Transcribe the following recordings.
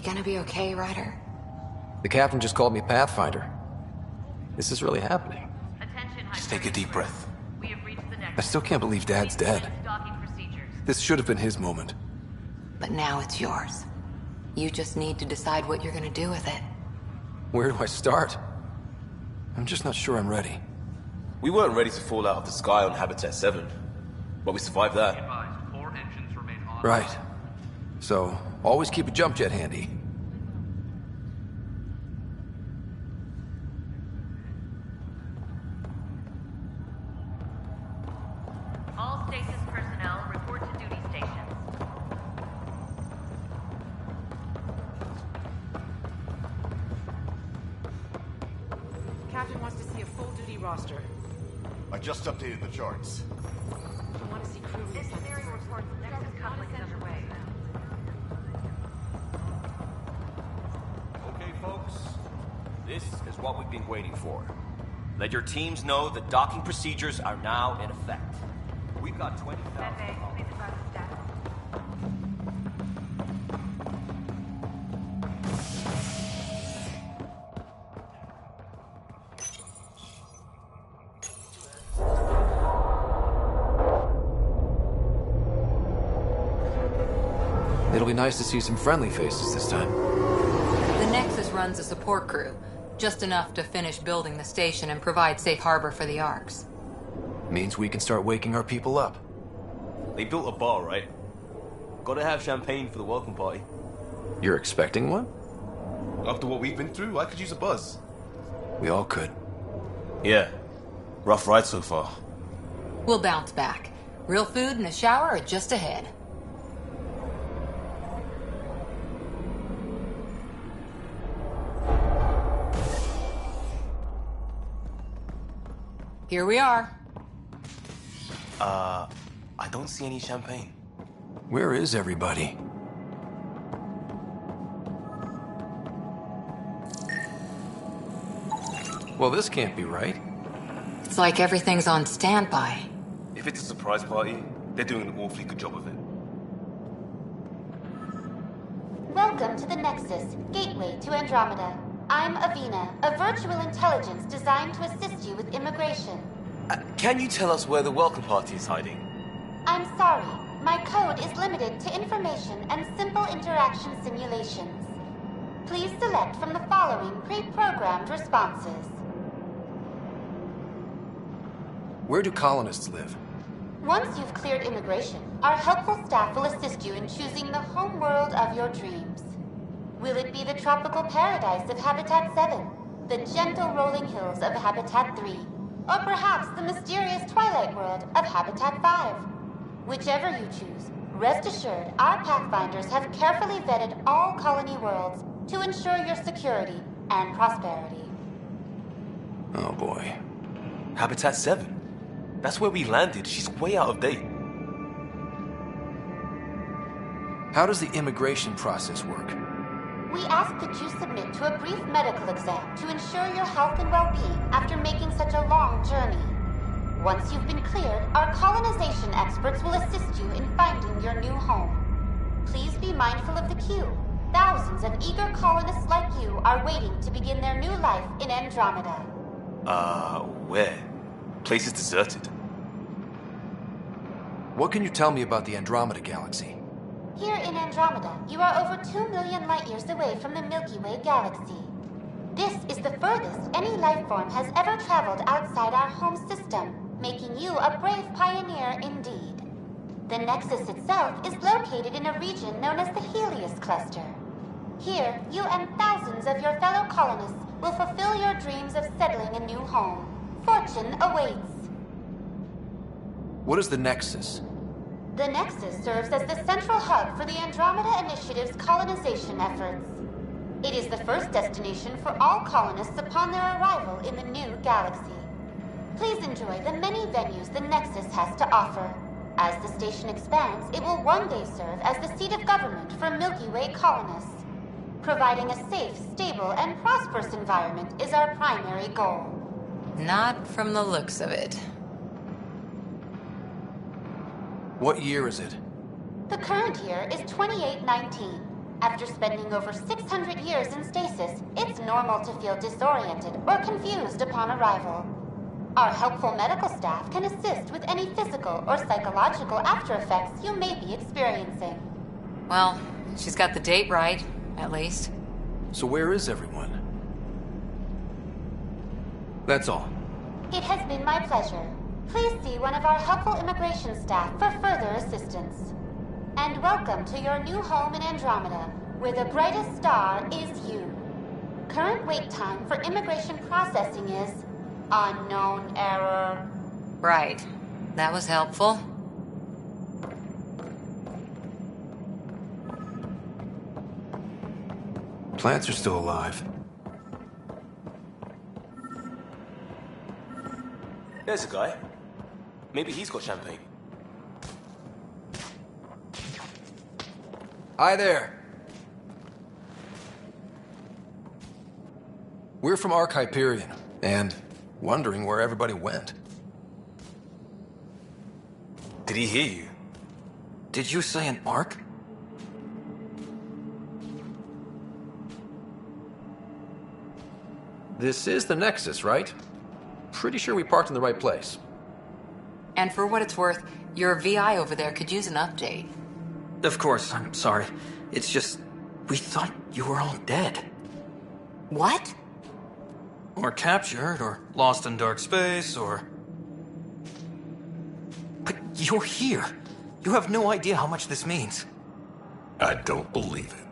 gonna be okay, Ryder? The captain just called me Pathfinder. This is really happening. Just take a deep breath. I still can't believe Dad's dead. This should have been his moment. But now it's yours. You just need to decide what you're gonna do with it. Where do I start? I'm just not sure I'm ready. We weren't ready to fall out of the sky on Habitat 7, but we survived that. Right. So, always keep a jump jet handy. All stasis personnel report to duty stations. Captain wants to see a full-duty roster. I just updated the charts. I want to see crew reasons. Engineering reports Nexus coupling is underway. Okay, folks. This is what we've been waiting for. Let your teams know that docking procedures are now in effect. We've got 20,000... Please advise the status. It'll be nice to see some friendly faces this time. The Nexus runs a support crew, just enough to finish building the station and provide safe harbor for the Arks. Means we can start waking our people up. They built a bar, right? Gotta have champagne for the welcome party. You're expecting one? After what we've been through, I could use a buzz. We all could. Yeah. Rough ride so far. We'll bounce back. Real food and a shower are just ahead. Here we are. I don't see any champagne. Where is everybody? Well, this can't be right. It's like everything's on standby. If it's a surprise party, they're doing an awfully good job of it. Welcome to the Nexus, gateway to Andromeda. I'm Avina, a virtual intelligence designed to assist you with immigration. Can you tell us where the welcome party is hiding? I'm sorry, my code is limited to information and simple interaction simulations. Please select from the following pre-programmed responses. Where do colonists live? Once you've cleared immigration, our helpful staff will assist you in choosing the home world of your dreams. Will it be the tropical paradise of Habitat 7, the gentle rolling hills of Habitat 3, or perhaps the mysterious twilight world of Habitat 5? Whichever you choose, rest assured our Pathfinders have carefully vetted all colony worlds to ensure your security and prosperity. Oh boy. Habitat 7? That's where we landed. She's way out of date. How does the immigration process work? We ask that you submit to a brief medical exam to ensure your health and well-being after making such a long journey. Once you've been cleared, our colonization experts will assist you in finding your new home. Please be mindful of the queue. Thousands of eager colonists like you are waiting to begin their new life in Andromeda. Where? Place is deserted. What can you tell me about the Andromeda galaxy? Here in Andromeda, you are over 2 million light-years away from the Milky Way galaxy. This is the furthest any life form has ever traveled outside our home system, making you a brave pioneer indeed. The Nexus itself is located in a region known as the Helios Cluster. Here, you and thousands of your fellow colonists will fulfill your dreams of settling a new home. Fortune awaits. What is the Nexus? The Nexus serves as the central hub for the Andromeda Initiative's colonization efforts. It is the first destination for all colonists upon their arrival in the new galaxy. Please enjoy the many venues the Nexus has to offer. As the station expands, it will one day serve as the seat of government for Milky Way colonists. Providing a safe, stable, and prosperous environment is our primary goal. Not from the looks of it. What year is it? The current year is 2819. After spending over 600 years in stasis, it's normal to feel disoriented or confused upon arrival. Our helpful medical staff can assist with any physical or psychological after effects you may be experiencing. Well, she's got the date right, at least. So where is everyone? That's all. It has been my pleasure. Please see one of our helpful immigration staff for further assistance. And welcome to your new home in Andromeda, where the brightest star is you. Current wait time for immigration processing is unknown error. Right. That was helpful. Plants are still alive. There's a guy. Maybe he's got champagne. Hi there. We're from Ark Hyperion, and wondering where everybody went. Did he hear you? Did you say an Ark? This is the Nexus, right? Pretty sure we parked in the right place. And for what it's worth, your VI over there could use an update. Of course, I'm sorry. It's just, we thought you were all dead. What? Or captured, or lost in dark space, or... But you're here. You have no idea how much this means. I don't believe it.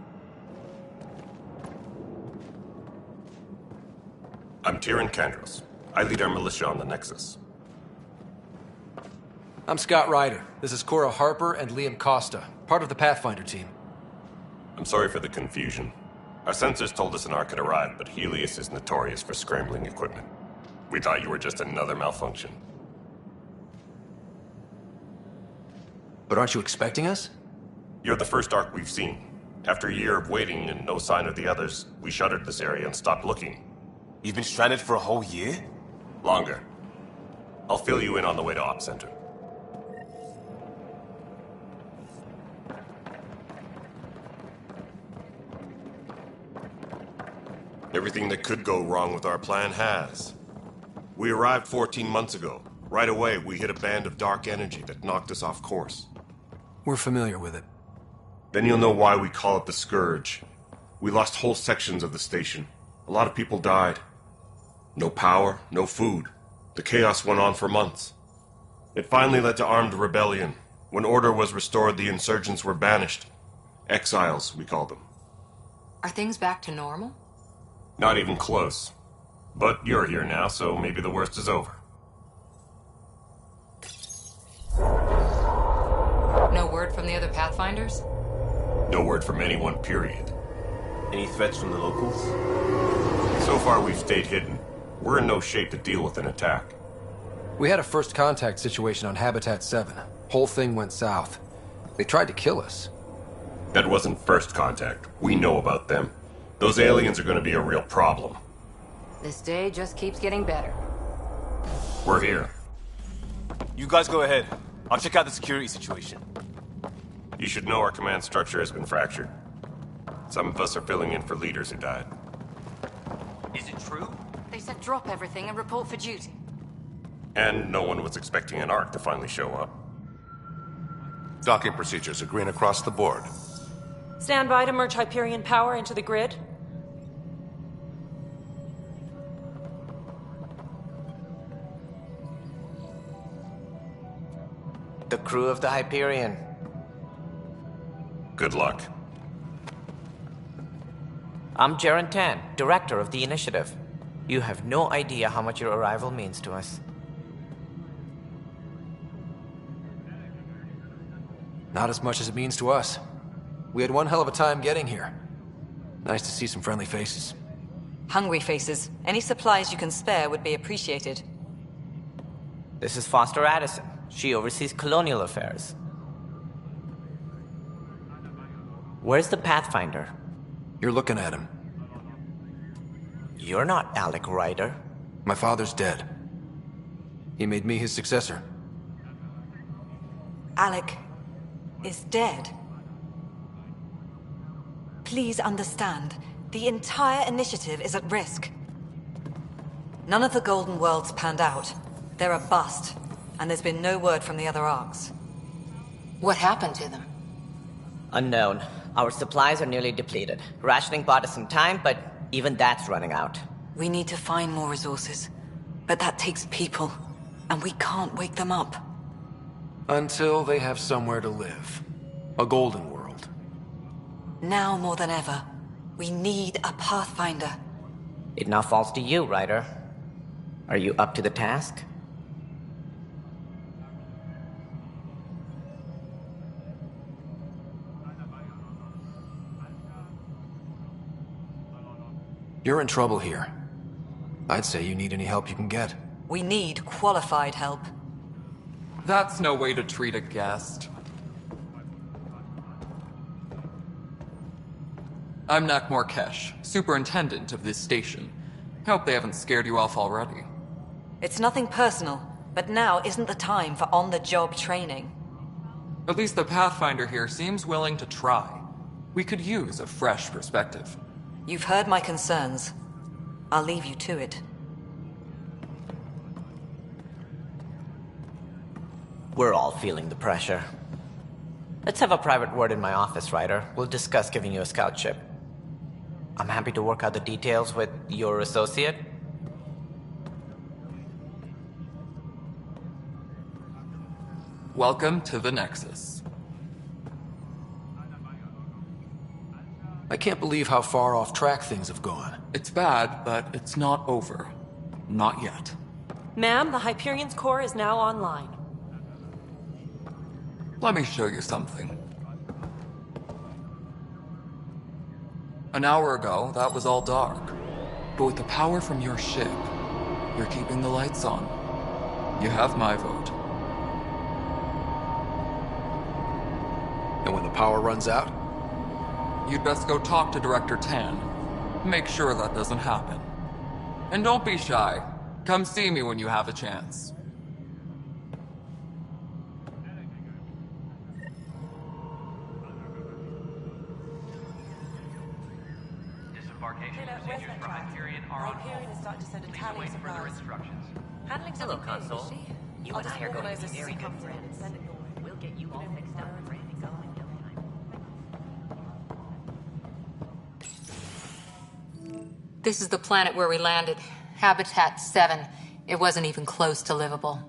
I'm Tyrion Kandros. I lead our militia on the Nexus. I'm Scott Ryder. This is Cora Harper and Liam Costa, part of the Pathfinder team. I'm sorry for the confusion. Our sensors told us an Ark had arrived, but Helios is notorious for scrambling equipment. We thought you were just another malfunction. But aren't you expecting us? You're the first Ark we've seen. After a year of waiting and no sign of the others, we shuttered this area and stopped looking. You've been stranded for a whole year? Longer. I'll fill you in on the way to Op Center. Everything that could go wrong with our plan has. We arrived 14 months ago. Right away, we hit a band of dark energy that knocked us off course. We're familiar with it. Then you'll know why we call it the Scourge. We lost whole sections of the station. A lot of people died. No power, no food. The chaos went on for months. It finally led to armed rebellion. When order was restored, the insurgents were banished. Exiles, we call them. Are things back to normal? Not even close. But you're here now, so maybe the worst is over. No word from the other Pathfinders? No word from anyone, period. Any threats from the locals? So far, we've stayed hidden. We're in no shape to deal with an attack. We had a first contact situation on Habitat 7. Whole thing went south. They tried to kill us. That wasn't first contact. We know about them. Those aliens are going to be a real problem. This day just keeps getting better. We're here. You guys go ahead. I'll check out the security situation. You should know our command structure has been fractured. Some of us are filling in for leaders who died. Is it true? They said drop everything and report for duty. And no one was expecting an Ark to finally show up. Docking procedures are green across the board. Stand by to merge Hyperion power into the grid. The crew of the Hyperion. Good luck. I'm Jaren Tan, director of the initiative. You have no idea how much your arrival means to us. Not as much as it means to us. We had one hell of a time getting here. Nice to see some friendly faces. Hungry faces. Any supplies you can spare would be appreciated. This is Foster Addison. She oversees colonial affairs. Where's the Pathfinder? You're looking at him. You're not Alec Ryder. My father's dead. He made me his successor. Alec is dead. please understand. The entire initiative is at risk. None of the Golden Worlds panned out. They're a bust, and there's been no word from the other arcs. What happened to them? Unknown. Our supplies are nearly depleted. Rationing bought us some time, but even that's running out. We need to find more resources. But that takes people, and we can't wake them up. Until they have somewhere to live. A golden world. Now more than ever, we need a Pathfinder. It now falls to you, Ryder. Are you up to the task? You're in trouble here. I'd say you need any help you can get. We need qualified help. That's no way to treat a guest. I'm Nak Morkesh, superintendent of this station. Hope they haven't scared you off already. It's nothing personal, but now isn't the time for on-the-job training. At least the Pathfinder here seems willing to try. We could use a fresh perspective. You've heard my concerns. I'll leave you to it. We're all feeling the pressure. Let's have a private word in my office, Ryder. We'll discuss giving you a scout ship. I'm happy to work out the details with your associate. Welcome to the Nexus. I can't believe how far off track things have gone. It's bad, but it's not over. Not yet. Ma'am, the Hyperion's core is now online. Let me show you something. An hour ago, that was all dark. But with the power from your ship, you're keeping the lights on. You have my vote. And when the power runs out? You'd best go talk to Director Tan. Make sure that doesn't happen. And don't be shy. Come see me when you have a chance. Disembarkation procedures for Hyperion are on hold. is starting to send a Please tally await of further supplies. instructions. Handling Hello, something new, Console. is she? You I'll and just I are going organize this very good circumference and friends. send it your way. We'll get you all mixed up and ready to go in no time. This is the planet where we landed. Habitat 7. It wasn't even close to livable.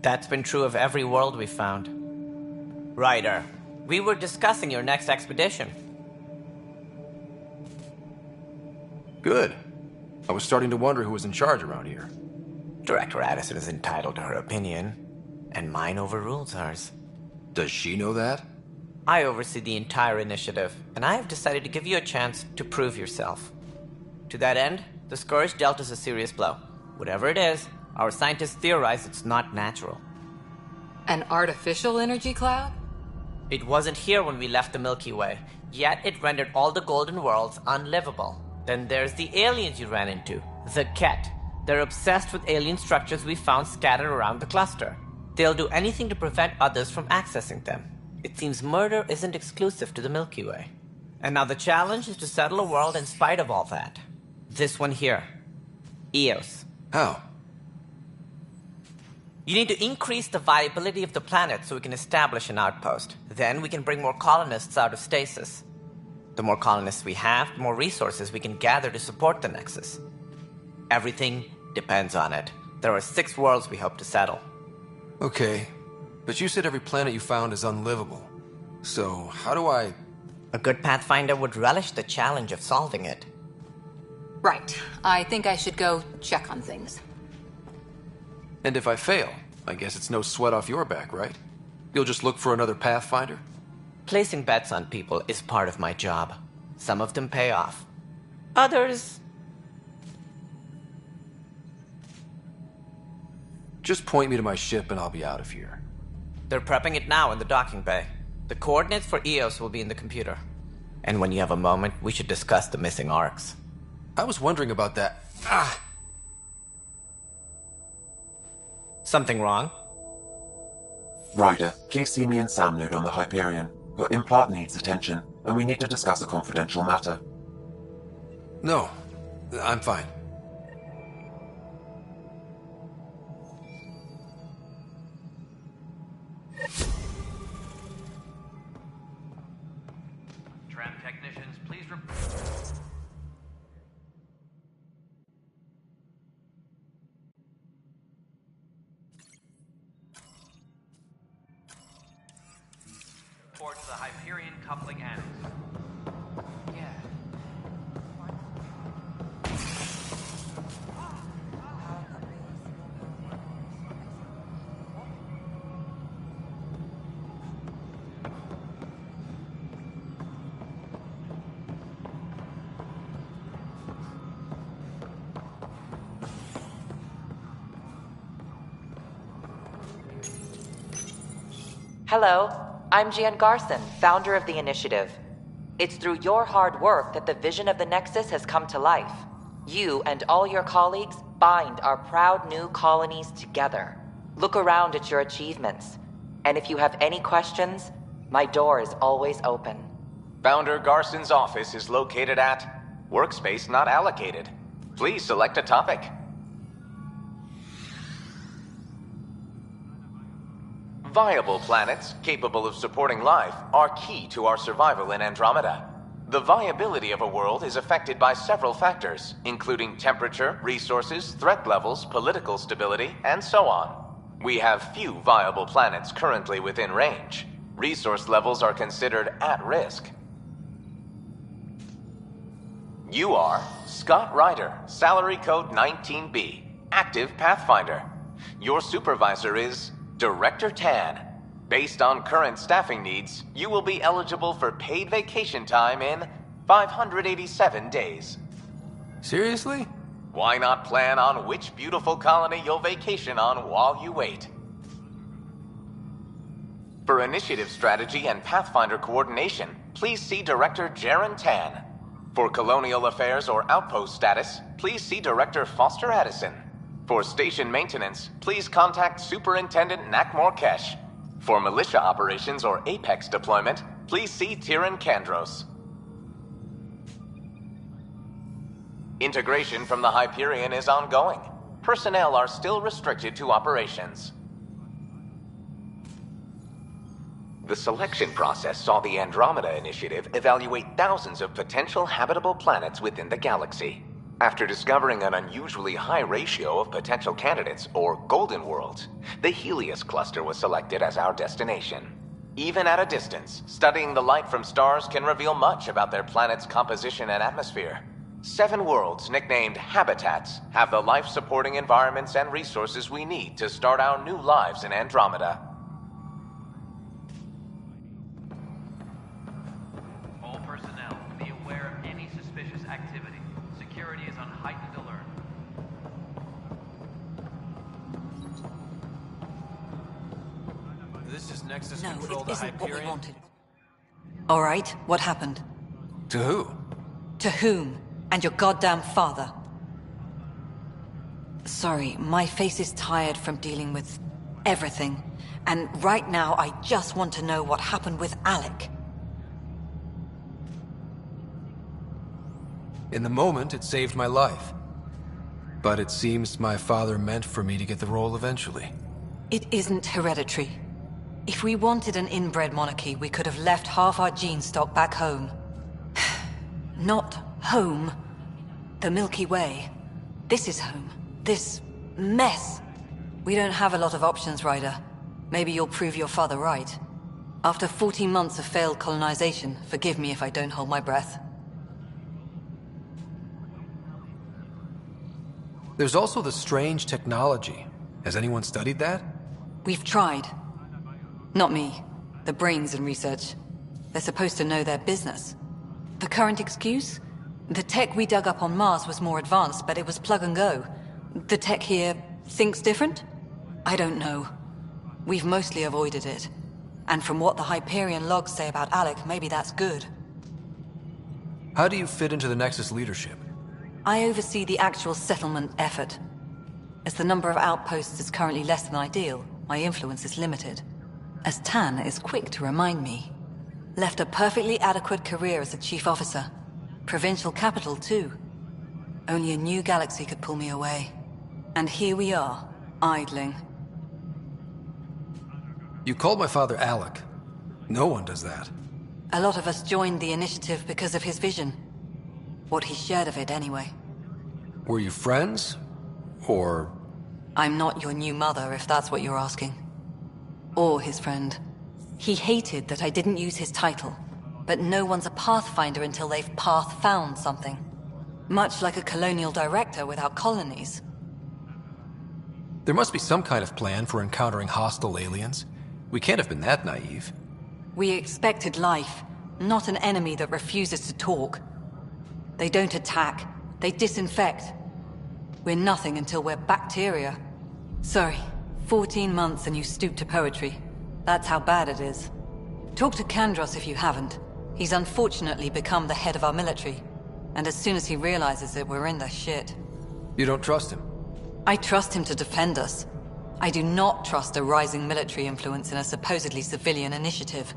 That's been true of every world we found. Ryder, we were discussing your next expedition. Good. I was starting to wonder who was in charge around here. Director Addison is entitled to her opinion, and mine overrules hers. Does she know that? I oversee the entire initiative, and I have decided to give you a chance to prove yourself. To that end, the Scourge dealt us a serious blow. Whatever it is, our scientists theorize it's not natural. An artificial energy cloud? It wasn't here when we left the Milky Way, yet it rendered all the Golden Worlds unlivable. Then there's the aliens you ran into, the Ket. They're obsessed with alien structures we found scattered around the cluster. They'll do anything to prevent others from accessing them. It seems murder isn't exclusive to the Milky Way. And now the challenge is to settle a world in spite of all that. This one here. Eos. How? You need to increase the viability of the planet so we can establish an outpost. Then we can bring more colonists out of stasis. The more colonists we have, the more resources we can gather to support the Nexus. Everything depends on it. There are 6 worlds we hope to settle. Okay, but you said every planet you found is unlivable. So, how do I... A good Pathfinder would relish the challenge of solving it. Right. I think I should go check on things. And if I fail, I guess it's no sweat off your back, right? You'll just look for another Pathfinder? Placing bets on people is part of my job. Some of them pay off. Others... Just point me to my ship and I'll be out of here. They're prepping it now in the docking bay. The coordinates for Eos will be in the computer. And when you have a moment, we should discuss the missing arcs. I was wondering about that. Ah! Something wrong? Ryder, please see me and Sam node on the Hyperion. Your implant needs attention, and we need to discuss a confidential matter. No, I'm fine. Tram technicians, please report to the Hyperion coupling annex. Yeah. Hello, I'm Gian Garson, founder of the Initiative. It's through your hard work that the vision of the Nexus has come to life. You and all your colleagues bind our proud new colonies together. Look around at your achievements. And if you have any questions, my door is always open. Founder Garson's office is located at Workspace Not Allocated. Please select a topic. Viable planets capable of supporting life are key to our survival in Andromeda. The viability of a world is affected by several factors, including temperature, resources, threat levels, political stability, and so on. We have few viable planets currently within range. Resource levels are considered at risk. You are Scott Ryder, salary code 19B, active Pathfinder. Your supervisor is Director Tan. Based on current staffing needs, you will be eligible for paid vacation time in 587 days. Seriously? Why not plan on which beautiful colony you'll vacation on while you wait? For initiative strategy and Pathfinder coordination, please see Director Jaren Tan. For colonial affairs or outpost status, please see Director Foster Addison. For station maintenance, please contact Superintendent Nakmor Kesh. For militia operations or Apex deployment, please see Tyran Kandros. Integration from the Hyperion is ongoing. Personnel are still restricted to operations. The selection process saw the Andromeda Initiative evaluate thousands of potential habitable planets within the galaxy. After discovering an unusually high ratio of potential candidates, or golden worlds, the Helios cluster was selected as our destination. Even at a distance, studying the light from stars can reveal much about their planet's composition and atmosphere. 7 worlds, nicknamed habitats, have the life-supporting environments and resources we need to start our new lives in Andromeda. All personnel, be aware of any suspicious activity. Security is on heightened alert. This is Nexus No, control it to isn't what we Hyperion. wanted. All right, what happened? To who? To whom? And your goddamn father. Sorry, my face is tired from dealing with everything. And right now, I just want to know what happened with Alec. In the moment, it saved my life. But it seems my father meant for me to get the role eventually. It isn't hereditary. If we wanted an inbred monarchy, we could have left half our gene stock back home. Not home. The Milky Way. This is home. This mess. We don't have a lot of options, Ryder. Maybe you'll prove your father right. After 14 months of failed colonization, forgive me if I don't hold my breath. There's also the strange technology. Has anyone studied that? We've tried. Not me. The brains in research. They're supposed to know their business. The current excuse? The tech we dug up on Mars was more advanced, but it was plug and go. The tech here thinks different? I don't know. We've mostly avoided it. And from what the Hyperion logs say about Alec, maybe that's good. How do you fit into the Nexus leadership? I oversee the actual settlement effort. As the number of outposts is currently less than ideal, my influence is limited. As Tan is quick to remind me, Left a perfectly adequate career as a chief officer. Provincial capital, too. Only a new galaxy could pull me away. And here we are, idling. You called my father Alec. No one does that. A lot of us joined the initiative because of his vision. What he shared of it, anyway. Were you friends? Or... I'm not your new mother, if that's what you're asking. Or his friend. He hated that I didn't use his title. But no one's a pathfinder until they've path-found something. Much like a colonial director without colonies. There must be some kind of plan for encountering hostile aliens. We can't have been that naive. We expected life, not an enemy that refuses to talk. They don't attack, they disinfect. We're nothing until we're bacteria. Sorry, 14 months and you stoop to poetry. That's how bad it is. Talk to Kandros if you haven't. He's unfortunately become the head of our military. And as soon as he realizes it, we're in the shit. You don't trust him? I trust him to defend us. I do not trust a rising military influence in a supposedly civilian initiative.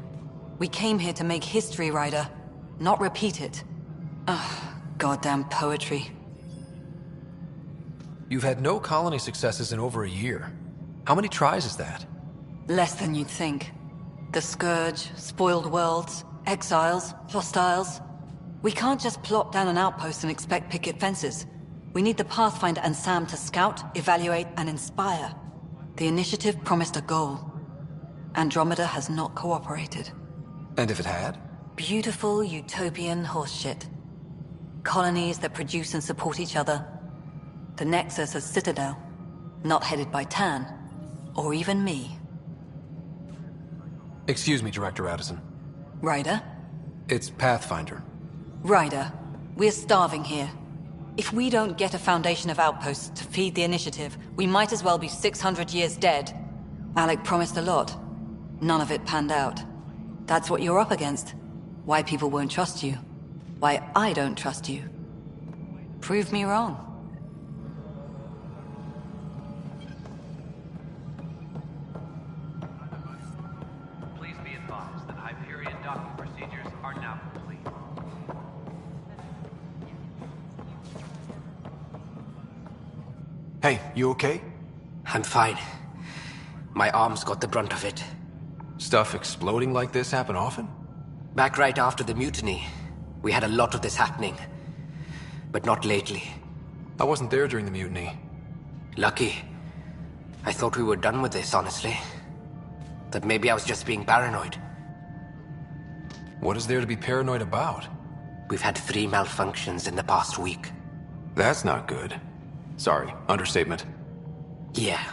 We came here to make history, Ryder, not repeat it. Ugh, goddamn poetry. You've had no colony successes in over a year. How many tries is that? Less than you'd think. The Scourge, spoiled worlds, exiles, hostiles. We can't just plop down an outpost and expect picket fences. We need the Pathfinder and Sam to scout, evaluate, and inspire. The initiative promised a goal. Andromeda has not cooperated. And if it had? Beautiful utopian horseshit. Colonies that produce and support each other. The Nexus as Citadel, not headed by Tan, or even me. Excuse me, Director Addison. Ryder? It's Pathfinder. Ryder, we're starving here. If we don't get a foundation of outposts to feed the initiative, we might as well be 600 years dead. Alec promised a lot. None of it panned out. That's what you're up against. Why people won't trust you. Why I don't trust you. Prove me wrong. Please be advised that Hyperion docking procedures are now complete. Hey, you okay? I'm fine. My arms got the brunt of it. Stuff exploding like this happen often? Back right after the mutiny, we had a lot of this happening. But not lately. I wasn't there during the mutiny. Lucky. I thought we were done with this, honestly. That maybe I was just being paranoid. What is there to be paranoid about? We've had 3 malfunctions in the past week. That's not good. Sorry, understatement. Yeah.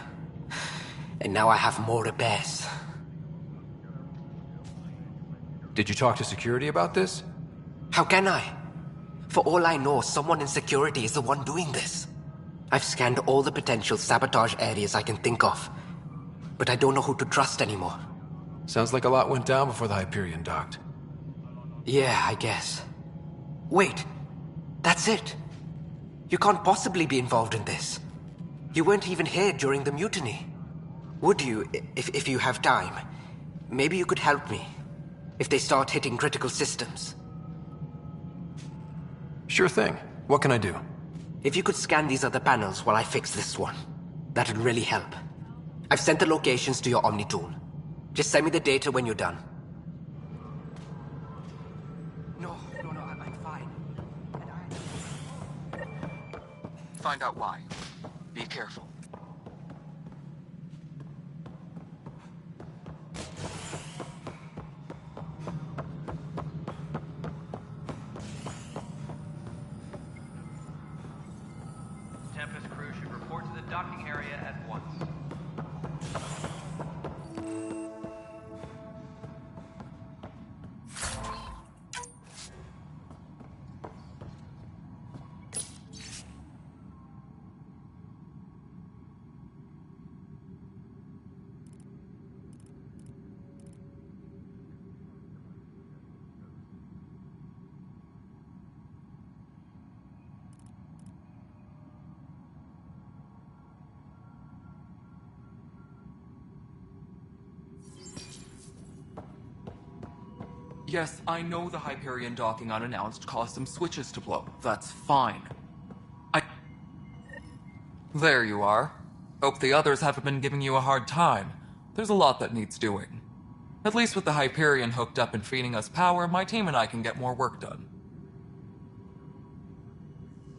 And now I have more repairs. Did you talk to security about this? How can I? For all I know, someone in security is the one doing this. I've scanned all the potential sabotage areas I can think of. But I don't know who to trust anymore. Sounds like a lot went down before the Hyperion docked. Yeah, I guess. Wait. That's it. You can't possibly be involved in this. You weren't even here during the mutiny. Would you, if you have time? Maybe you could help me. If they start hitting critical systems. Sure thing. What can I do? If you could scan these other panels while I fix this one, that'd really help. I've sent the locations to your Omni tool. Just send me the data when you're done. No, I'm fine. Find out why. Be careful. Tempest crew should report to the docking area at once. Yes, I know the Hyperion docking unannounced caused some switches to blow. That's fine. There you are. Hope the others haven't been giving you a hard time. There's a lot that needs doing. At least with the Hyperion hooked up and feeding us power, my team and I can get more work done.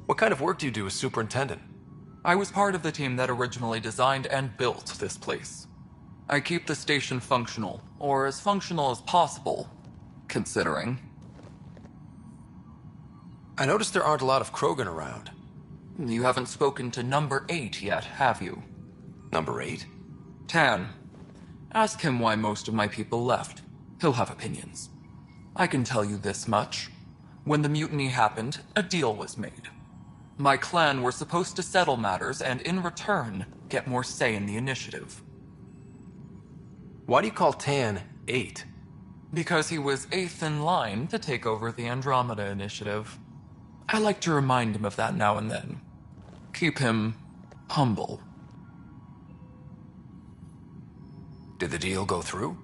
What kind of work do you do as superintendent? I was part of the team that originally designed and built this place. I keep the station functional, or as functional as possible, considering. I noticed there aren't a lot of Krogan around. You haven't spoken to number 8 yet, have you? Number 8? Tan. Ask him why most of my people left. He'll have opinions. I can tell you this much. When the mutiny happened, a deal was made. My clan were supposed to settle matters and, in return, get more say in the initiative. Why do you call Tan 8? Because he was 8th in line to take over the Andromeda initiative. I like to remind him of that now and then. Keep him humble. Did the deal go through?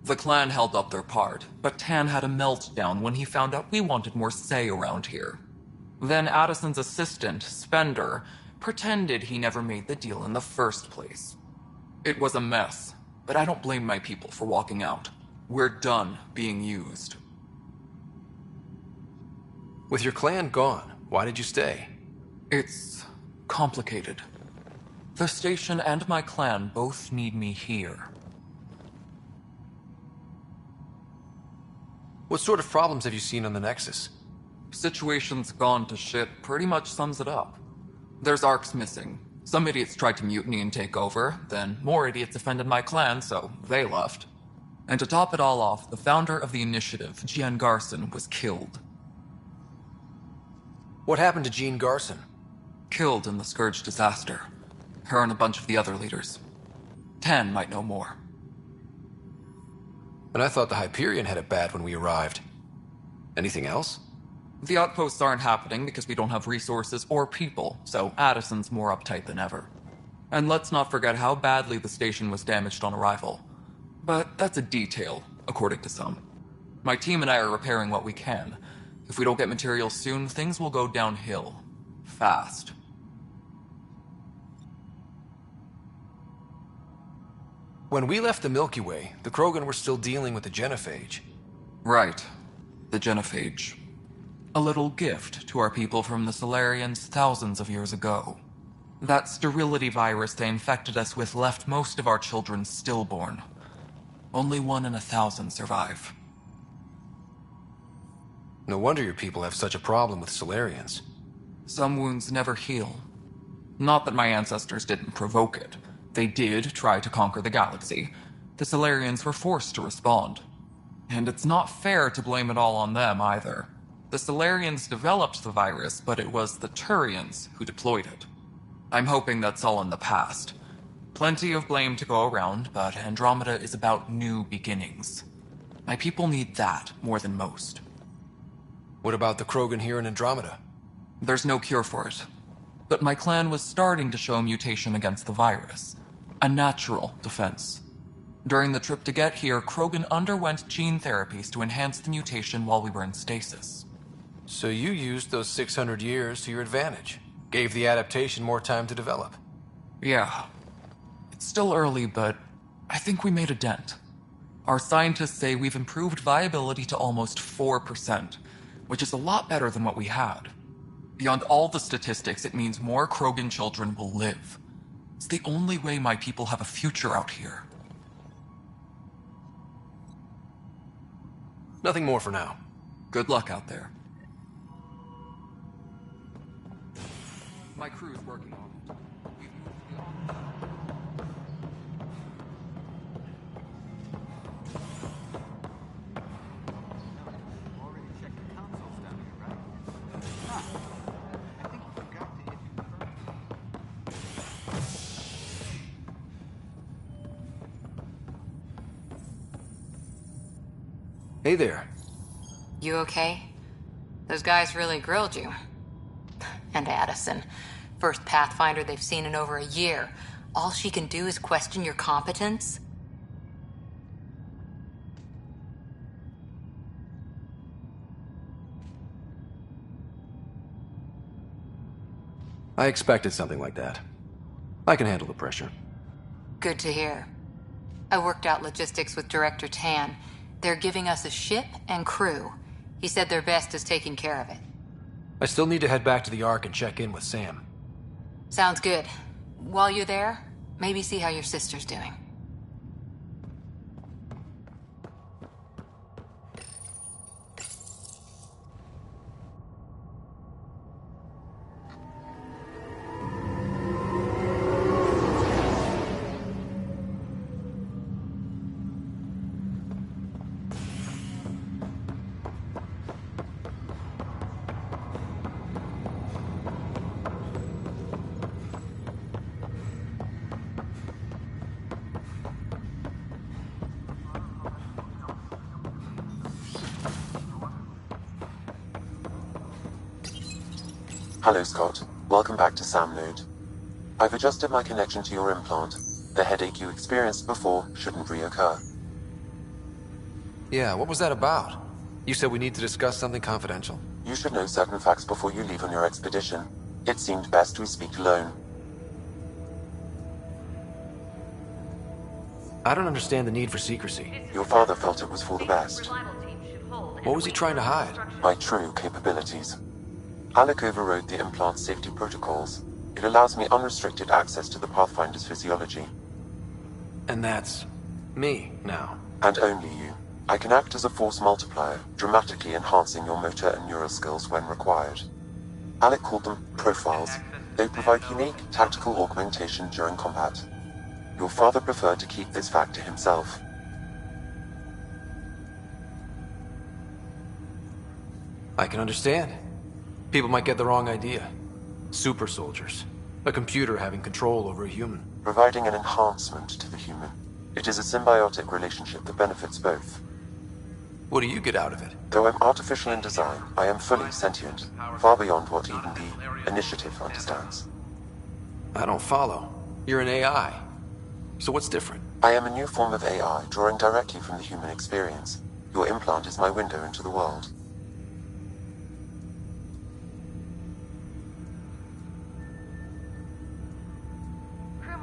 The clan held up their part, but Tan had a meltdown when he found out we wanted more say around here. Then Addison's assistant, Spender, pretended he never made the deal in the first place. It was a mess, but I don't blame my people for walking out. We're done being used. With your clan gone, why did you stay? It's complicated. The station and my clan both need me here. What sort of problems have you seen on the Nexus? Situation's gone to shit pretty much sums it up. There's arcs missing. Some idiots tried to mutiny and take over, then more idiots offended my clan, so they left. And to top it all off, the founder of the initiative, Gian Garson, was killed. What happened to Jean Garson? Killed in the Scourge disaster. Her and a bunch of the other leaders. Tan might know more. And I thought the Hyperion had it bad when we arrived. Anything else? The outposts aren't happening because we don't have resources or people, so Addison's more uptight than ever. And let's not forget how badly the station was damaged on arrival. But that's a detail, according to some. My team and I are repairing what we can. If we don't get materials soon, things will go downhill. Fast. When we left the Milky Way, the Krogan were still dealing with the genophage. Right. The genophage. A little gift to our people from the Solarians thousands of years ago. That sterility virus they infected us with left most of our children stillborn. Only 1 in 1,000 survive. No wonder your people have such a problem with Solarians. Some wounds never heal. Not that my ancestors didn't provoke it. They did try to conquer the galaxy. The Solarians were forced to respond. And it's not fair to blame it all on them either. The Solarians developed the virus, but it was the Turians who deployed it. I'm hoping that's all in the past. Plenty of blame to go around, but Andromeda is about new beginnings. My people need that more than most. What about the Krogan here in Andromeda? There's no cure for it. But my clan was starting to show mutation against the virus. A natural defense. During the trip to get here, Krogan underwent gene therapies to enhance the mutation while we were in stasis. So you used those 600 years to your advantage. Gave the adaptation more time to develop. Yeah. It's still early, but I think we made a dent. Our scientists say we've improved viability to almost 4%, which is a lot better than what we had. Beyond all the statistics, it means more Krogan children will live. It's the only way my people have a future out here. Nothing more for now. Good luck out there. My crew's working on it. We've moved beyond... Hey there. You okay? Those guys really grilled you. And Addison. First Pathfinder they've seen in over a year. All she can do is question your competence? I expected something like that. I can handle the pressure. Good to hear. I worked out logistics with Director Tan. They're giving us a ship and crew. He said their best is taking care of it. I still need to head back to the Ark and check in with Sam. Sounds good. While you're there, maybe see how your sister's doing. Hello, Scott. Welcome back to Sam Node. I've adjusted my connection to your implant. The headache you experienced before shouldn't reoccur. Yeah, what was that about? You said we need to discuss something confidential. You should know certain facts before you leave on your expedition. It seemed best we speak alone. I don't understand the need for secrecy. Your father felt it was for the best. What was he trying to hide? My true capabilities. Alec overrode the implant's safety protocols. It allows me unrestricted access to the Pathfinder's physiology. And that's me now. And only you. I can act as a force multiplier, dramatically enhancing your motor and neural skills when required. Alec called them profiles. They provide unique tactical augmentation during combat. Your father preferred to keep this fact to himself. I can understand. People might get the wrong idea. Super soldiers. A computer having control over a human. Providing an enhancement to the human. It is a symbiotic relationship that benefits both. What do you get out of it? Though I'm artificial in design, I am fully sentient, far beyond what even the Initiative understands. I don't follow. You're an AI. So what's different? I am a new form of AI, drawing directly from the human experience. Your implant is my window into the world.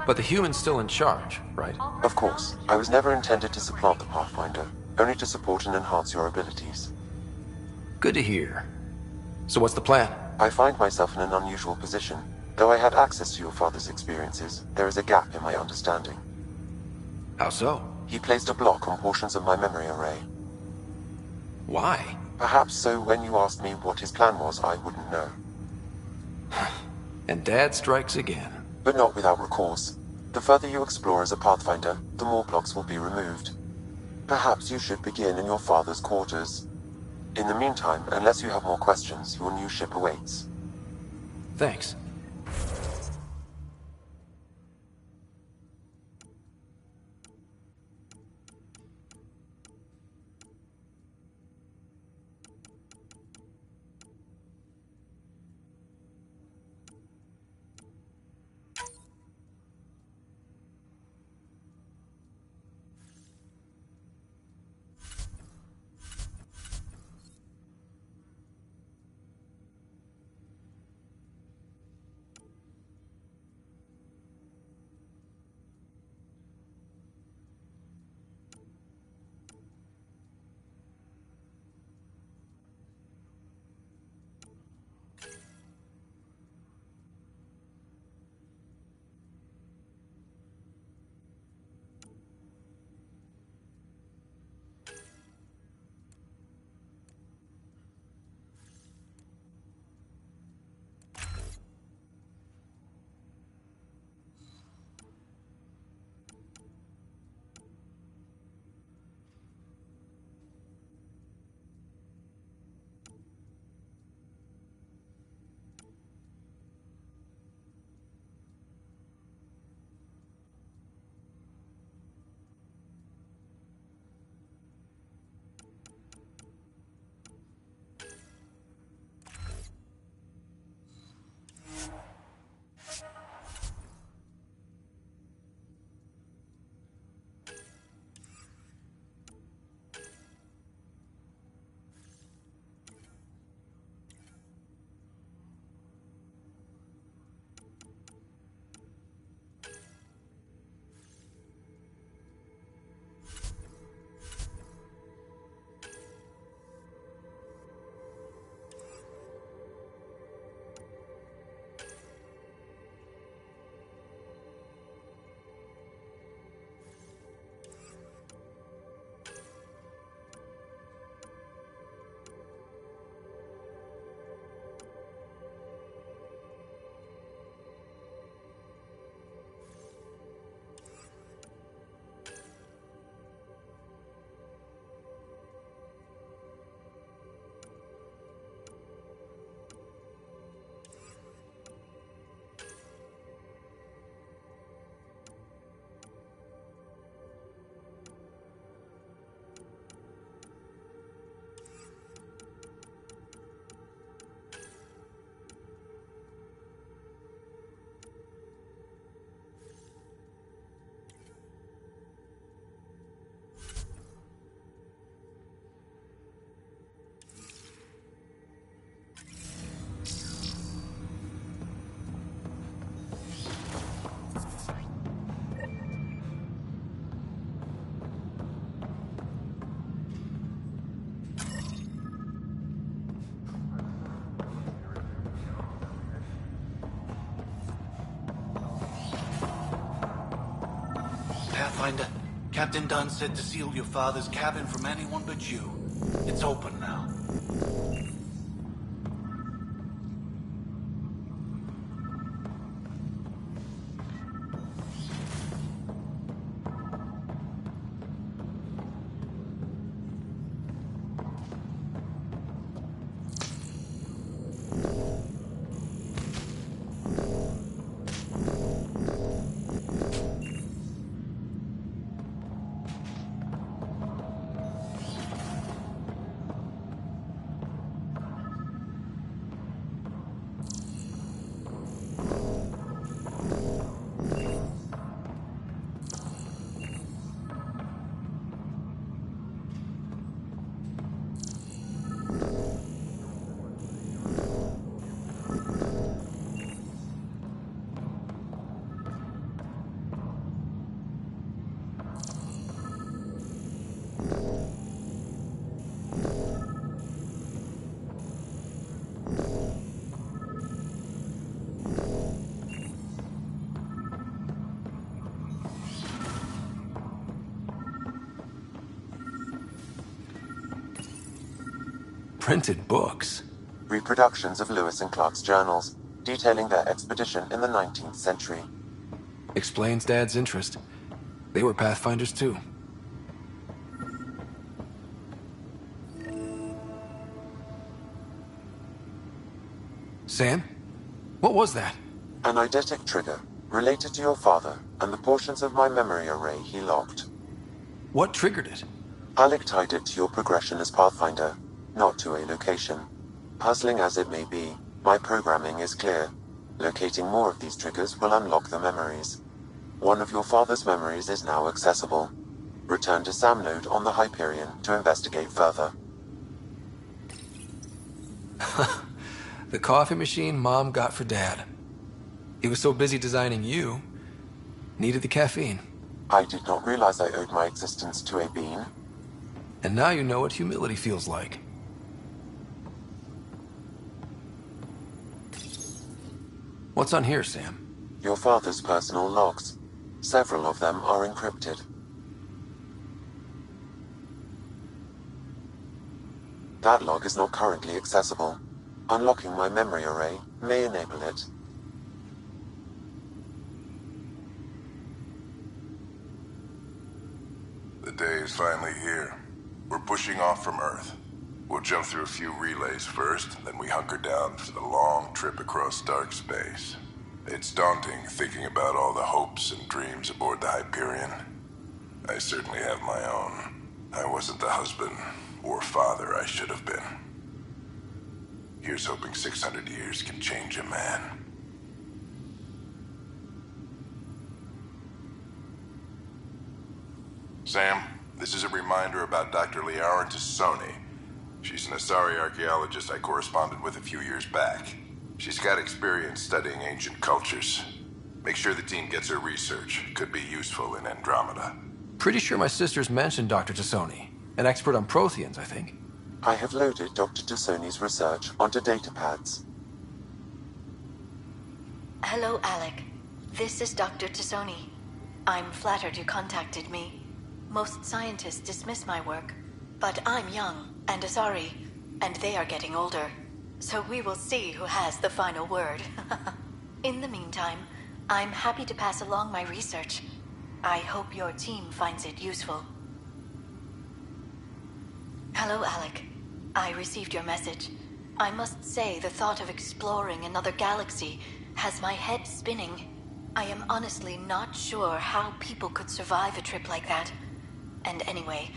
But the human's still in charge, right? Of course. I was never intended to supplant the Pathfinder, only to support and enhance your abilities. Good to hear. So what's the plan? I find myself in an unusual position. Though I had access to your father's experiences, there is a gap in my understanding. How so? He placed a block on portions of my memory array. Why? Perhaps so when you asked me what his plan was, I wouldn't know. And Dad strikes again. But not without recourse. The further you explore as a Pathfinder, the more blocks will be removed. Perhaps you should begin in your father's quarters. In the meantime, unless you have more questions, your new ship awaits. Thanks. Pathfinder. Captain Dunn said to seal your father's cabin from anyone but you. It's open now. Printed books? Reproductions of Lewis and Clark's journals, detailing their expedition in the 19th century. Explains Dad's interest. They were Pathfinders too. Sam? What was that? An eidetic trigger, related to your father, and the portions of my memory array he locked. What triggered it? Alec tied it to your progression as Pathfinder, not to a location. Puzzling as it may be, my programming is clear. Locating more of these triggers will unlock the memories. One of your father's memories is now accessible. Return to Sam Node on the Hyperion to investigate further. The coffee machine Mom got for Dad. He was so busy designing you, needed the caffeine. I did not realize I owed my existence to a bean. And now you know what humility feels like. What's on here, Sam? Your father's personal logs. Several of them are encrypted. That log is not currently accessible. Unlocking my memory array may enable it. The day is finally here. We're pushing off from Earth. We'll jump through a few relays first, then we hunker down for the long trip across dark space. It's daunting thinking about all the hopes and dreams aboard the Hyperion. I certainly have my own. I wasn't the husband or father I should have been. Here's hoping 600 years can change a man. Sam, this is a reminder about Dr. Liara Tassoni. She's an Asari archaeologist I corresponded with a few years back. She's got experience studying ancient cultures. Make sure the team gets her research. Could be useful in Andromeda. Pretty sure my sisters mentioned Dr. Tassoni. An expert on Protheans, I think. I have loaded Dr. Tassoni's research onto datapads. Hello, Alec. This is Dr. Tassoni. I'm flattered you contacted me. Most scientists dismiss my work, but I'm young and Asari, and they are getting older. So we will see who has the final word. In the meantime, I'm happy to pass along my research. I hope your team finds it useful. Hello, Alec. I received your message. I must say the thought of exploring another galaxy has my head spinning. I am honestly not sure how people could survive a trip like that. And anyway,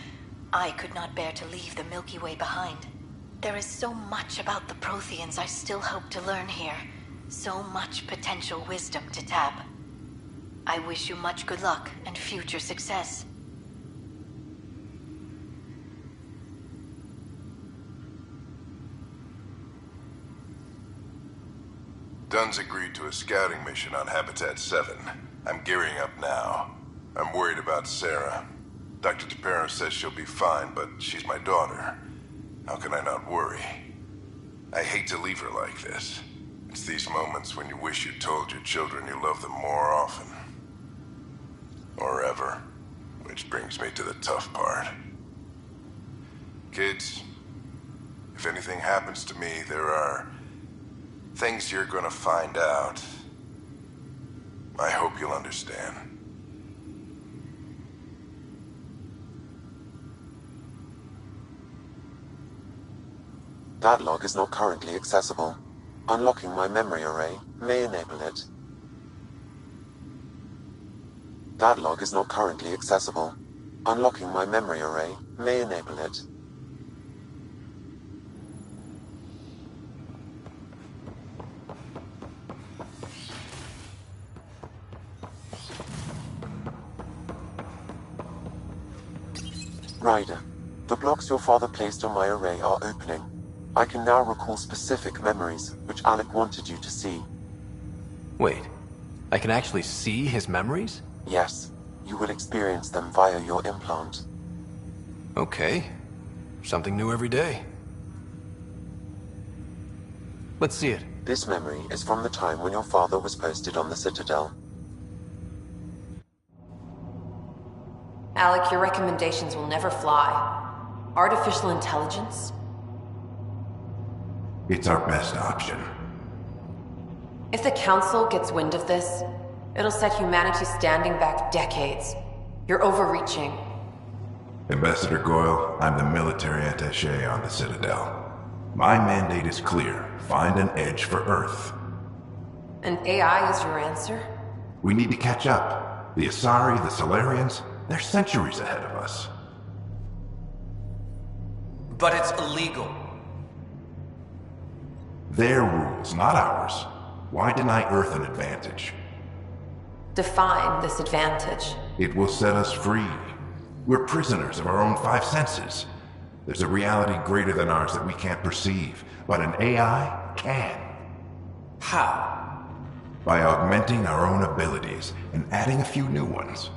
I could not bear to leave the Milky Way behind. There is so much about the Protheans I still hope to learn here. So much potential wisdom to tap. I wish you much good luck and future success. Dunn's agreed to a scouting mission on Habitat 7. I'm gearing up now. I'm worried about Sarah. Dr. DePero says she'll be fine, but she's my daughter. How can I not worry? I hate to leave her like this. It's these moments when you wish you told your children you love them more often. Or ever. Which brings me to the tough part. Kids, if anything happens to me, there are things you're gonna find out. I hope you'll understand. That log is not currently accessible. Unlocking my memory array may enable it. That log is not currently accessible. Unlocking my memory array may enable it. Ryder, the blocks your father placed on my array are opening. I can now recall specific memories, which Alec wanted you to see. Wait, I can actually see his memories? Yes, you will experience them via your implant. Okay. Something new every day. Let's see it. This memory is from the time when your father was posted on the Citadel. Alec, your recommendations will never fly. Artificial intelligence? It's our best option. If the Council gets wind of this, it'll set humanity standing back decades. You're overreaching. Ambassador Goyle, I'm the military attaché on the Citadel. My mandate is clear. Find an edge for Earth. And AI is your answer? We need to catch up. The Asari, the Solarians, they're centuries ahead of us. But it's illegal. Their rules, not ours. Why deny Earth an advantage? Define this advantage. It will set us free. We're prisoners of our own five senses. There's a reality greater than ours that we can't perceive, but an AI can. How? By augmenting our own abilities and adding a few new ones.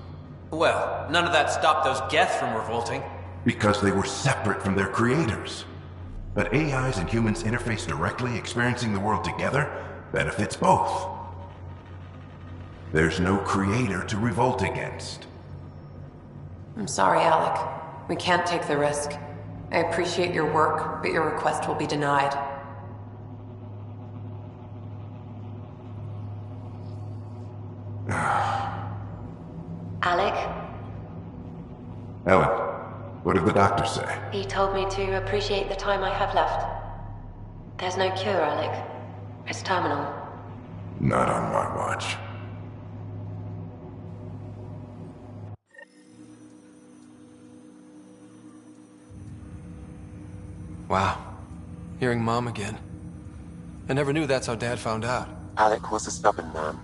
Well, none of that stopped those Geth from revolting. Because they were separate from their creators. But AIs and humans interface directly, experiencing the world together, benefits both. There's no creator to revolt against. I'm sorry, Alec. We can't take the risk. I appreciate your work, but your request will be denied. Alec? Ellen, what did the doctor say? He told me to appreciate the time I have left. There's no cure, Alec. It's terminal. Not on my watch. Wow. Hearing Mom again. I never knew that's how Dad found out. Alec was a stubborn man.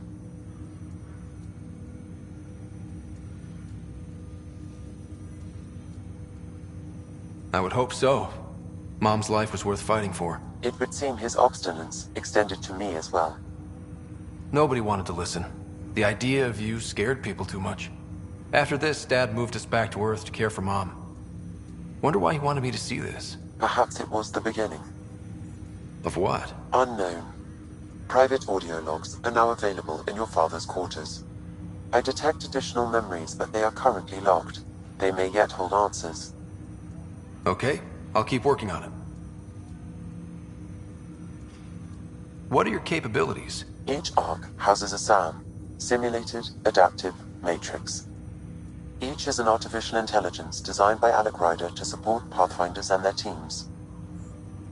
I would hope so. Mom's life was worth fighting for. It would seem his obstinance extended to me as well. Nobody wanted to listen. The idea of you scared people too much. After this, Dad moved us back to Earth to care for Mom. Wonder why he wanted me to see this. Perhaps it was the beginning. Of what? Unknown. Private audio logs are now available in your father's quarters. I detect additional memories, but they are currently logged. They may yet hold answers. Okay, I'll keep working on it. What are your capabilities? Each arc houses a SAM, Simulated Adaptive Matrix. Each is an artificial intelligence designed by Alec Ryder to support Pathfinders and their teams.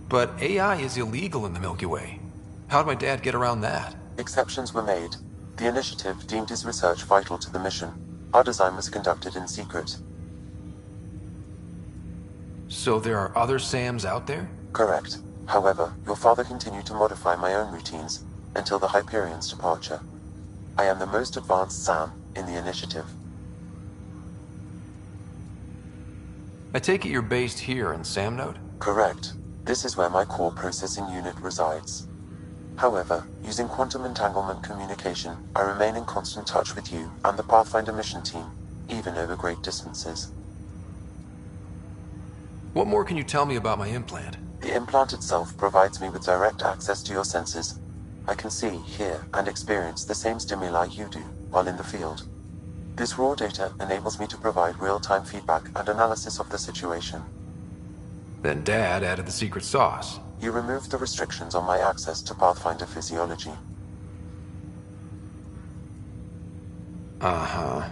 But AI is illegal in the Milky Way. How'd my dad get around that? Exceptions were made. The initiative deemed his research vital to the mission. Our design was conducted in secret. So there are other SAMs out there? Correct. However, your father continued to modify my own routines until the Hyperion's departure. I am the most advanced SAM in the initiative. I take it you're based here in Sam Node? Correct. This is where my core processing unit resides. However, using quantum entanglement communication, I remain in constant touch with you and the Pathfinder mission team, even over great distances. What more can you tell me about my implant? The implant itself provides me with direct access to your senses. I can see, hear, and experience the same stimuli you do while in the field. This raw data enables me to provide real-time feedback and analysis of the situation. Then Dad added the secret sauce. He removed the restrictions on my access to Pathfinder physiology. Uh-huh.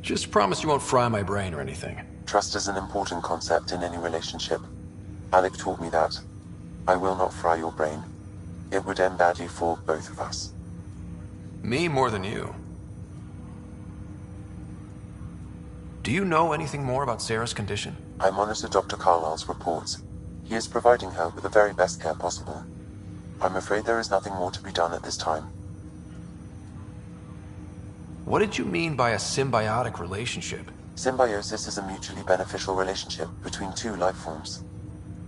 Just promise you won't fry my brain or anything. Trust is an important concept in any relationship. Alec taught me that. I will not fry your brain. It would end badly for both of us. Me more than you. Do you know anything more about Sarah's condition? I monitor Dr. Carlisle's reports. He is providing her with the very best care possible. I'm afraid there is nothing more to be done at this time. What did you mean by a symbiotic relationship? Symbiosis is a mutually beneficial relationship between two life forms.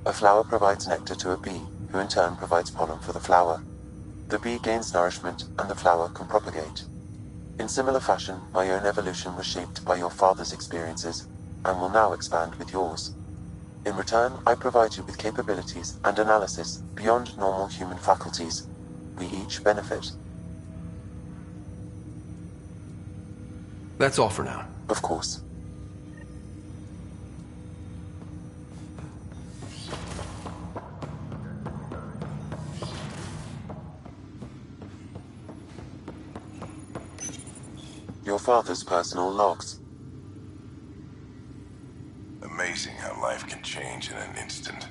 A flower provides nectar to a bee, who in turn provides pollen for the flower. The bee gains nourishment, and the flower can propagate. In similar fashion, my own evolution was shaped by your father's experiences, and will now expand with yours. In return, I provide you with capabilities and analysis beyond normal human faculties. We each benefit. That's all for now. Of course. Your father's personal logs. Amazing how life can change in an instant.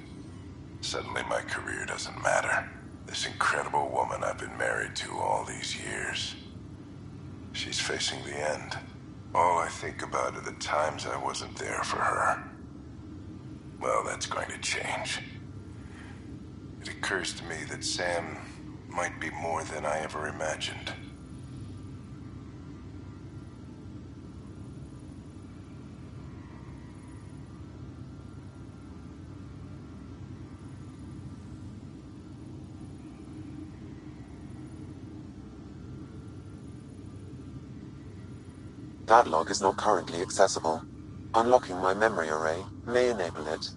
Suddenly my career doesn't matter. This incredible woman I've been married to all these years. She's facing the end. All I think about are the times I wasn't there for her. Well, that's going to change. It occurs to me that Sam might be more than I ever imagined. That log is not currently accessible. Unlocking my memory array may enable it.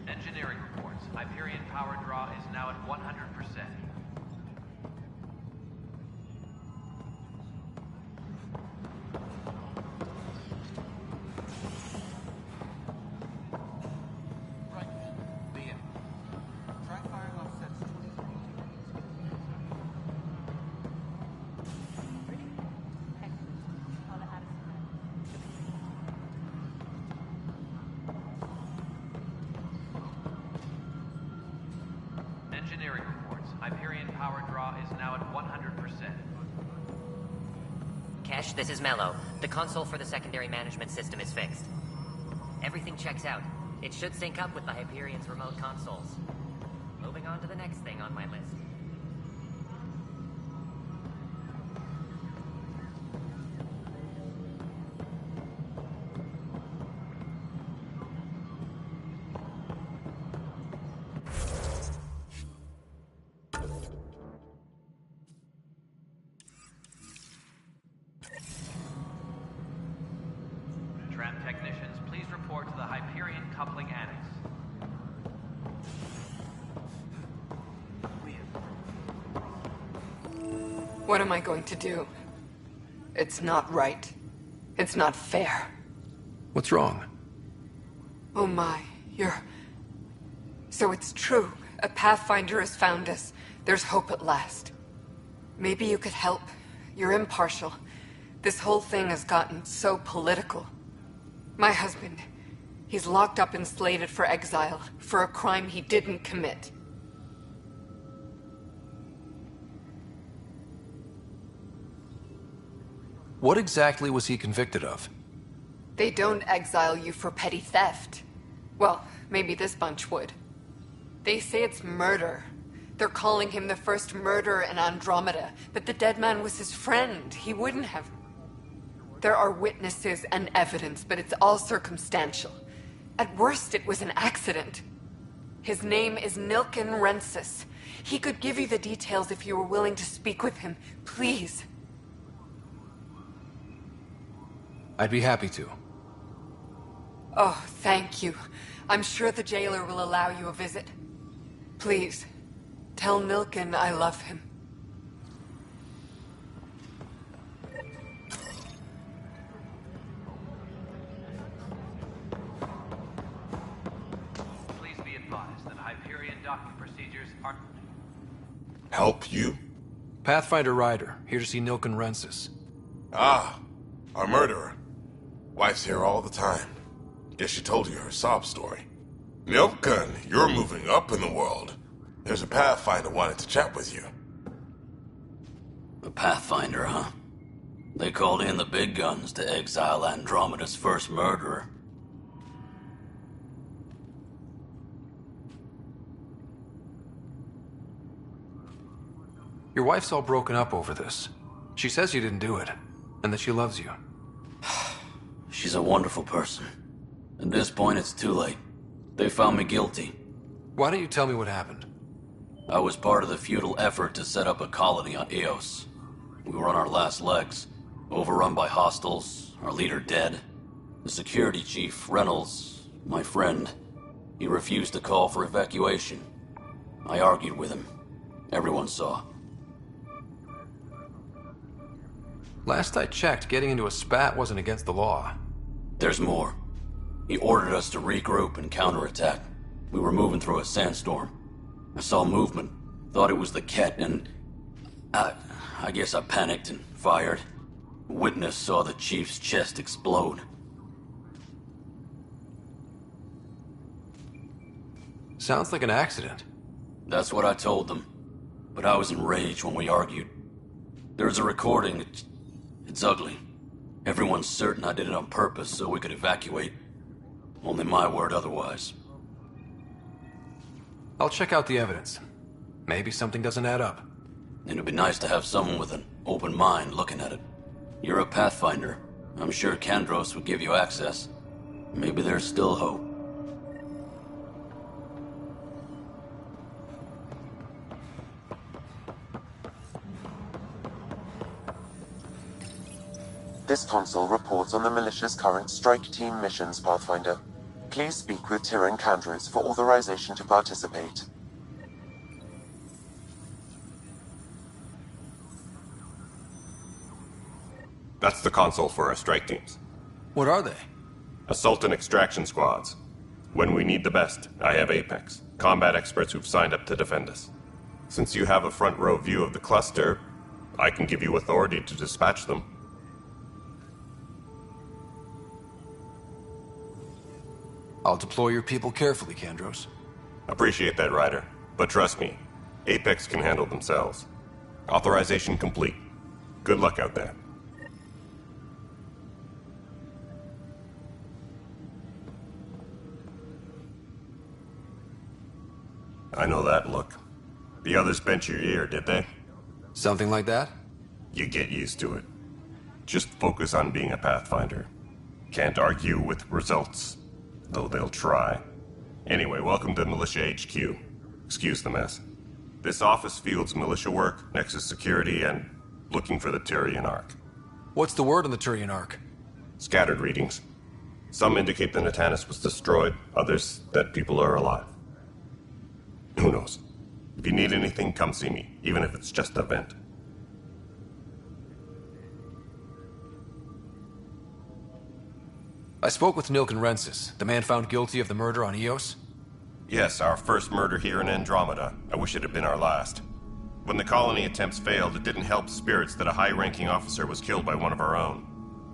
Engineering reports. Hyperion power draw is now at 100%. The is now at 100%. Kesh, this is Mello. The console for the secondary management system is fixed. Everything checks out. It should sync up with the Hyperion's remote consoles. Moving on to the next thing on my list. Tram technicians, please report to the Hyperion coupling annex. What am I going to do? It's not right. It's not fair. What's wrong? Oh my, you're... So it's true. A Pathfinder has found us. There's hope at last. Maybe you could help. You're impartial. This whole thing has gotten so political. My husband, he's locked up and slated for exile for a crime he didn't commit. What exactly was he convicted of? They don't exile you for petty theft. Well, maybe this bunch would. They say it's murder. They're calling him the first murderer in Andromeda, but the dead man was his friend. He wouldn't have... There are witnesses and evidence, but it's all circumstantial. At worst, it was an accident. His name is Nilken Rensis. He could give you the details if you were willing to speak with him. Please. I'd be happy to. Oh, thank you. I'm sure the jailer will allow you a visit. Please, tell Nilken I love him. Please be advised that Hyperion docking procedures are... Help you? Pathfinder Ryder, here to see Nilken Rensis. Ah, our murderer. Wife's here all the time. Guess she told you her sob story. Nilken, you're moving up in the world. There's a Pathfinder wanted to chat with you. A Pathfinder, huh? They called in the big guns to exile Andromeda's first murderer. Your wife's all broken up over this. She says you didn't do it, and that she loves you. She's a wonderful person. At this point, it's too late. They found me guilty. Why don't you tell me what happened? I was part of the futile effort to set up a colony on Eos. We were on our last legs, overrun by hostiles, our leader dead. The security chief, Reynolds, my friend, he refused to call for evacuation. I argued with him. Everyone saw. Last I checked, getting into a spat wasn't against the law. There's more. He ordered us to regroup and counterattack. We were moving through a sandstorm. I saw movement, thought it was the Ket, and... I guess I panicked and fired. A witness saw the chief's chest explode. Sounds like an accident. That's what I told them. But I was enraged when we argued. There's a recording. It's ugly. Everyone's certain I did it on purpose so we could evacuate. Only my word otherwise. I'll check out the evidence. Maybe something doesn't add up. It'd be nice to have someone with an open mind looking at it. You're a Pathfinder. I'm sure Kandros would give you access. Maybe there's still hope. This console reports on the militia's current strike team missions, Pathfinder. Please speak with Tyrion Kandros for authorization to participate. That's the console for our strike teams. What are they? Assault and extraction squads. When we need the best, I have Apex, combat experts who've signed up to defend us. Since you have a front row view of the cluster, I can give you authority to dispatch them. I'll deploy your people carefully, Kandros. Appreciate that, Ryder. But trust me, Apex can handle themselves. Authorization complete. Good luck out there. I know that look. The others bent your ear, did they? Something like that? You get used to it. Just focus on being a Pathfinder. Can't argue with results, though they'll try. Anyway, welcome to Militia HQ. Excuse the mess. This office fields militia work, Nexus security, and looking for the Turian Ark. What's the word on the Turian Ark? Scattered readings. Some indicate the Natanus was destroyed, others that people are alive. Who knows? If you need anything, come see me, even if it's just a vent. I spoke with Nilken Rensis, the man found guilty of the murder on Eos. Yes, our first murder here in Andromeda. I wish it had been our last. When the colony attempts failed, it didn't help spirits that a high-ranking officer was killed by one of our own.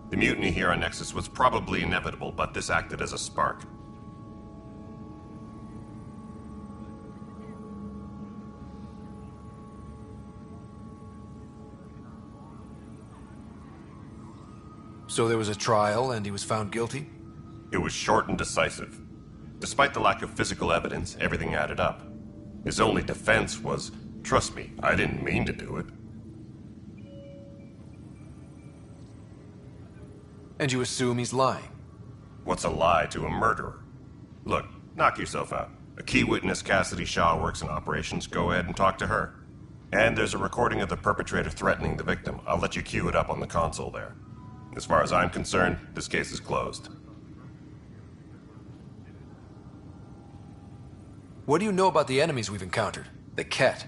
The mutiny here on Nexus was probably inevitable, but this acted as a spark. So there was a trial and he was found guilty? It was short and decisive. Despite the lack of physical evidence, everything added up. His only defense was, trust me, I didn't mean to do it. And you assume he's lying? What's a lie to a murderer? Look, knock yourself out. A key witness, Cassidy Shaw, works in operations. Go ahead and talk to her. And there's a recording of the perpetrator threatening the victim. I'll let you cue it up on the console there. As far as I'm concerned, this case is closed. What do you know about the enemies we've encountered? The Ket?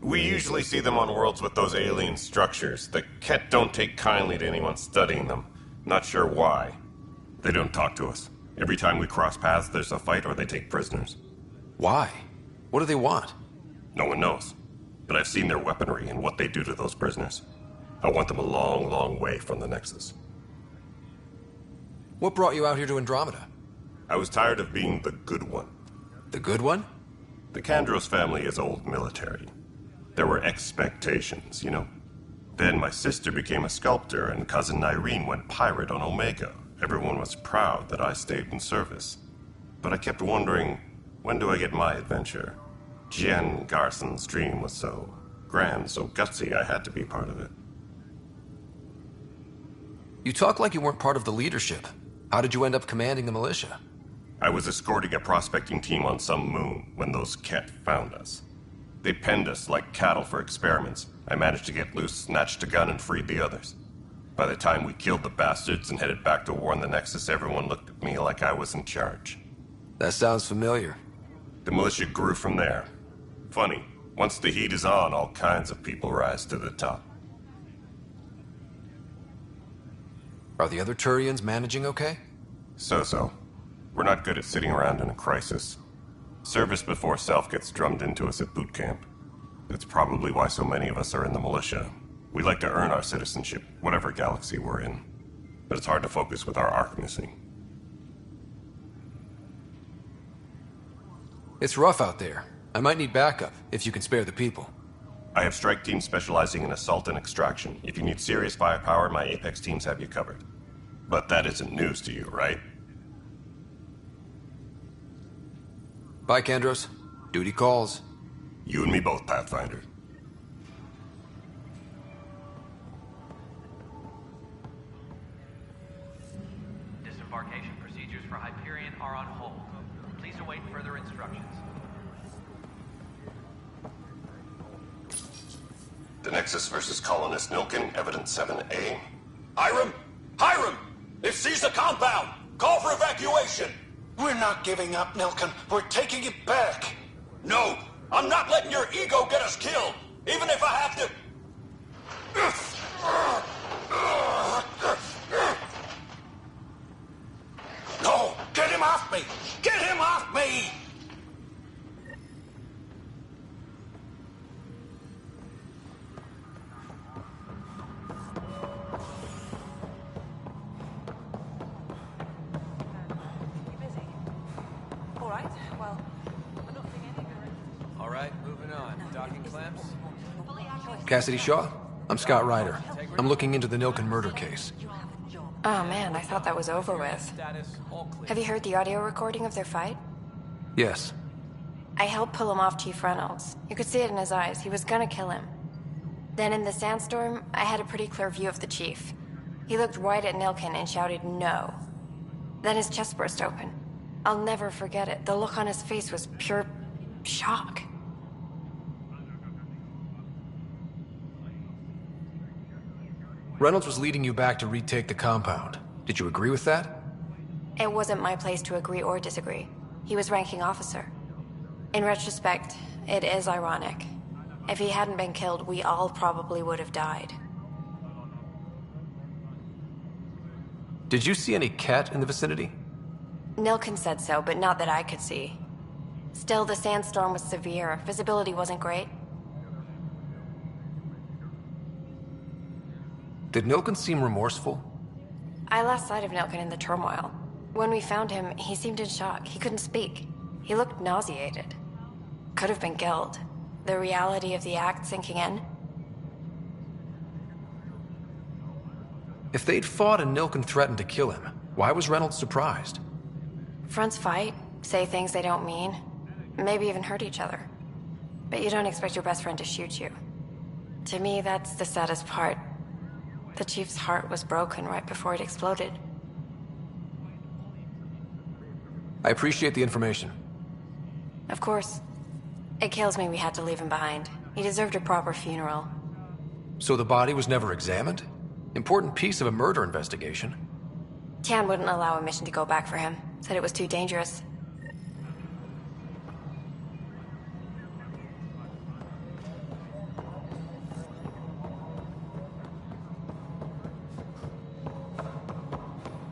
We usually see them on worlds with those alien structures. The Ket don't take kindly to anyone studying them. Not sure why. They don't talk to us. Every time we cross paths, there's a fight or they take prisoners. Why? What do they want? No one knows. But I've seen their weaponry and what they do to those prisoners. I want them a long, long way from the Nexus. What brought you out here to Andromeda? I was tired of being the good one. The good one? The Kandros family is old military. There were expectations, you know. Then my sister became a sculptor and cousin Irene went pirate on Omega. Everyone was proud that I stayed in service. But I kept wondering, when do I get my adventure? Jen Garson's dream was so grand, so gutsy, I had to be part of it. You talk like you weren't part of the leadership. How did you end up commanding the militia? I was escorting a prospecting team on some moon when those Ket found us. They penned us like cattle for experiments. I managed to get loose, snatched a gun, and freed the others. By the time we killed the bastards and headed back to war in the Nexus, everyone looked at me like I was in charge. That sounds familiar. The militia grew from there. Funny, once the heat is on, all kinds of people rise to the top. Are the other Turians managing okay? So-so. We're not good at sitting around in a crisis. Service before self gets drummed into us at boot camp. That's probably why so many of us are in the militia. We like to earn our citizenship, whatever galaxy we're in. But it's hard to focus with our arc missing. It's rough out there. I might need backup, if you can spare the people. I have strike teams specializing in assault and extraction. If you need serious firepower, my Apex teams have you covered. But that isn't news to you, right? Bye, Kandros. Duty calls. You and me both, Pathfinder. Disembarkation procedures for Hyperion are on hold. Please await further instructions. The Nexus versus Colonist Nilken, Evidence 7A. Hiram! Hiram! They've seized the compound! Call for evacuation! We're not giving up, Nilken. We're taking it back. No! I'm not letting your ego get us killed! Even if I have to... No! Get him off me! Get him off me! Alright, moving on. Docking clamps? Cassidy Shaw? I'm Scott Ryder. I'm looking into the Nilken murder case. Oh man, I thought that was over with. Have you heard the audio recording of their fight? Yes. I helped pull him off Chief Reynolds. You could see it in his eyes. He was gonna kill him. Then in the sandstorm, I had a pretty clear view of the chief. He looked right at Nilken and shouted no. Then his chest burst open. I'll never forget it. The look on his face was pure shock. Reynolds was leading you back to retake the compound. Did you agree with that? It wasn't my place to agree or disagree. He was ranking officer. In retrospect, it is ironic. If he hadn't been killed, we all probably would have died. Did you see any cat in the vicinity? Nilken said so, but not that I could see. Still, the sandstorm was severe. Visibility wasn't great. Did Nilken seem remorseful? I lost sight of Nilken in the turmoil. When we found him, he seemed in shock. He couldn't speak. He looked nauseated. Could have been guilt. The reality of the act sinking in. If they'd fought and Nilken threatened to kill him, why was Reynolds surprised? Fronts fight, say things they don't mean, maybe even hurt each other. But you don't expect your best friend to shoot you. To me, that's the saddest part. The chief's heart was broken right before it exploded. I appreciate the information. Of course. It kills me we had to leave him behind. He deserved a proper funeral. So the body was never examined? Important piece of a murder investigation. Tian wouldn't allow a mission to go back for him. Said it was too dangerous.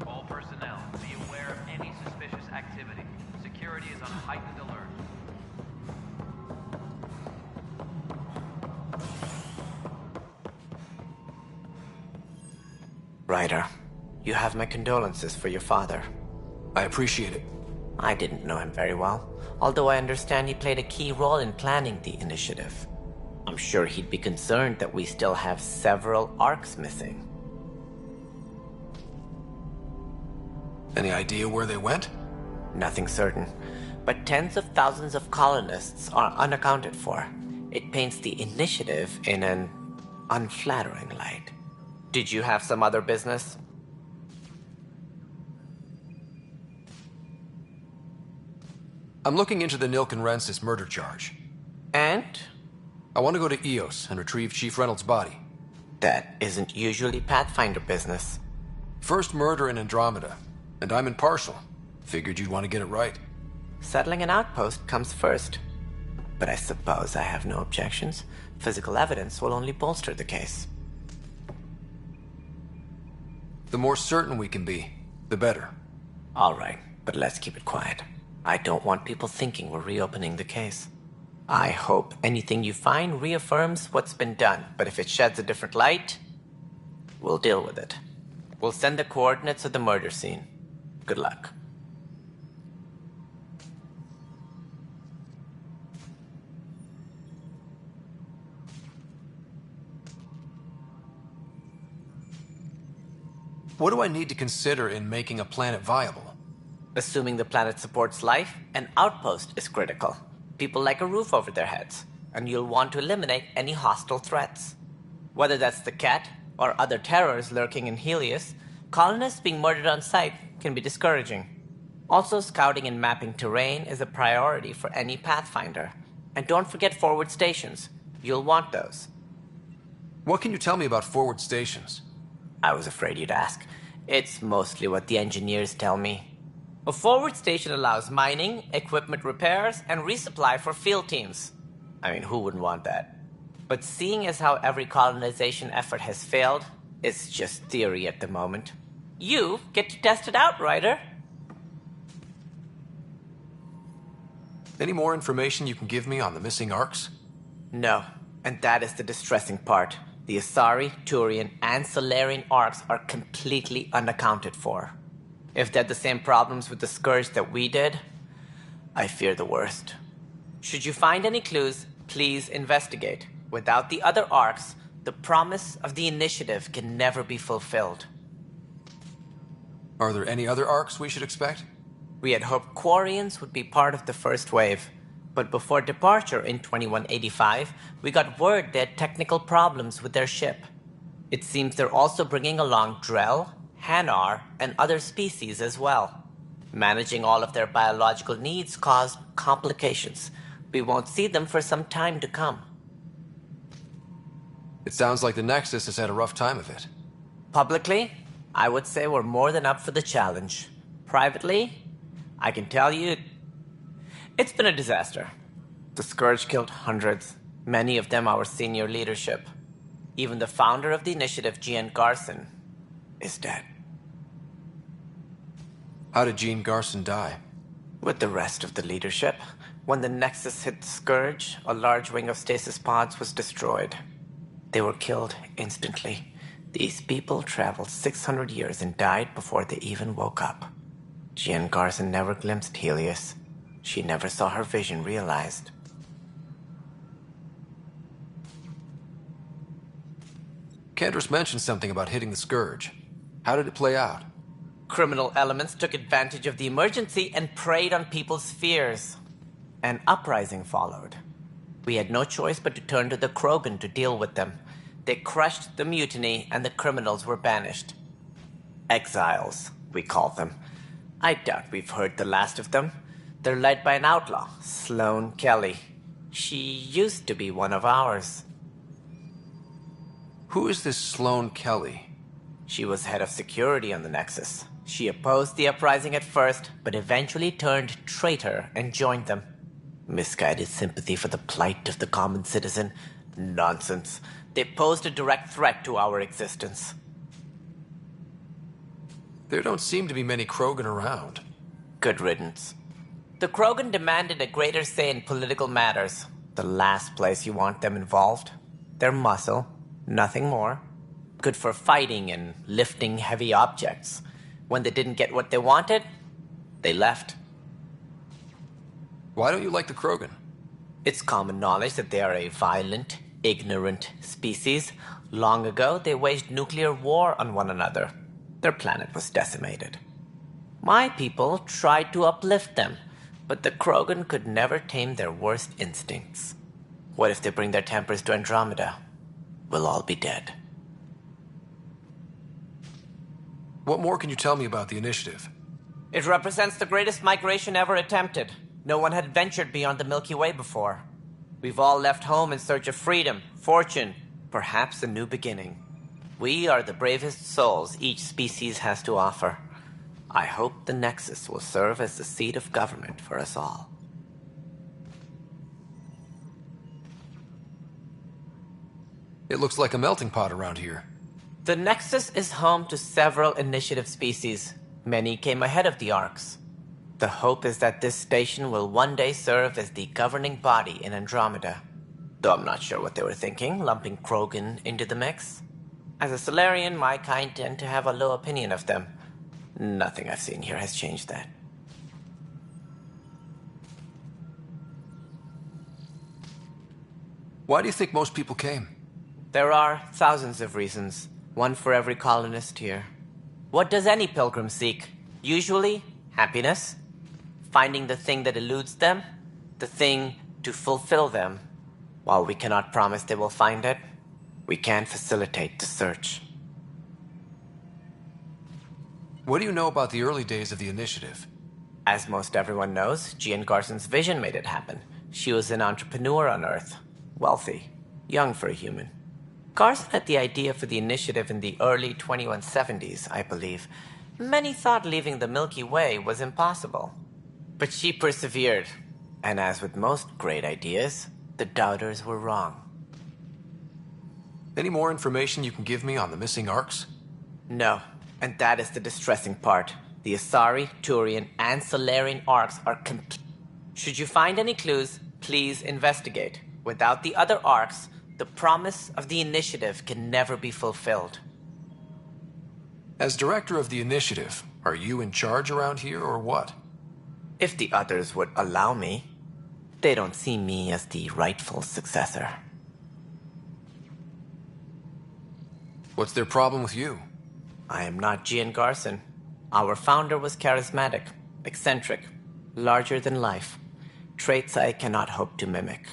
All personnel, be aware of any suspicious activity. Security is on heightened alert. Ryder, you have my condolences for your father. I appreciate it. I didn't know him very well, although I understand he played a key role in planning the initiative. I'm sure he'd be concerned that we still have several arcs missing. Any idea where they went? Nothing certain, but tens of thousands of colonists are unaccounted for. It paints the initiative in an unflattering light. Did you have some other business? I'm looking into the Nilken Rensis murder charge. And? I want to go to EOS and retrieve Chief Reynolds' body. That isn't usually Pathfinder business. First murder in Andromeda, and I'm impartial. Figured you'd want to get it right. Settling an outpost comes first. But I suppose I have no objections. Physical evidence will only bolster the case. The more certain we can be, the better. All right, but let's keep it quiet. I don't want people thinking we're reopening the case. I hope anything you find reaffirms what's been done, but if it sheds a different light, we'll deal with it. We'll send the coordinates of the murder scene. Good luck. What do I need to consider in making a planet viable? Assuming the planet supports life, an outpost is critical. People like a roof over their heads, and you'll want to eliminate any hostile threats. Whether that's the cat or other terrors lurking in Helios, colonists being murdered on sight can be discouraging. Also, scouting and mapping terrain is a priority for any Pathfinder. And don't forget forward stations. You'll want those. What can you tell me about forward stations? I was afraid you'd ask. It's mostly what the engineers tell me. A forward station allows mining, equipment repairs, and resupply for field teams. I mean, who wouldn't want that? But seeing as how every colonization effort has failed, it's just theory at the moment. You get to test it out, Ryder. Any more information you can give me on the missing arcs? No, and that is the distressing part. The Asari, Turian, and Solarian arcs are completely unaccounted for. If they had the same problems with the Scourge that we did, I fear the worst. Should you find any clues, please investigate. Without the other arcs, the promise of the initiative can never be fulfilled. Are there any other arcs we should expect? We had hoped Quarians would be part of the first wave, but before departure in 2185, we got word they had technical problems with their ship. It seems they're also bringing along Drell, Hanar, and other species as well. Managing all of their biological needs caused complications. We won't see them for some time to come. It sounds like the Nexus has had a rough time of it. Publicly, I would say we're more than up for the challenge. Privately, I can tell you, it's been a disaster. The Scourge killed hundreds, many of them our senior leadership. Even the founder of the initiative, Jean Garson, is dead. How did Jean Garson die? With the rest of the leadership. When the Nexus hit the Scourge, a large wing of stasis pods was destroyed. They were killed instantly. These people traveled 600 years and died before they even woke up. Jean Garson never glimpsed Helios. She never saw her vision realized. Kendris mentioned something about hitting the Scourge. How did it play out? Criminal elements took advantage of the emergency and preyed on people's fears. An uprising followed. We had no choice but to turn to the Krogan to deal with them. They crushed the mutiny and the criminals were banished. Exiles, we call them. I doubt we've heard the last of them. They're led by an outlaw, Sloane Kelly. She used to be one of ours. Who is this Sloane Kelly? She was head of security on the Nexus. She opposed the uprising at first, but eventually turned traitor and joined them. Misguided sympathy for the plight of the common citizen? Nonsense. They posed a direct threat to our existence. There don't seem to be many Krogan around. Good riddance. The Krogan demanded a greater say in political matters. The last place you want them involved. They're muscle, nothing more. Good for fighting and lifting heavy objects. When they didn't get what they wanted, they left. Why don't you like the Krogan? It's common knowledge that they are a violent, ignorant species. Long ago, they waged nuclear war on one another. Their planet was decimated. My people tried to uplift them, but the Krogan could never tame their worst instincts. What if they bring their tempers to Andromeda? We'll all be dead. What more can you tell me about the initiative? It represents the greatest migration ever attempted. No one had ventured beyond the Milky Way before. We've all left home in search of freedom, fortune, perhaps a new beginning. We are the bravest souls each species has to offer. I hope the Nexus will serve as the seat of government for us all. It looks like a melting pot around here. The Nexus is home to several initiative species. Many came ahead of the Arcs. The hope is that this station will one day serve as the governing body in Andromeda. Though I'm not sure what they were thinking, lumping Krogan into the mix. As a Solarian, my kind tend to have a low opinion of them. Nothing I've seen here has changed that. Why do you think most people came? There are thousands of reasons, one for every colonist here. What does any pilgrim seek? Usually, happiness. Finding the thing that eludes them, the thing to fulfill them. While we cannot promise they will find it, we can facilitate the search. What do you know about the early days of the initiative? As most everyone knows, Jean Garson's vision made it happen. She was an entrepreneur on Earth. Wealthy. Young for a human. Garson had the idea for the initiative in the early 2170s, I believe. Many thought leaving the Milky Way was impossible. But she persevered. And as with most great ideas, the doubters were wrong. Any more information you can give me on the missing Arcs? No, and that is the distressing part. The Asari, Turian, and Solarian Arcs are Should you find any clues, please investigate. Without the other Arcs, the promise of the initiative can never be fulfilled. As director of the initiative, are you in charge around here or what? If the others would allow me. They don't see me as the rightful successor. What's their problem with you? I am not Gian Garson. Our founder was charismatic, eccentric, larger than life. Traits I cannot hope to mimic.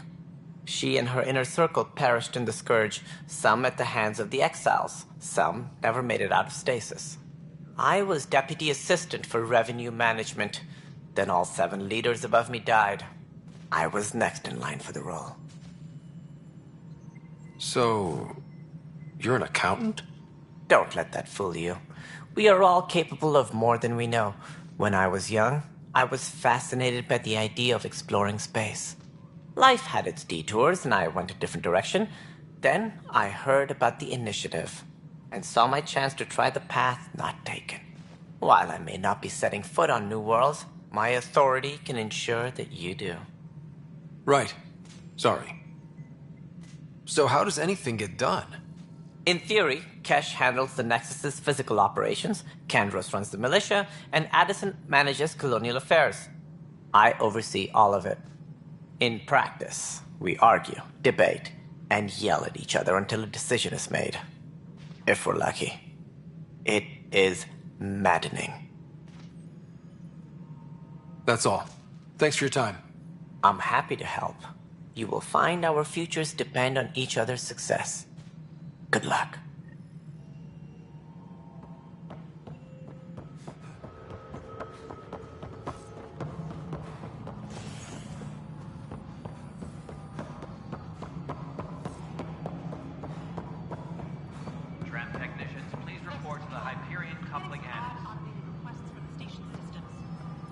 She and her inner circle perished in the Scourge, some at the hands of the Exiles, some never made it out of stasis. I was deputy assistant for revenue management. Then all 7 leaders above me died. I was next in line for the role. So, you're an accountant? Don't let that fool you. We are all capable of more than we know. When I was young, I was fascinated by the idea of exploring space. Life had its detours, and I went a different direction. Then I heard about the initiative, and saw my chance to try the path not taken. While I may not be setting foot on new worlds, my authority can ensure that you do. Right. Sorry. So how does anything get done? In theory, Kesh handles the Nexus's physical operations, Kandros runs the militia, and Addison manages colonial affairs. I oversee all of it. In practice, we argue, debate, and yell at each other until a decision is made. If we're lucky. It is maddening. That's all. Thanks for your time. I'm happy to help. You will find our futures depend on each other's success. Good luck. Tram technicians, please report to the Hyperion coupling end. Automated requests for the station systems.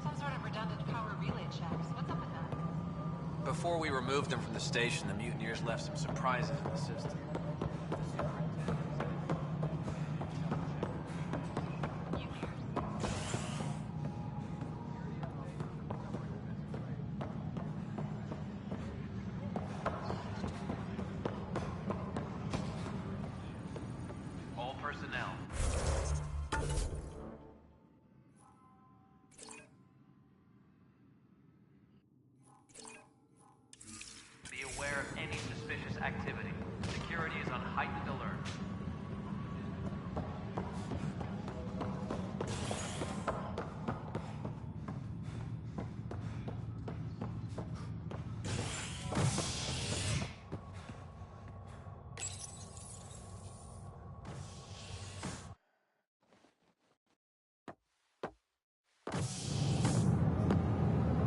Some sort of redundant power relay checks. What's up with that? Before we removed them from the station, the mutineers left some surprises in the system. All personnel. Be aware of any suspicious activity. Security is on heightened alert.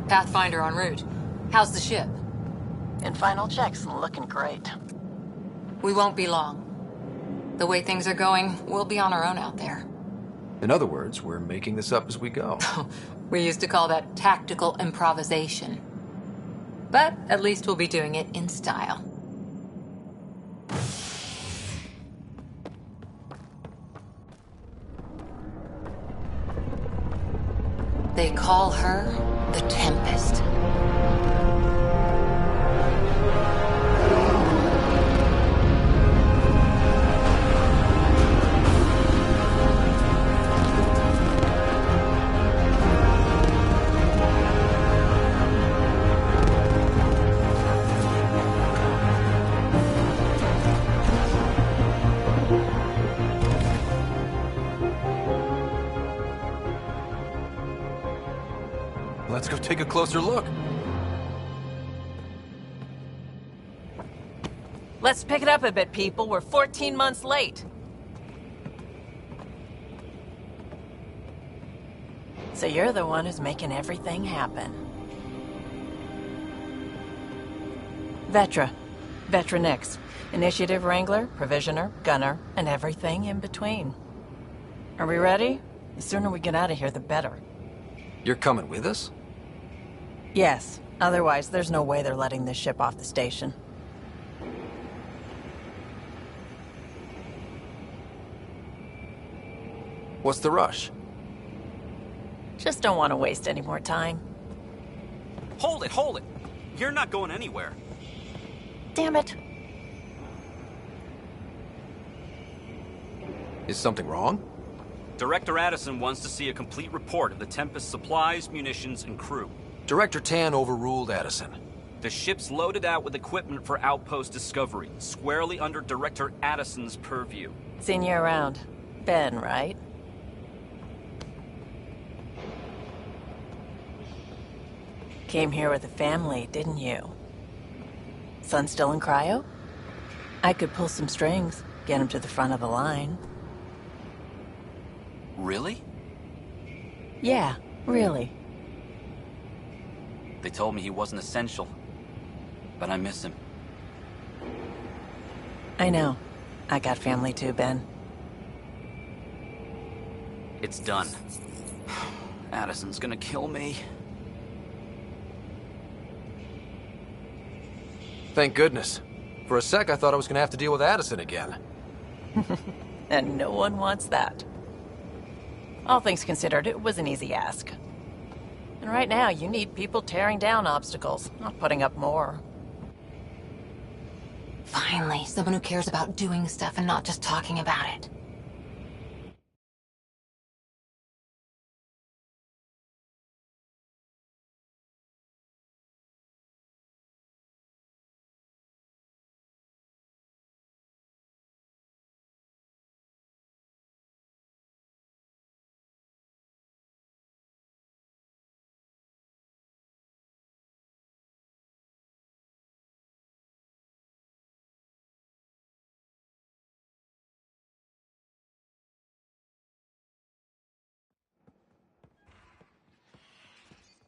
Pathfinder en route. How's the ship? In final checks, looking great. We won't be long. The way things are going, we'll be on our own out there. In other words, we're making this up as we go. We used to call that tactical improvisation. But at least we'll be doing it in style. They call her the Tempest. Let's go take a closer look. Let's pick it up a bit, people. We're 14 months late. So you're the one who's making everything happen. Vetra. Vetra Nix. Initiative Wrangler, Provisioner, Gunner, and everything in between. Are we ready? The sooner we get out of here, the better. You're coming with us? Yes. Otherwise, there's no way they're letting this ship off the station. What's the rush? Just don't want to waste any more time. Hold it, hold it! You're not going anywhere. Damn it. Is something wrong? Director Addison wants to see a complete report of the Tempest's supplies, munitions, and crew. Director Tan overruled Addison. The ship's loaded out with equipment for outpost discovery, squarely under Director Addison's purview. Seen you around. Ben, right? Came here with a family, didn't you? Son still in cryo? I could pull some strings, get him to the front of the line. Really? Yeah, really. They told me he wasn't essential, but I miss him. I know. I got family too, Ben. It's done. Addison's gonna kill me. Thank goodness. For a sec, I thought I was gonna have to deal with Addison again. And no one wants that. All things considered, it was an easy ask. And right now, you need people tearing down obstacles, not putting up more. Finally, someone who cares about doing stuff and not just talking about it.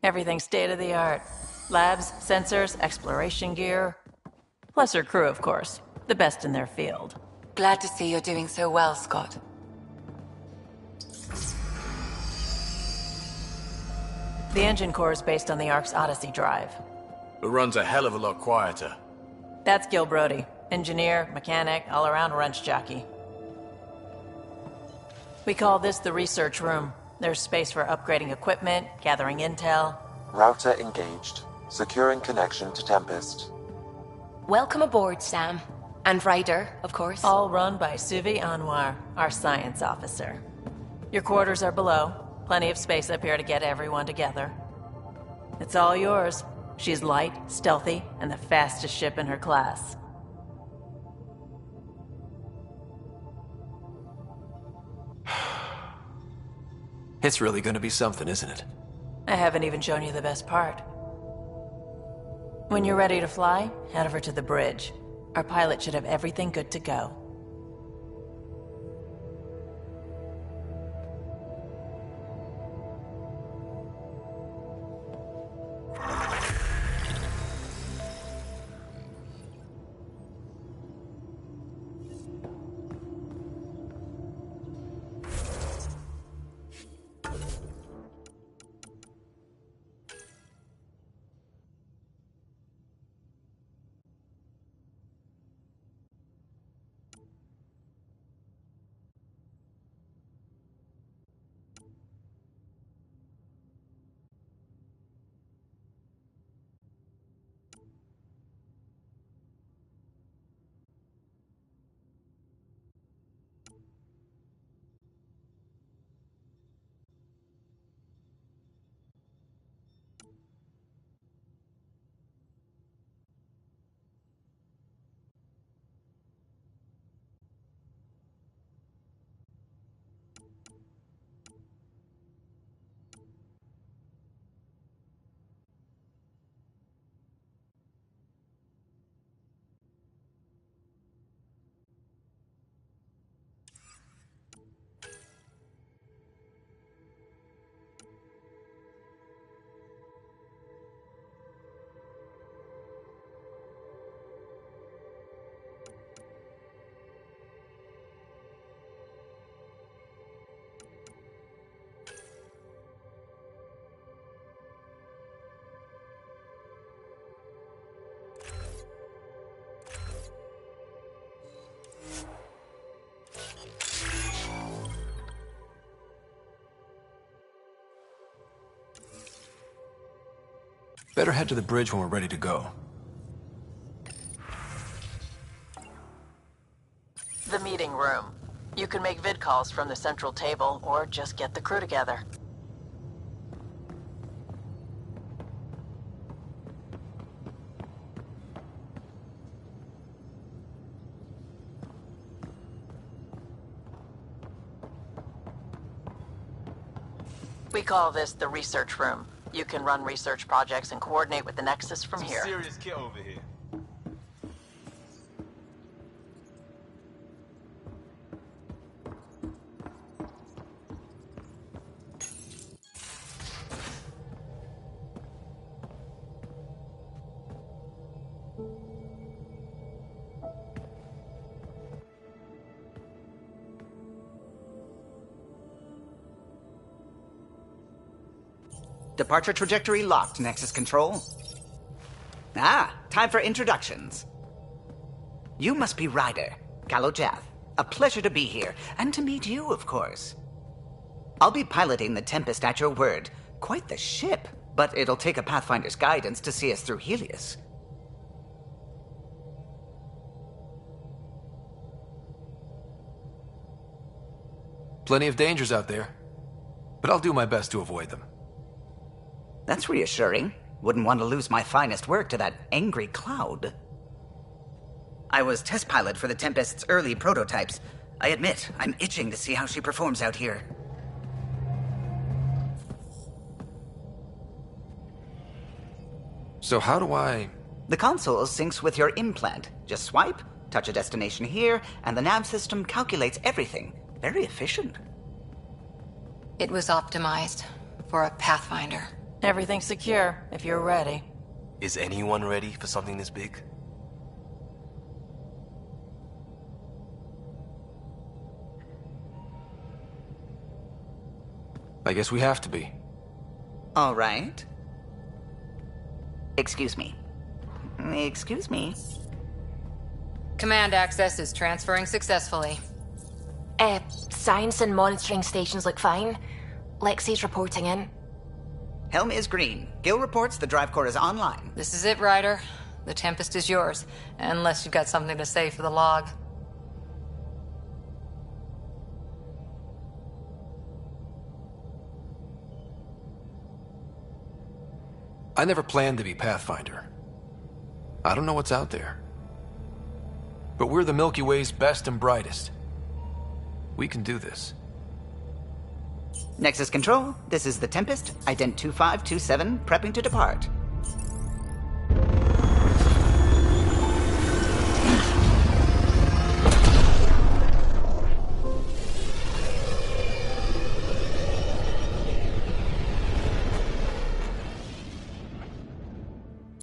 Everything's state-of-the-art. Labs, sensors, exploration gear. Plus her crew, of course. The best in their field. Glad to see you're doing so well, Scott. The engine core is based on the Ark's Odyssey drive. It runs a hell of a lot quieter. That's Gil Brody. Engineer, mechanic, all-around wrench jockey. We call this the research room. There's space for upgrading equipment, gathering intel. Router engaged. Securing connection to Tempest. Welcome aboard, Sam. And Ryder, of course. All run by Suvi Anwar, our science officer. Your quarters are below. Plenty of space up here to get everyone together. It's all yours. She's light, stealthy, and the fastest ship in her class. It's really gonna be something, isn't it? I haven't even shown you the best part. When you're ready to fly, head over to the bridge. Our pilot should have everything good to go. Better head to the bridge when we're ready to go. The meeting room. You can make vid calls from the central table, or just get the crew together. We call this the research room. You can run research projects and coordinate with the Nexus from here. Serious kid over here. Departure trajectory locked, Nexus Control. Ah, time for introductions. You must be Ryder, Kalojath. A pleasure to be here, and to meet you, of course. I'll be piloting the Tempest at your word. Quite the ship, but it'll take a Pathfinder's guidance to see us through Helios. Plenty of dangers out there, but I'll do my best to avoid them. That's reassuring. Wouldn't want to lose my finest work to that angry cloud. I was test pilot for the Tempest's early prototypes. I admit, I'm itching to see how she performs out here. So how do I... The console syncs with your implant. Just swipe, touch a destination here, and the nav system calculates everything. Very efficient. It was optimized for a Pathfinder. Everything's secure, if you're ready. Is anyone ready for something this big? I guess we have to be. All right. Excuse me. Excuse me. Command access is transferring successfully. Science and monitoring stations look fine. Lexi's reporting in. Helm is green. Gil reports the drive core is online. This is it, Ryder. The Tempest is yours, unless you've got something to say for the log. I never planned to be Pathfinder. I don't know what's out there. But we're the Milky Way's best and brightest. We can do this. Nexus Control, this is the Tempest, Ident 2527, prepping to depart.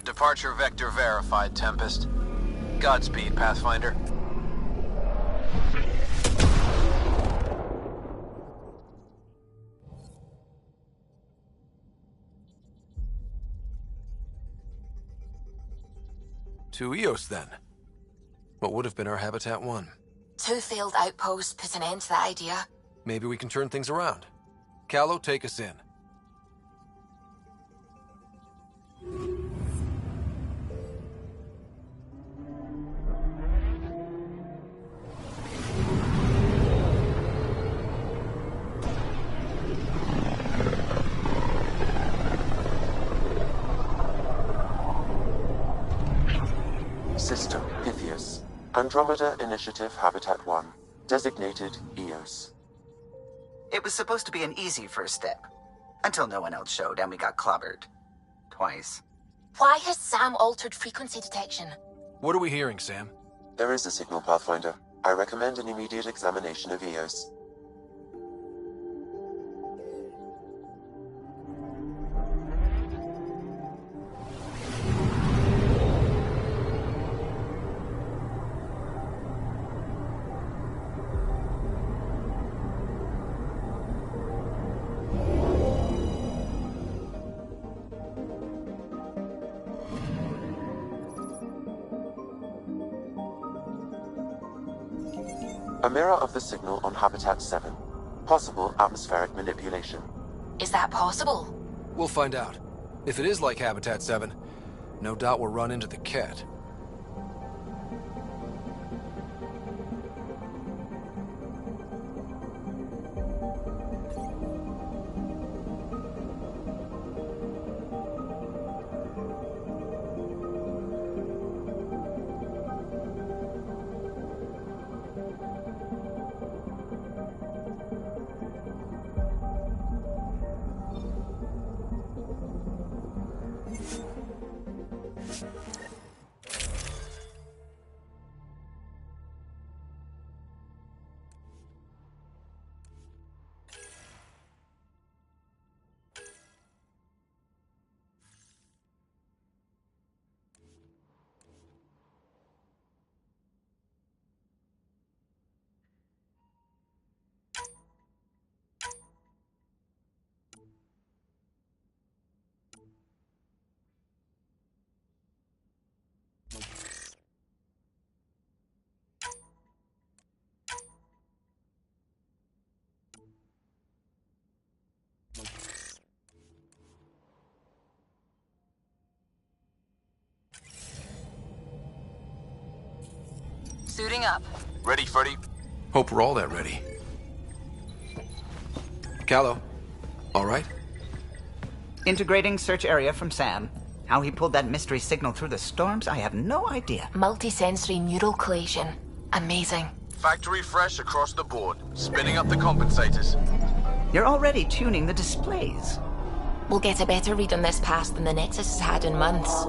Departure vector verified, Tempest. Godspeed, Pathfinder. To Eos, then. What would have been our Habitat 1? 2 failed outposts put an end to that idea. Maybe we can turn things around. Callow, take us in. System, Pythias. Andromeda Initiative Habitat 1. Designated Eos. It was supposed to be an easy first step. Until no one else showed and we got clobbered. Twice. Why has Sam altered frequency detection? What are we hearing, Sam? There is a signal, Pathfinder. I recommend an immediate examination of Eos. A mirror of the signal on Habitat 7. Possible atmospheric manipulation. Is that possible? We'll find out. If it is like Habitat 7, no doubt we'll run into the Cat. Suiting up. Ready, Freddy? Hope we're all that ready. Callow, all right? Integrating search area from Sam. How he pulled that mystery signal through the storms, I have no idea. Multisensory neural collision. Amazing. Factory fresh across the board. Spinning up the compensators. You're already tuning the displays. We'll get a better read on this pass than the Nexus has had in months.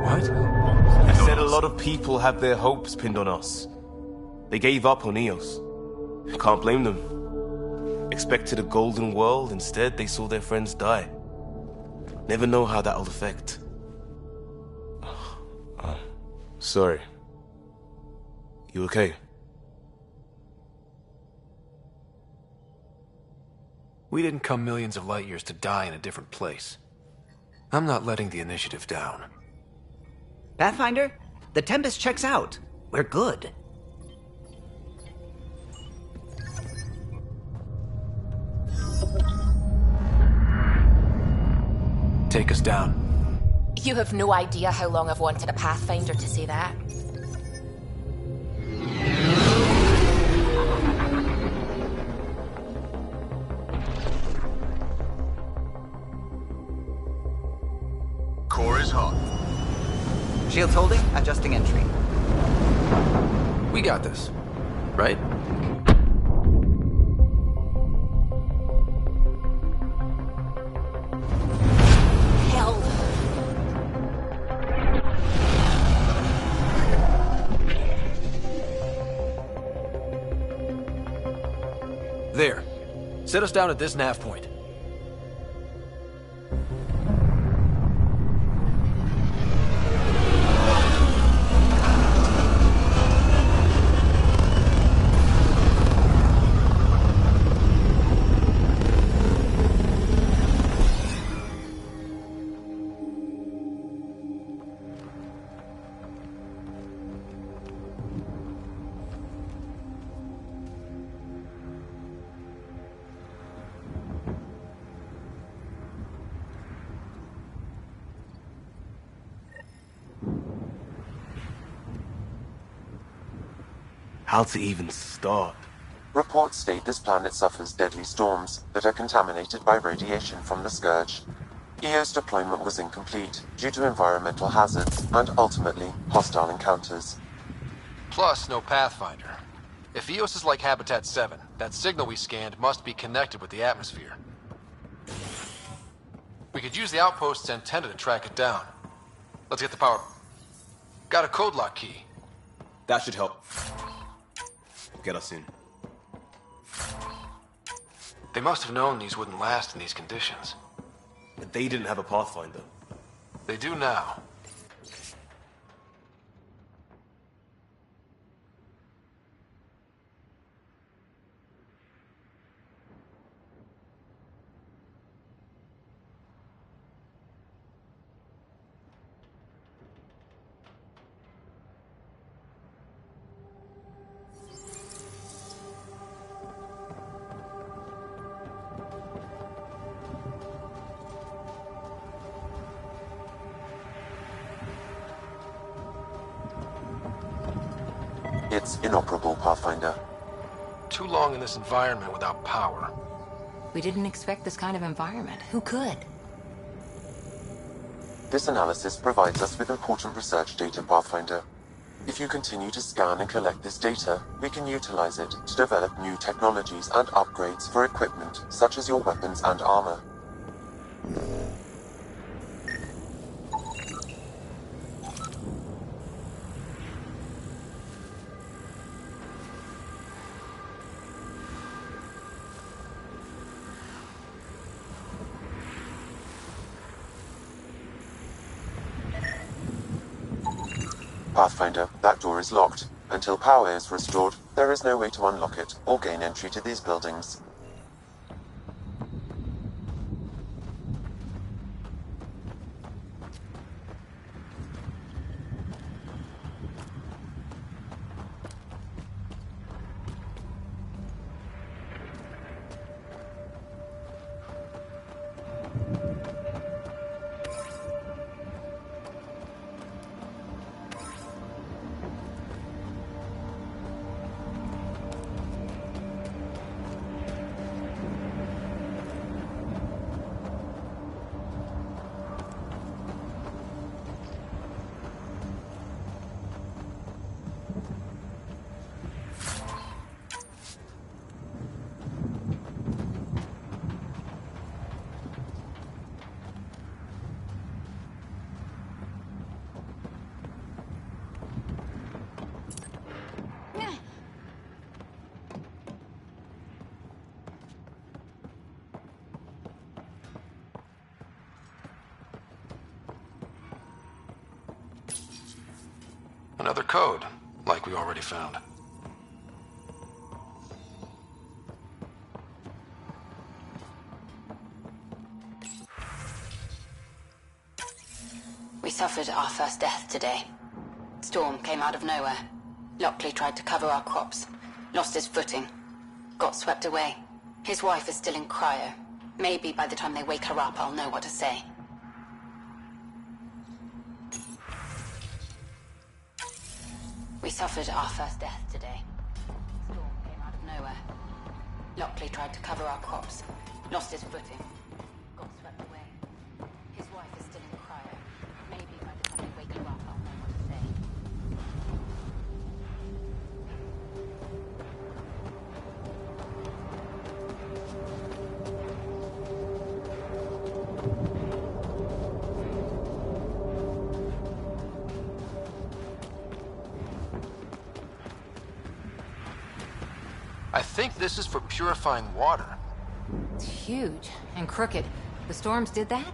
What? I said a lot of people have their hopes pinned on us. They gave up on EOS. Can't blame them. Expected a golden world, instead they saw their friends die. Never know how that'll affect. Sorry. You okay? We didn't come millions of light years to die in a different place. I'm not letting the initiative down. Pathfinder, the Tempest checks out. We're good. Take us down. You have no idea how long I've wanted a Pathfinder to say that. Core is hot. Shields holding, adjusting entry. We got this, right? Hell. There. Set us down at this nav point. How to even start? Reports state this planet suffers deadly storms that are contaminated by radiation from the Scourge. EO's deployment was incomplete due to environmental hazards and, ultimately, hostile encounters. Plus, no Pathfinder. If EOS is like Habitat 7, that signal we scanned must be connected with the atmosphere. We could use the outpost's antenna to track it down. Let's get the power... Got a code lock key. That should help. Get us in. They must have known these wouldn't last in these conditions. But they didn't have a Pathfinder. They do now. It's inoperable, Pathfinder. Too long in this environment without power. We didn't expect this kind of environment. Who could? This analysis provides us with important research data, Pathfinder. If you continue to scan and collect this data, we can utilize it to develop new technologies and upgrades for equipment, such as your weapons and armor. Pathfinder, that door is locked. Until power is restored, there is no way to unlock it or gain entry to these buildings. Another code, like we already found. We suffered our first death today. Storm came out of nowhere. Lockley tried to cover our crops. Lost his footing. Got swept away. His wife is still in cryo. Maybe by the time they wake her up, I'll know what to say. We suffered our first death today. Storm came out of nowhere. Lockley tried to cover our crops. Lost his footing. Got swept away. His wife is still in cryo. Maybe by the time they wake her up, I'll know what to say. I think this is for purifying water. It's huge and crooked. The storms did that?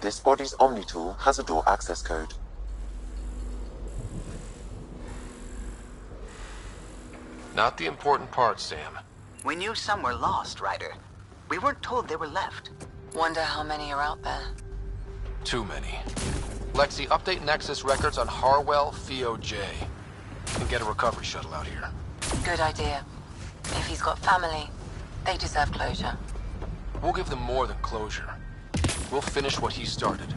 This body's Omni tool has a door access code. Not the important part, Sam. We knew some were lost, Ryder. We weren't told they were left. Wonder how many are out there. Too many. Lexi, update Nexus records on Harwell, Theo J. And get a recovery shuttle out here. Good idea. If he's got family, they deserve closure. We'll give them more than closure. We'll finish what he started.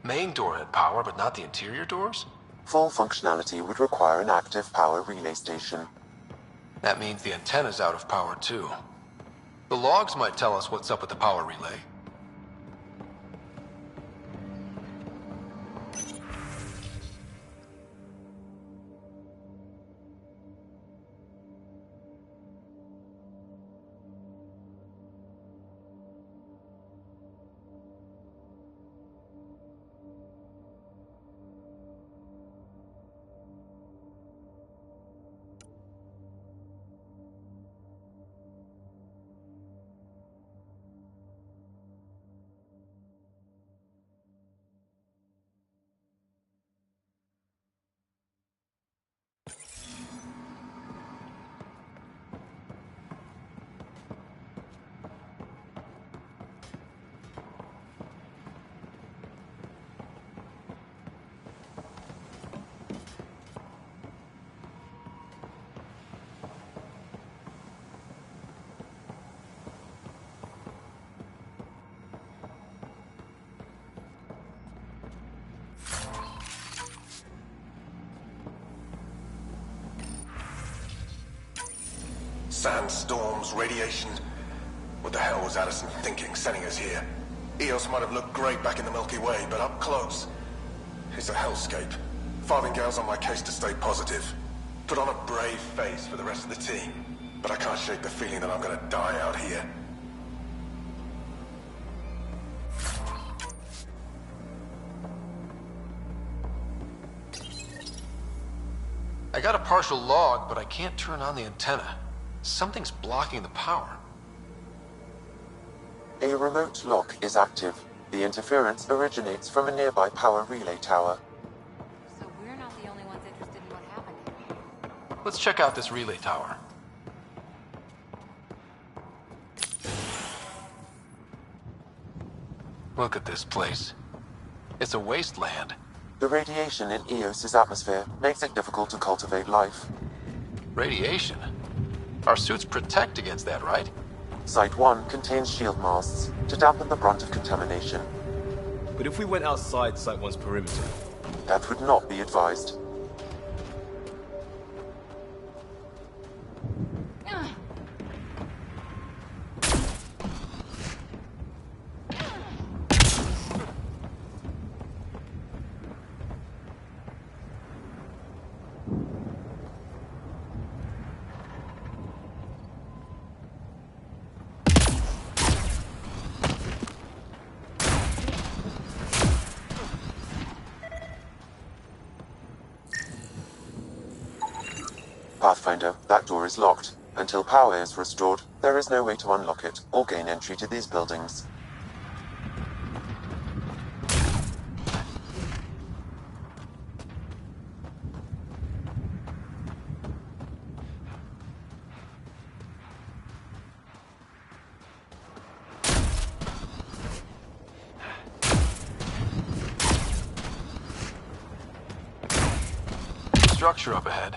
Main door had power, but not the interior doors? Full functionality would require an active power relay station. That means the antenna's out of power, too. The logs might tell us what's up with the power relay. Sandstorms, radiation. What the hell was Addison thinking, sending us here? Eos might have looked great back in the Milky Way, but up close, it's a hellscape. Farthingale's on my case to stay positive. Put on a brave face for the rest of the team. But I can't shake the feeling that I'm gonna die out here. I got a partial log, but I can't turn on the antenna. Something's blocking the power. A remote lock is active. The interference originates from a nearby power relay tower. So we're not the only ones interested in what happened. Let's check out this relay tower. Look at this place. It's a wasteland. The radiation in Eos's atmosphere makes it difficult to cultivate life. Radiation? Our suits protect against that, right? Site 1 contains shield masts to dampen the brunt of contamination. But if we went outside Site 1's perimeter? That would not be advised. Pathfinder, that door is locked. Until power is restored, there is no way to unlock it or gain entry to these buildings. Structure up ahead.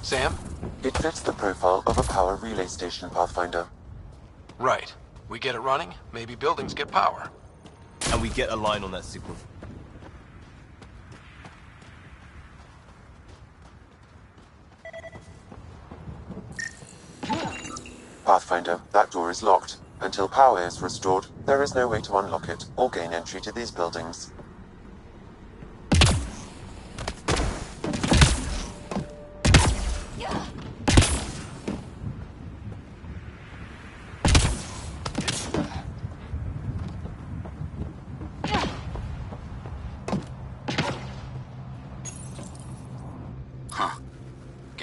Sam? It fits the profile of a power relay station, Pathfinder. Right. We get it running, maybe buildings get power. And we get a line on that signal. Pathfinder, that door is locked. Until power is restored, there is no way to unlock it or gain entry to these buildings.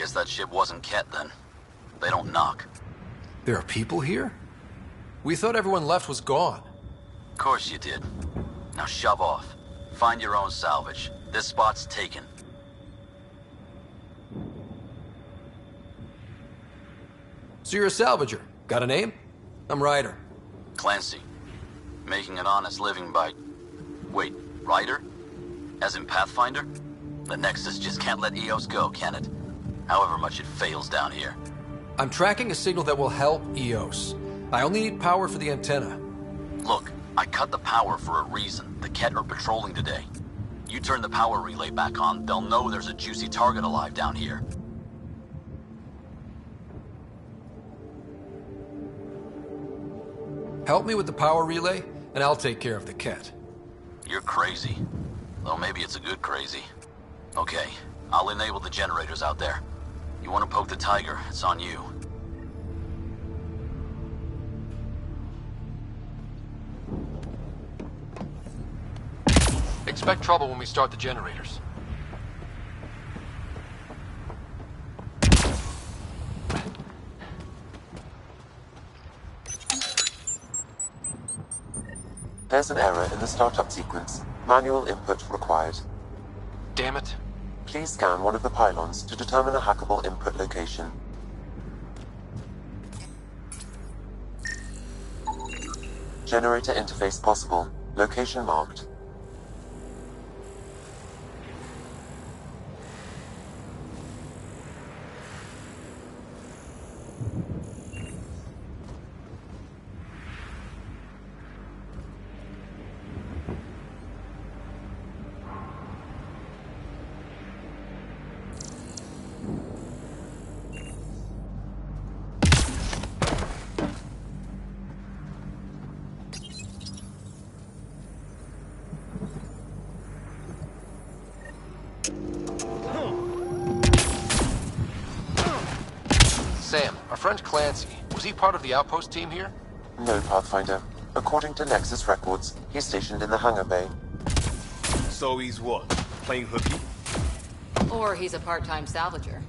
Guess that ship wasn't Ket then. They don't knock. There are people here? We thought everyone left was gone. Of course you did. Now shove off. Find your own salvage. This spot's taken. So you're a salvager. Got a name? I'm Ryder. Clancy. Making an honest living by... Wait, Ryder? As in Pathfinder? The Nexus just can't let EOS go, can it? However much it fails down here. I'm tracking a signal that will help EOS. I only need power for the antenna. Look, I cut the power for a reason. The Ket are patrolling today. You turn the power relay back on, they'll know there's a juicy target alive down here. Help me with the power relay, and I'll take care of the Ket. You're crazy. Though maybe it's a good crazy. Okay, I'll enable the generators out there. You want to poke the tiger, it's on you. Expect trouble when we start the generators. There's an error in the startup sequence. Manual input required. Damn it. Please scan one of the pylons to determine a hackable input location. Generator interface possible. Location marked. Sam, our friend Clancy, was he part of the outpost team here? No, Pathfinder. According to Nexus records, he's stationed in the hangar bay. So he's what? Playing hooky? Or he's a part-time salvager.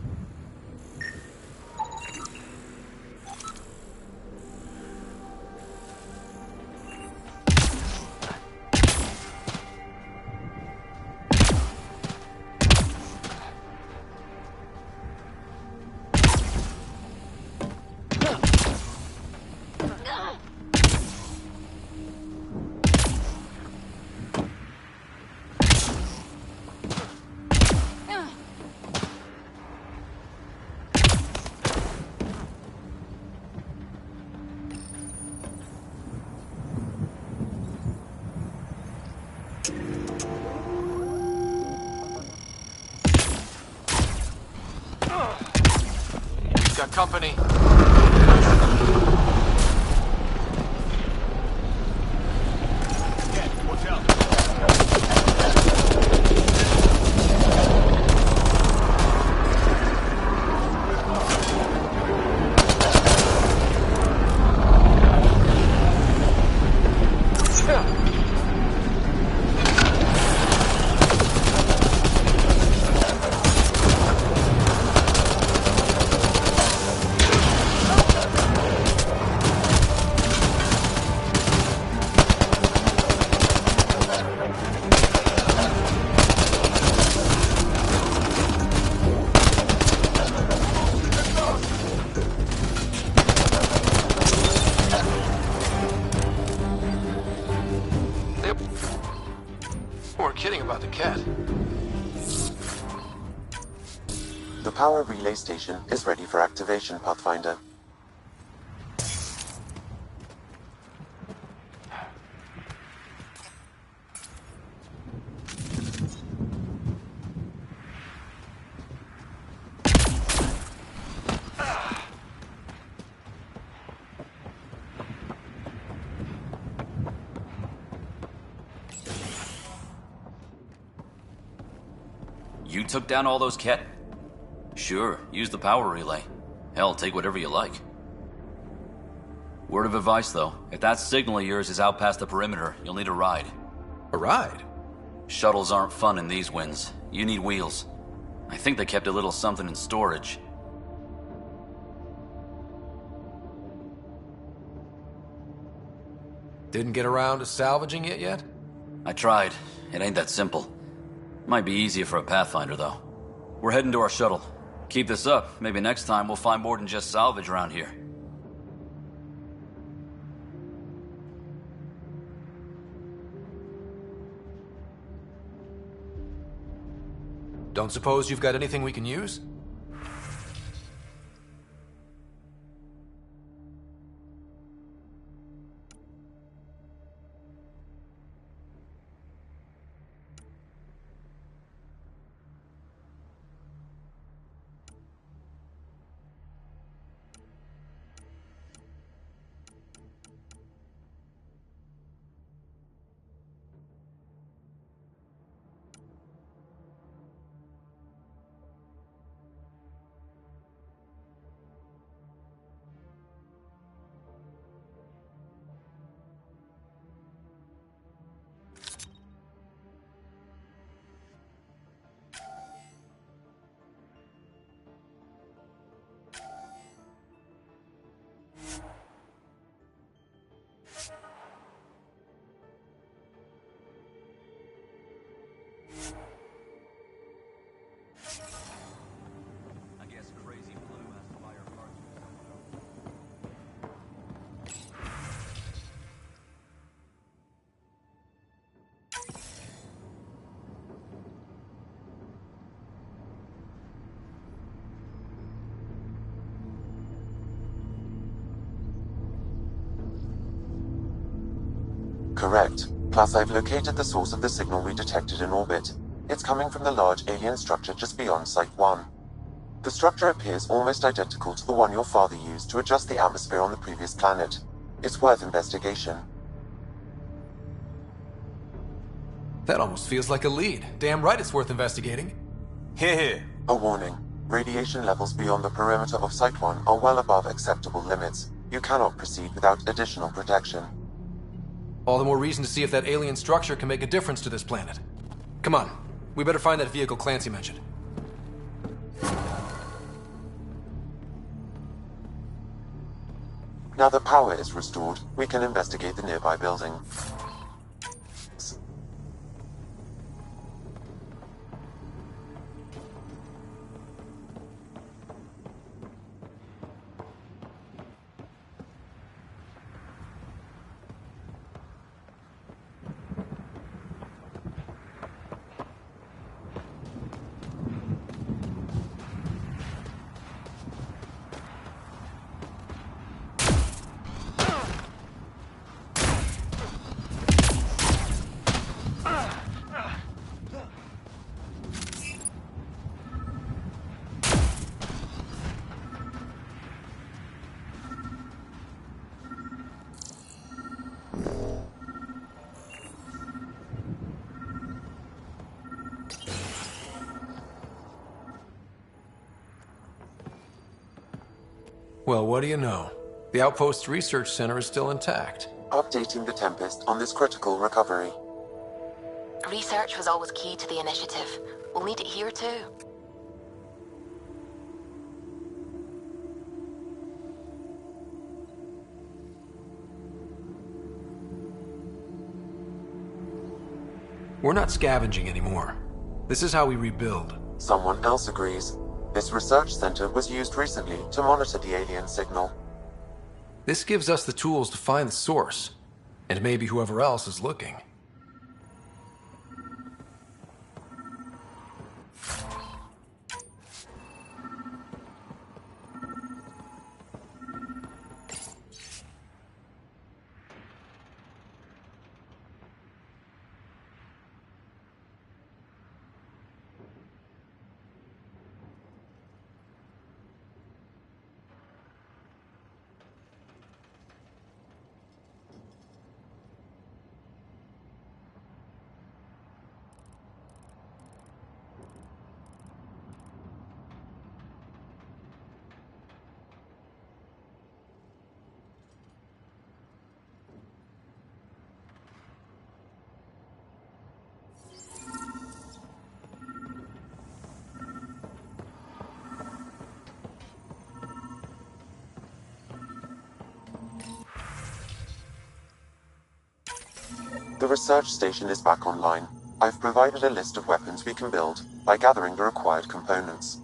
Got company. Watch out. We're kidding about the Ket. The power relay station is ready for activation, Pathfinder. You took down all those Ket? Sure, use the power relay. Hell, take whatever you like. Word of advice, though. If that signal of yours is out past the perimeter, you'll need a ride. A ride? Shuttles aren't fun in these winds. You need wheels. I think they kept a little something in storage. Didn't get around to salvaging it yet? I tried. It ain't that simple. Might be easier for a Pathfinder, though. We're heading to our shuttle. Keep this up. Maybe next time we'll find more than just salvage around here. Don't suppose you've got anything we can use? Correct. Plus, I've located the source of the signal we detected in orbit. It's coming from the large alien structure just beyond Site 1. The structure appears almost identical to the one your father used to adjust the atmosphere on the previous planet. It's worth investigation. That almost feels like a lead. Damn right it's worth investigating. Here. A warning. Radiation levels beyond the perimeter of Site 1 are well above acceptable limits. You cannot proceed without additional protection. All the more reason to see if that alien structure can make a difference to this planet. Come on, we better find that vehicle Clancy mentioned. Now that power is restored, we can investigate the nearby building. Well, what do you know? The Outpost's research center is still intact. Updating the Tempest on this critical recovery. Research was always key to the initiative. We'll need it here too. We're not scavenging anymore. This is how we rebuild. Someone else agrees. This research center was used recently to monitor the alien signal. This gives us the tools to find the source, and maybe whoever else is looking. The research station is back online. I've provided a list of weapons we can build by gathering the required components.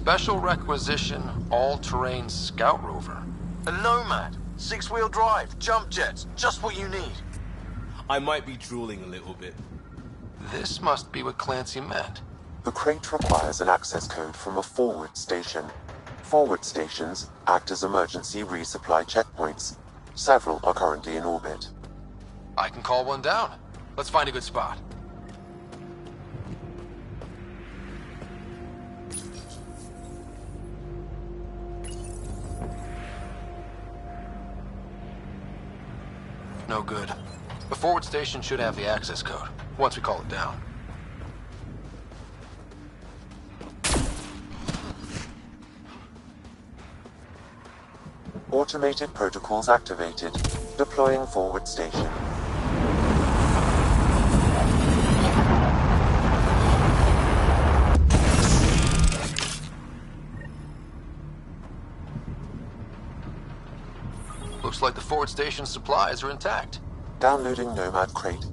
Special requisition, all-terrain scout rover. A Nomad, 6-wheel drive, jump jets, just what you need. I might be drooling a little bit. This must be what Clancy meant. The crate requires an access code from a forward station. Forward stations act as emergency resupply checkpoints. Several are currently in orbit. I can call one down. Let's find a good spot. No good. The forward station should have the access code, once we call it down. Automated protocols activated. Deploying forward station. Looks like the forward station supplies are intact. Downloading Nomad crate.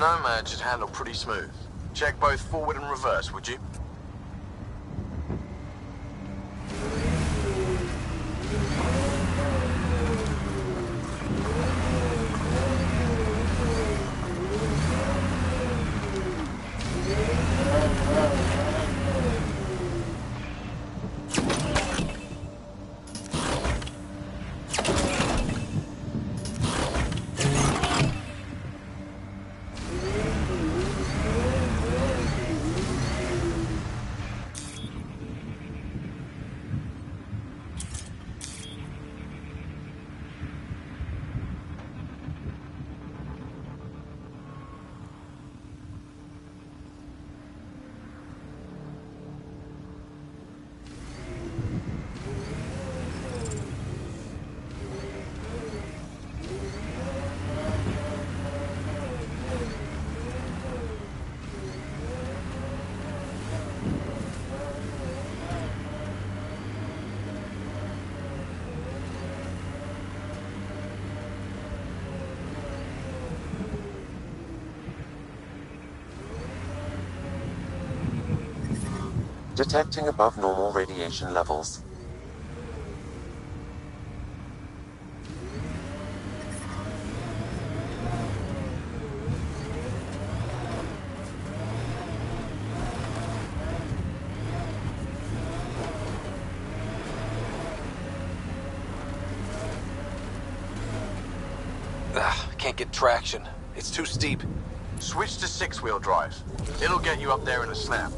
Nomad should handle pretty smooth. Check both forward and reverse, would you? Detecting above normal radiation levels. Can't get traction. It's too steep. Switch to six-wheel drive. It'll get you up there in a snap.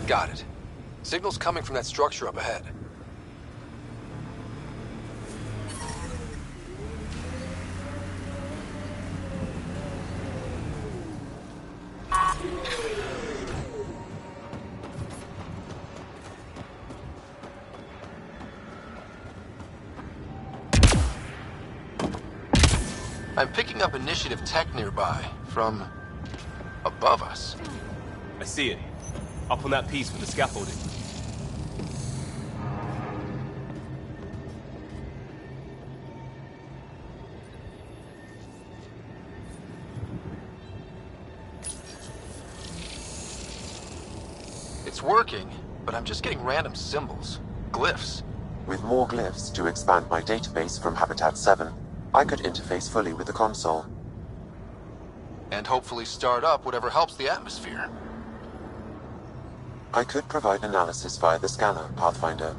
Got it. Signal's coming from that structure up ahead. I'm picking up initiative tech nearby, from above us. I see it. Up on that piece with the scaffolding. It's working, but I'm just getting random symbols. Glyphs. With more glyphs to expand my database from Habitat 7, I could interface fully with the console. And hopefully start up whatever helps the atmosphere. I could provide analysis via the scanner, Pathfinder.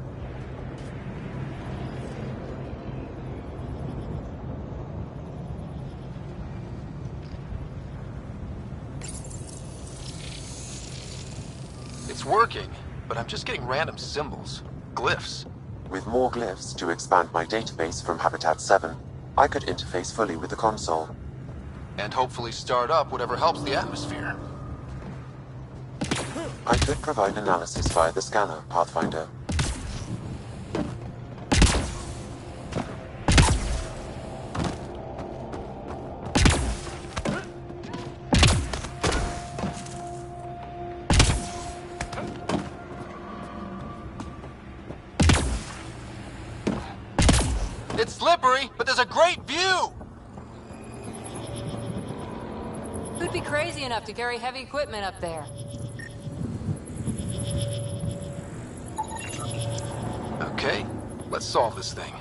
It's working, but I'm just getting random symbols. Glyphs. With more glyphs to expand my database from Habitat 7, I could interface fully with the console. And hopefully start up whatever helps the atmosphere. I could provide analysis via the scanner, Pathfinder. It's slippery, but there's a great view! Who'd be crazy enough to carry heavy equipment up there? Okay, let's solve this thing.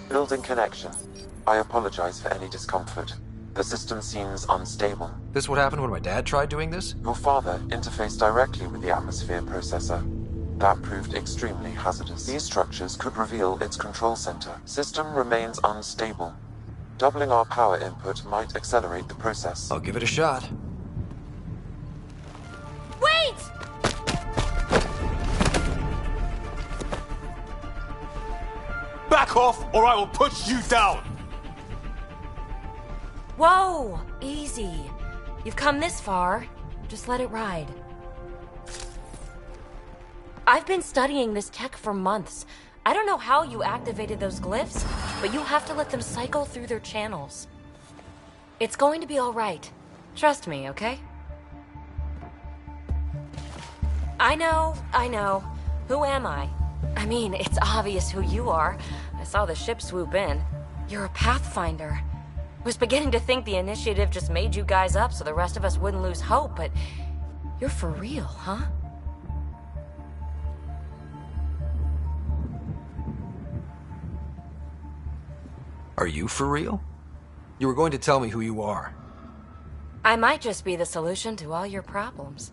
Building connection. I apologize for any discomfort. The system seems unstable. This what happened when my dad tried doing this? Your father interfaced directly with the atmosphere processor. That proved extremely hazardous. These structures could reveal its control center. System remains unstable. Doubling our power input might accelerate the process. I'll give it a shot. Wait! Back off, or I will push you down! Whoa! Easy. You've come this far. Just let it ride. I've been studying this tech for months. I don't know how you activated those glyphs, but you'll have to let them cycle through their channels. It's going to be all right. Trust me, okay? I know. Who am I? I mean, it's obvious who you are. I saw the ship swoop in. You're a Pathfinder. Was beginning to think the initiative just made you guys up so the rest of us wouldn't lose hope, but you're for real, huh? Are you for real? You were going to tell me who you are. I might just be the solution to all your problems.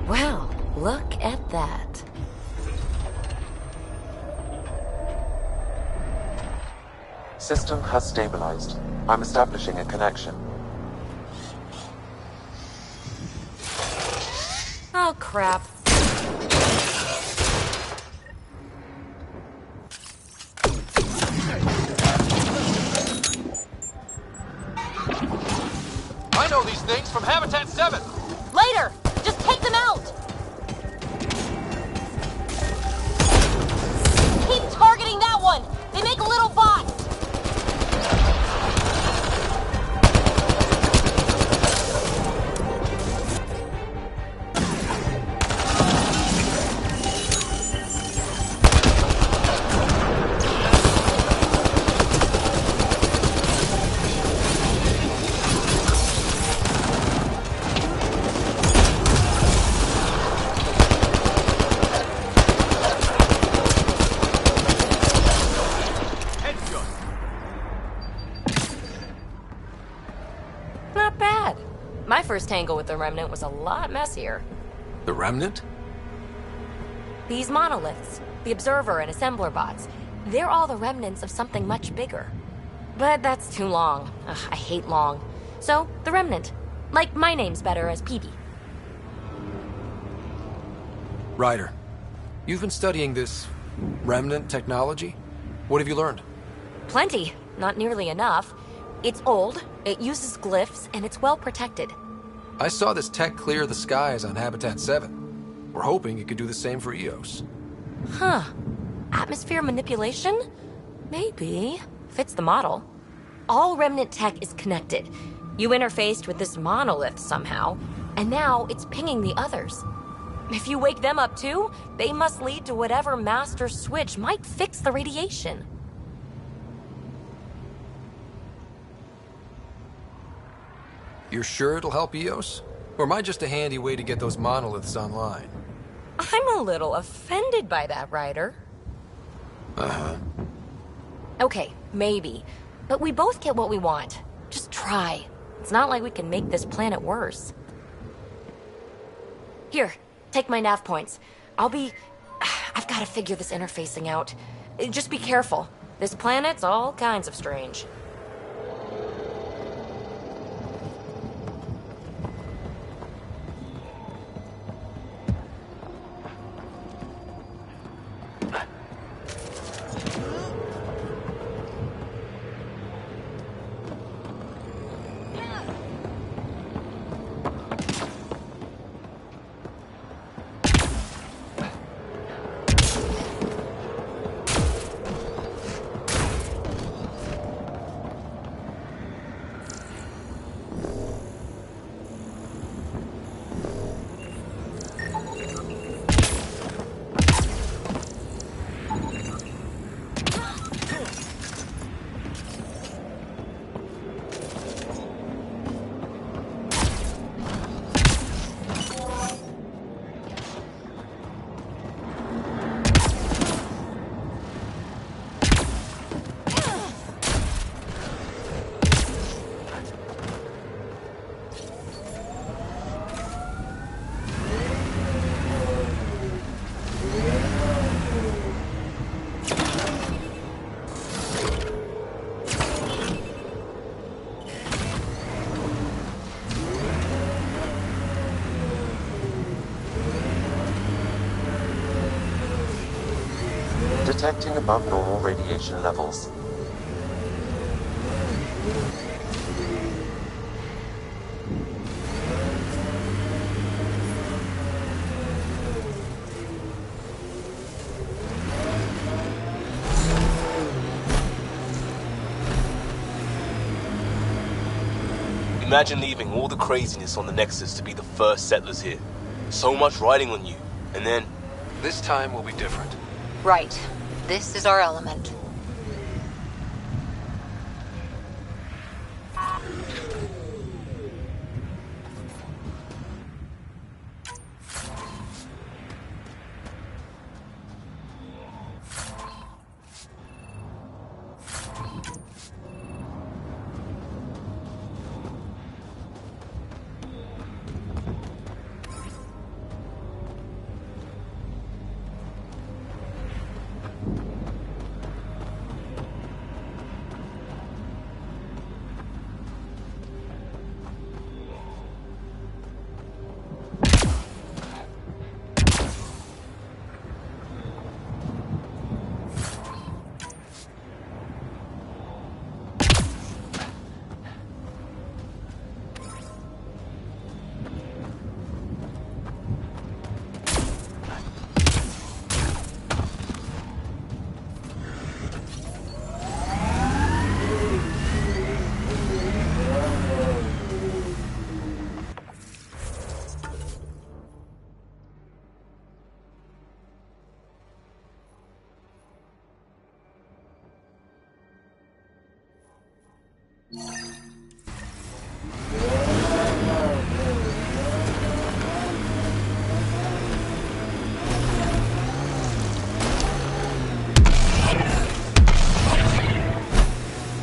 Well, look at that. System has stabilized. I'm establishing a connection. Oh, crap. I know these things from Habitat 7! Later! Just take them out! Keep targeting that one! They make little bots! My first tangle with the Remnant was a lot messier. The Remnant? These monoliths, the Observer and Assembler bots, they're all the remnants of something much bigger. But that's too long. Ugh, I hate long. So, the Remnant. Like, my name's better as Peavy. Ryder, you've been studying this Remnant technology? What have you learned? Plenty. Not nearly enough. It's old, it uses glyphs, and it's well protected. I saw this tech clear the skies on Habitat 7. We're hoping it could do the same for EOS. Huh. Atmosphere manipulation? Maybe. Fits the model. All Remnant tech is connected. You interfaced with this monolith somehow, and now it's pinging the others. If you wake them up too, they must lead to whatever master switch might fix the radiation. You're sure it'll help EOS? Or am I just a handy way to get those monoliths online? I'm a little offended by that, Ryder. Uh-huh. Okay, maybe. But we both get what we want. Just try. It's not like we can make this planet worse. Here, take my nav points. I've got to figure this interfacing out. Just be careful. This planet's all kinds of strange. Detecting above normal radiation levels. Imagine leaving all the craziness on the Nexus to be the first settlers here. So much riding on you, and then... This time will be different. Right. This is our element.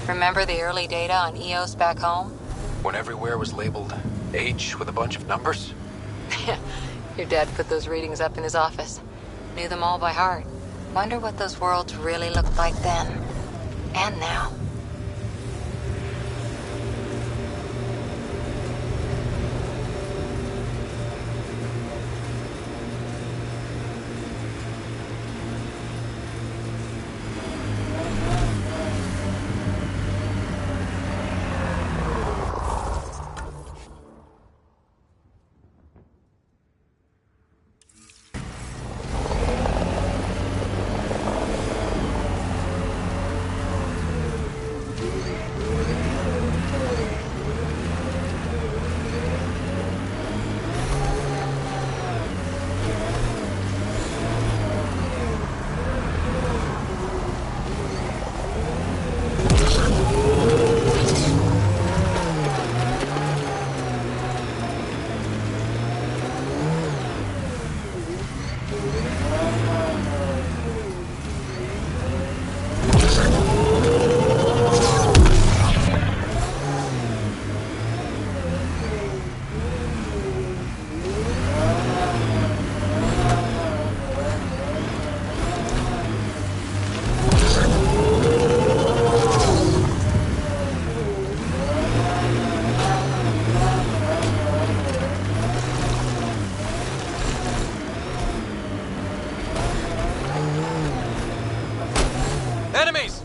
Remember the early data on EOS back home? When everywhere was labeled H with a bunch of numbers? Your dad put those readings up in his office. Knew them all by heart. Wonder what those worlds really looked like then. And now. Enemies!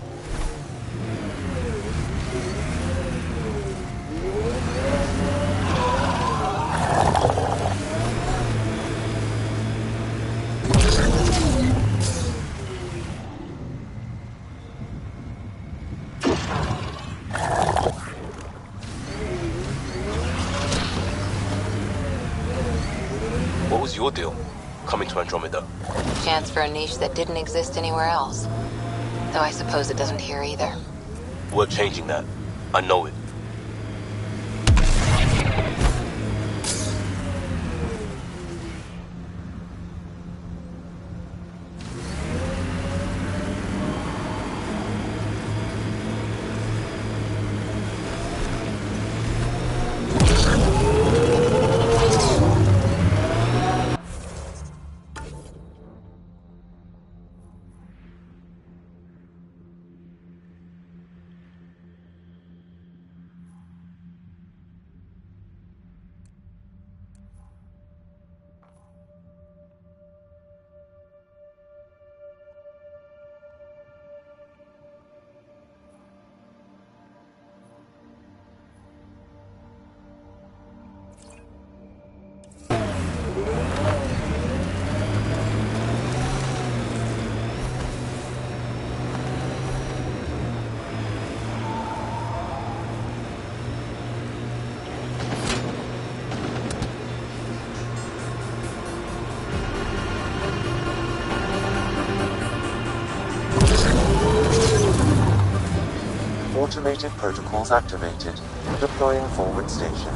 What was your deal, coming to Andromeda? Chance for a niche that didn't exist anywhere else. Though I suppose it doesn't here either. We're changing that. I know it. Automated protocols activated. Deploying forward station.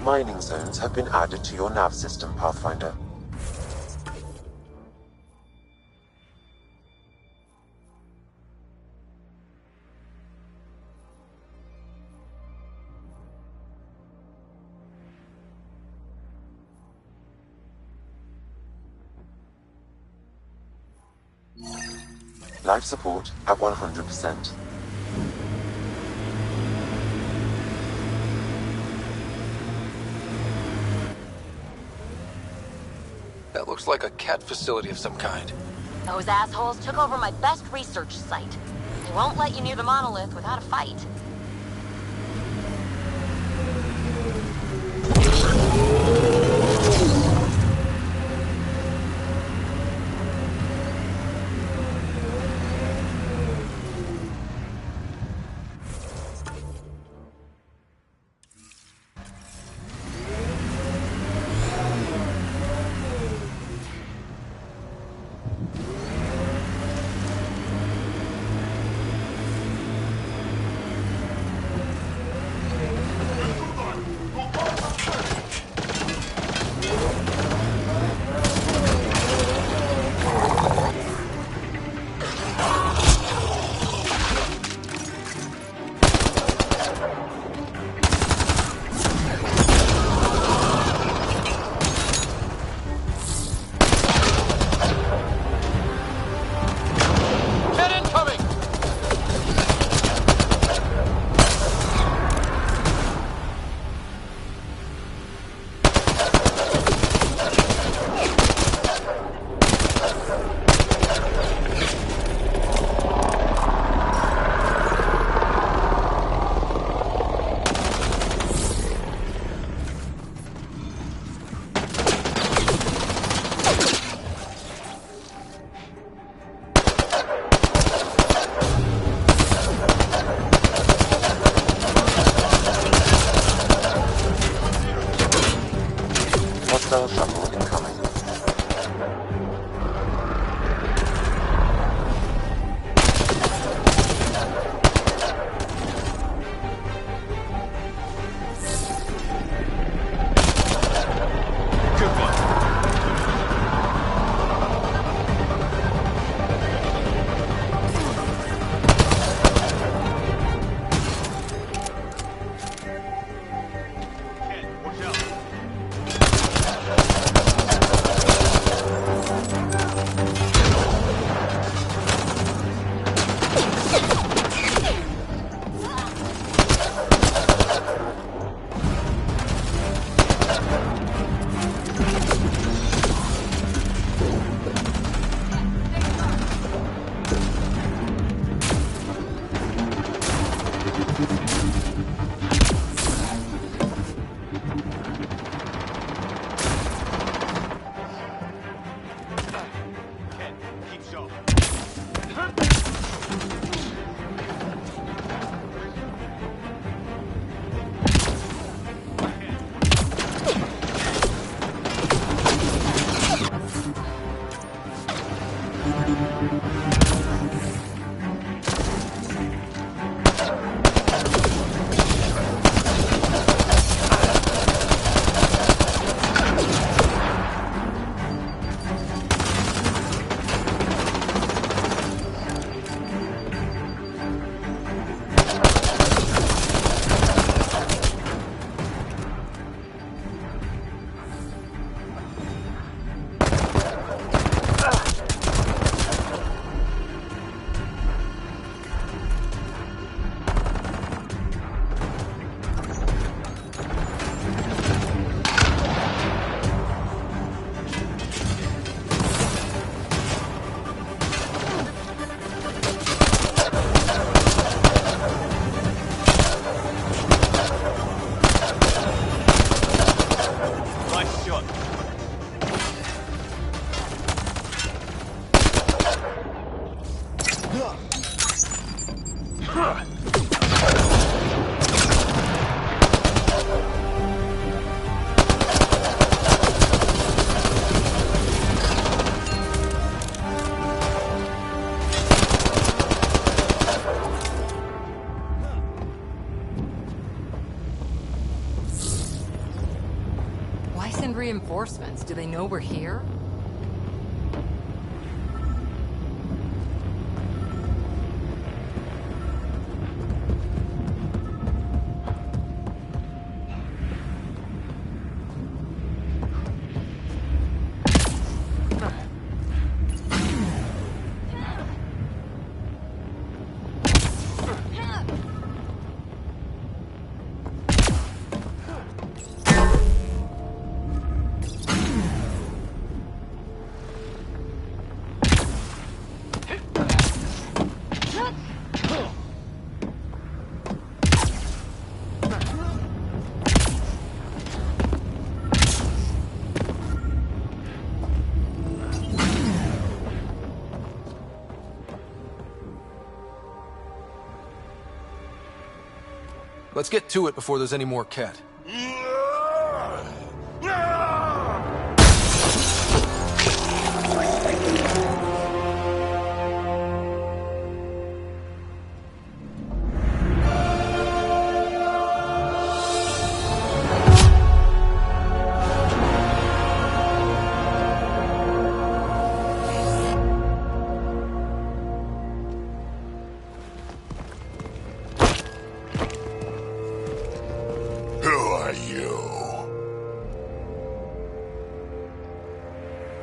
Mining zones have been added to your nav system, Pathfinder. Life support at 100%. That looks like a cat facility of some kind. Those assholes took over my best research site. They won't let you near the monolith without a fight. Hostile shuttle incoming. send reinforcements? Do they know we're here? Let's get to it before there's any more Ket.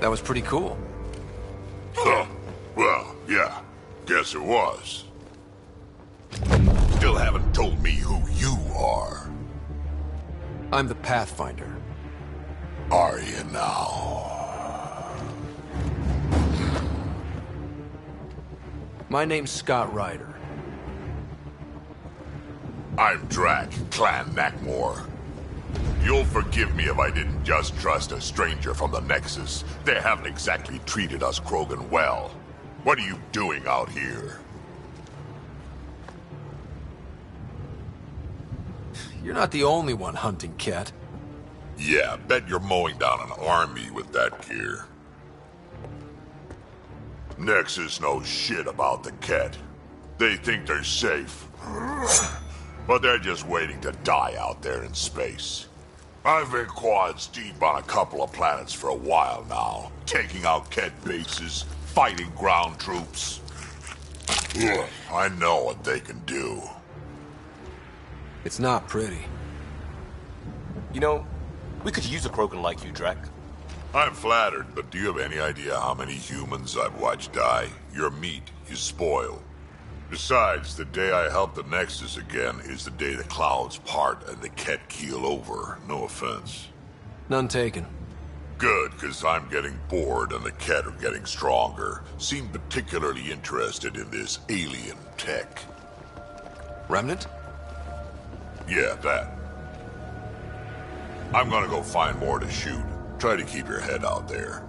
That was pretty cool. Huh. Well, yeah. Guess it was. Still haven't told me who you are. I'm the Pathfinder. Are you now? My name's Scott Ryder. I'm Drac, Clan Nakmor. You'll forgive me if I didn't just trust a stranger from the Nexus. They haven't exactly treated us Krogan well. What are you doing out here? You're not the only one hunting Ket. Yeah, bet you're mowing down an army with that gear. Nexus knows shit about the Ket. They think they're safe. But they're just waiting to die out there in space. I've been quads deep on a couple of planets for a while now, taking out Ket bases, fighting ground troops. Ugh, I know what they can do. It's not pretty. You know, we could use a Krogan like you, Drac. I'm flattered, but do you have any idea how many humans I've watched die? Your meat is spoiled. Besides, the day I help the Nexus again is the day the clouds part and the Ket keel over. No offense. None taken. Good, because I'm getting bored and the Ket are getting stronger. Seem particularly interested in this alien tech. Remnant? Yeah, that. I'm gonna go find more to shoot. Try to keep your head out there.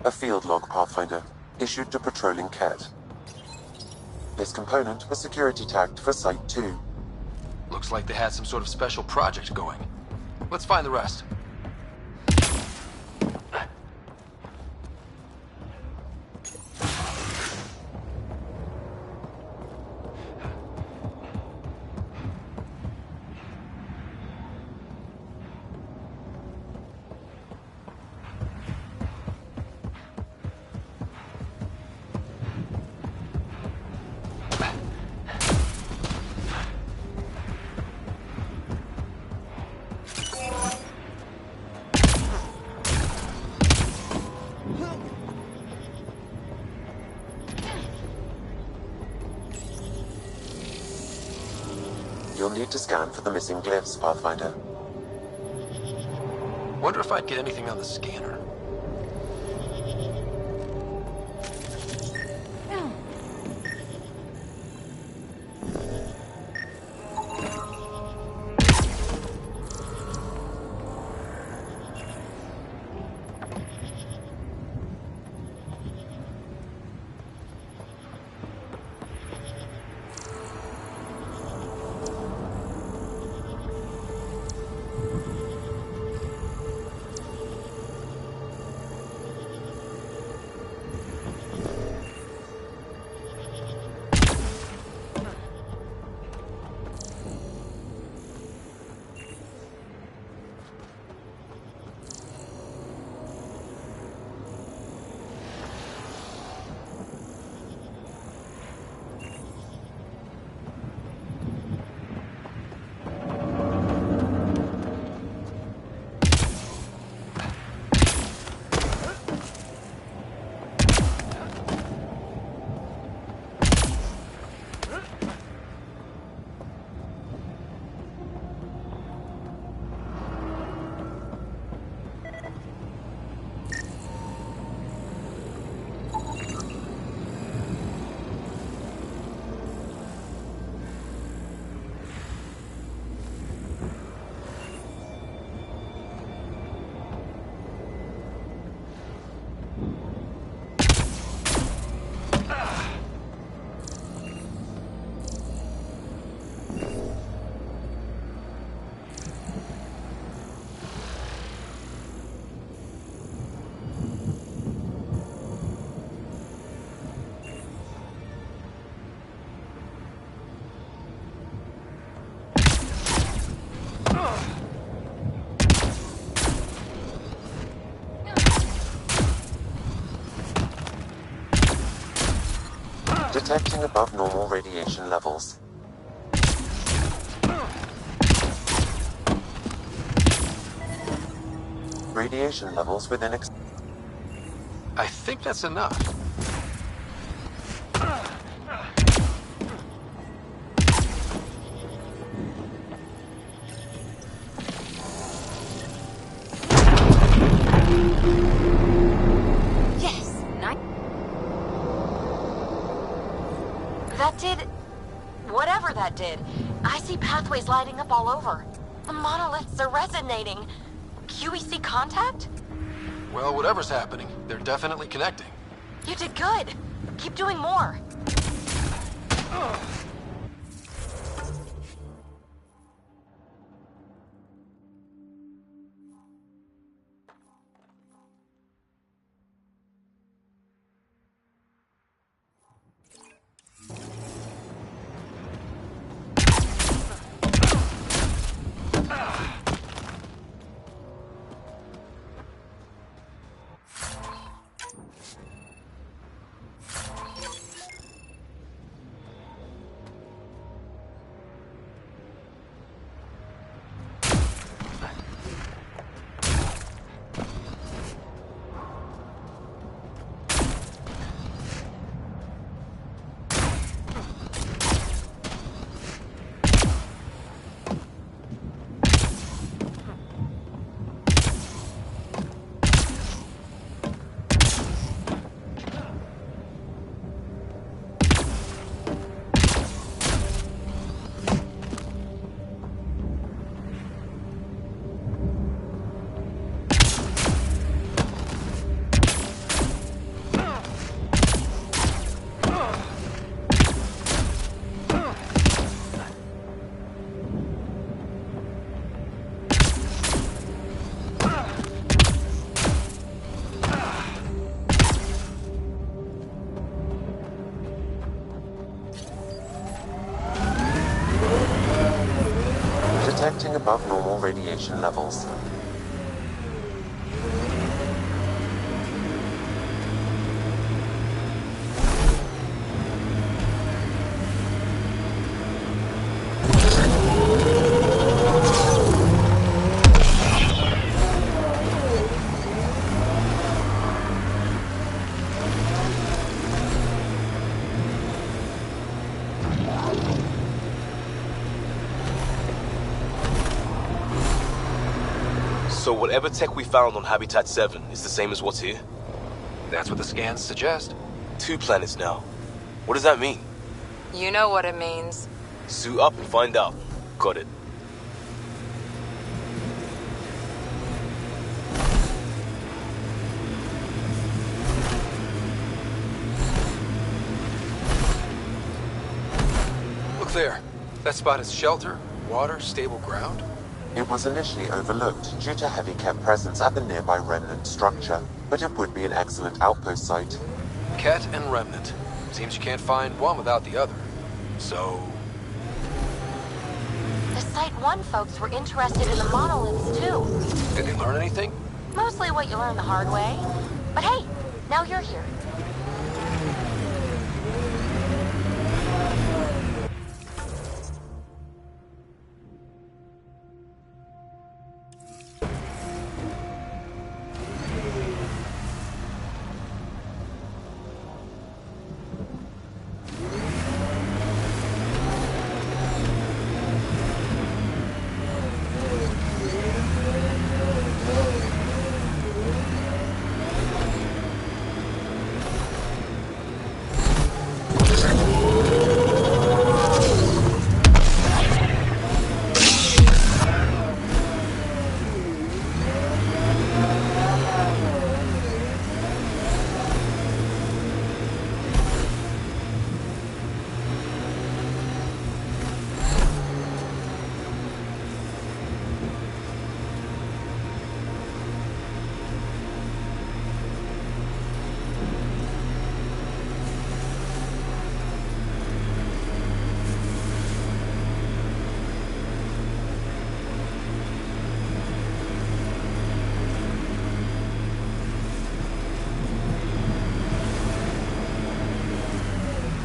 A field log, Pathfinder, issued to patrolling Ket. This component was security tagged for Site 2. Looks like they had some sort of special project going. Let's find the rest. You'll need to scan for the missing glyphs, Pathfinder. Wonder if I'd get anything on the scanner. Detecting above normal radiation levels. Radiation levels within I think that's enough. Yes! Nice. That did... whatever that did. I see pathways lighting up all over. The monoliths are resonating. QEC contact? Well, whatever's happening, they're definitely connecting. You did good. Keep doing more. Detecting above normal radiation levels. whatever tech we found on Habitat 7 is the same as what's here? That's what the scans suggest. 2 planets now. What does that mean? You know what it means. Suit up and find out. Got it. Look there. That spot is shelter, water, stable ground. It was initially overlooked due to heavy Ket presence at the nearby remnant structure, but it would be an excellent outpost site. Ket and remnant. Seems you can't find one without the other. So... The Site 1 folks were interested in the monoliths, too. Did they learn anything? Mostly what you learn the hard way. But hey, now you're here.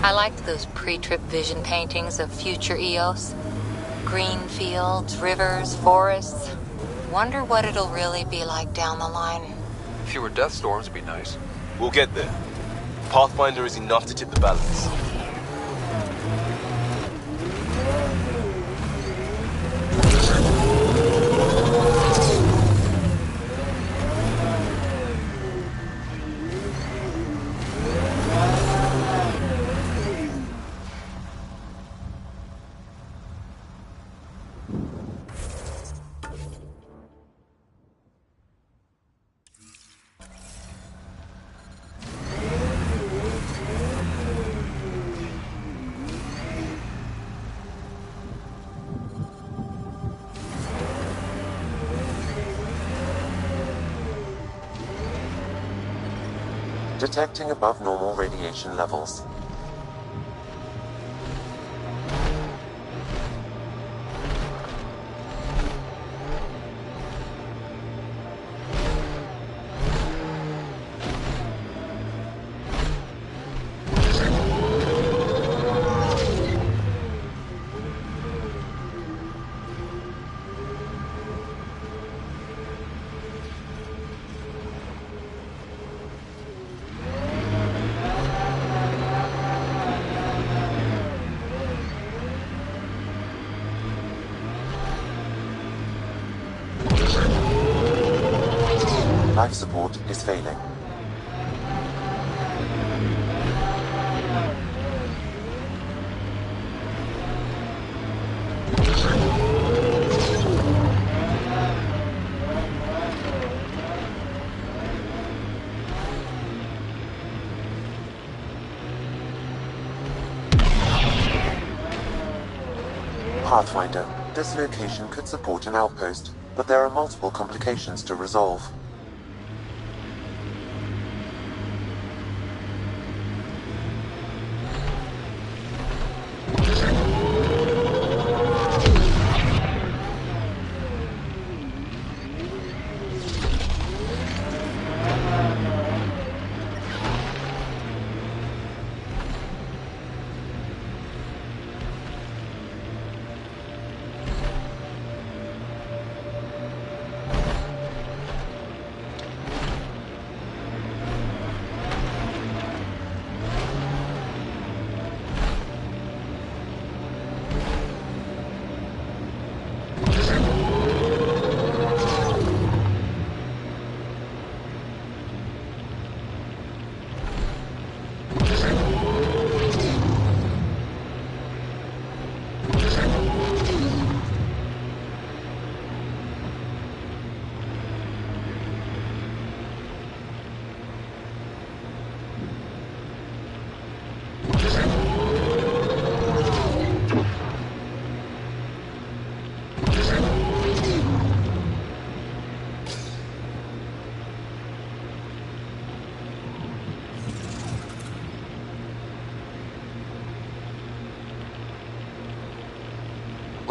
I liked those pre-trip vision paintings of future Eos. Green fields, rivers, forests. Wonder what it'll really be like down the line. Fewer death storms would be nice. We'll get there. Pathfinder is enough to tip the balance. Detecting above normal radiation levels. Life support is failing. Pathfinder, this location could support an outpost, but there are multiple complications to resolve.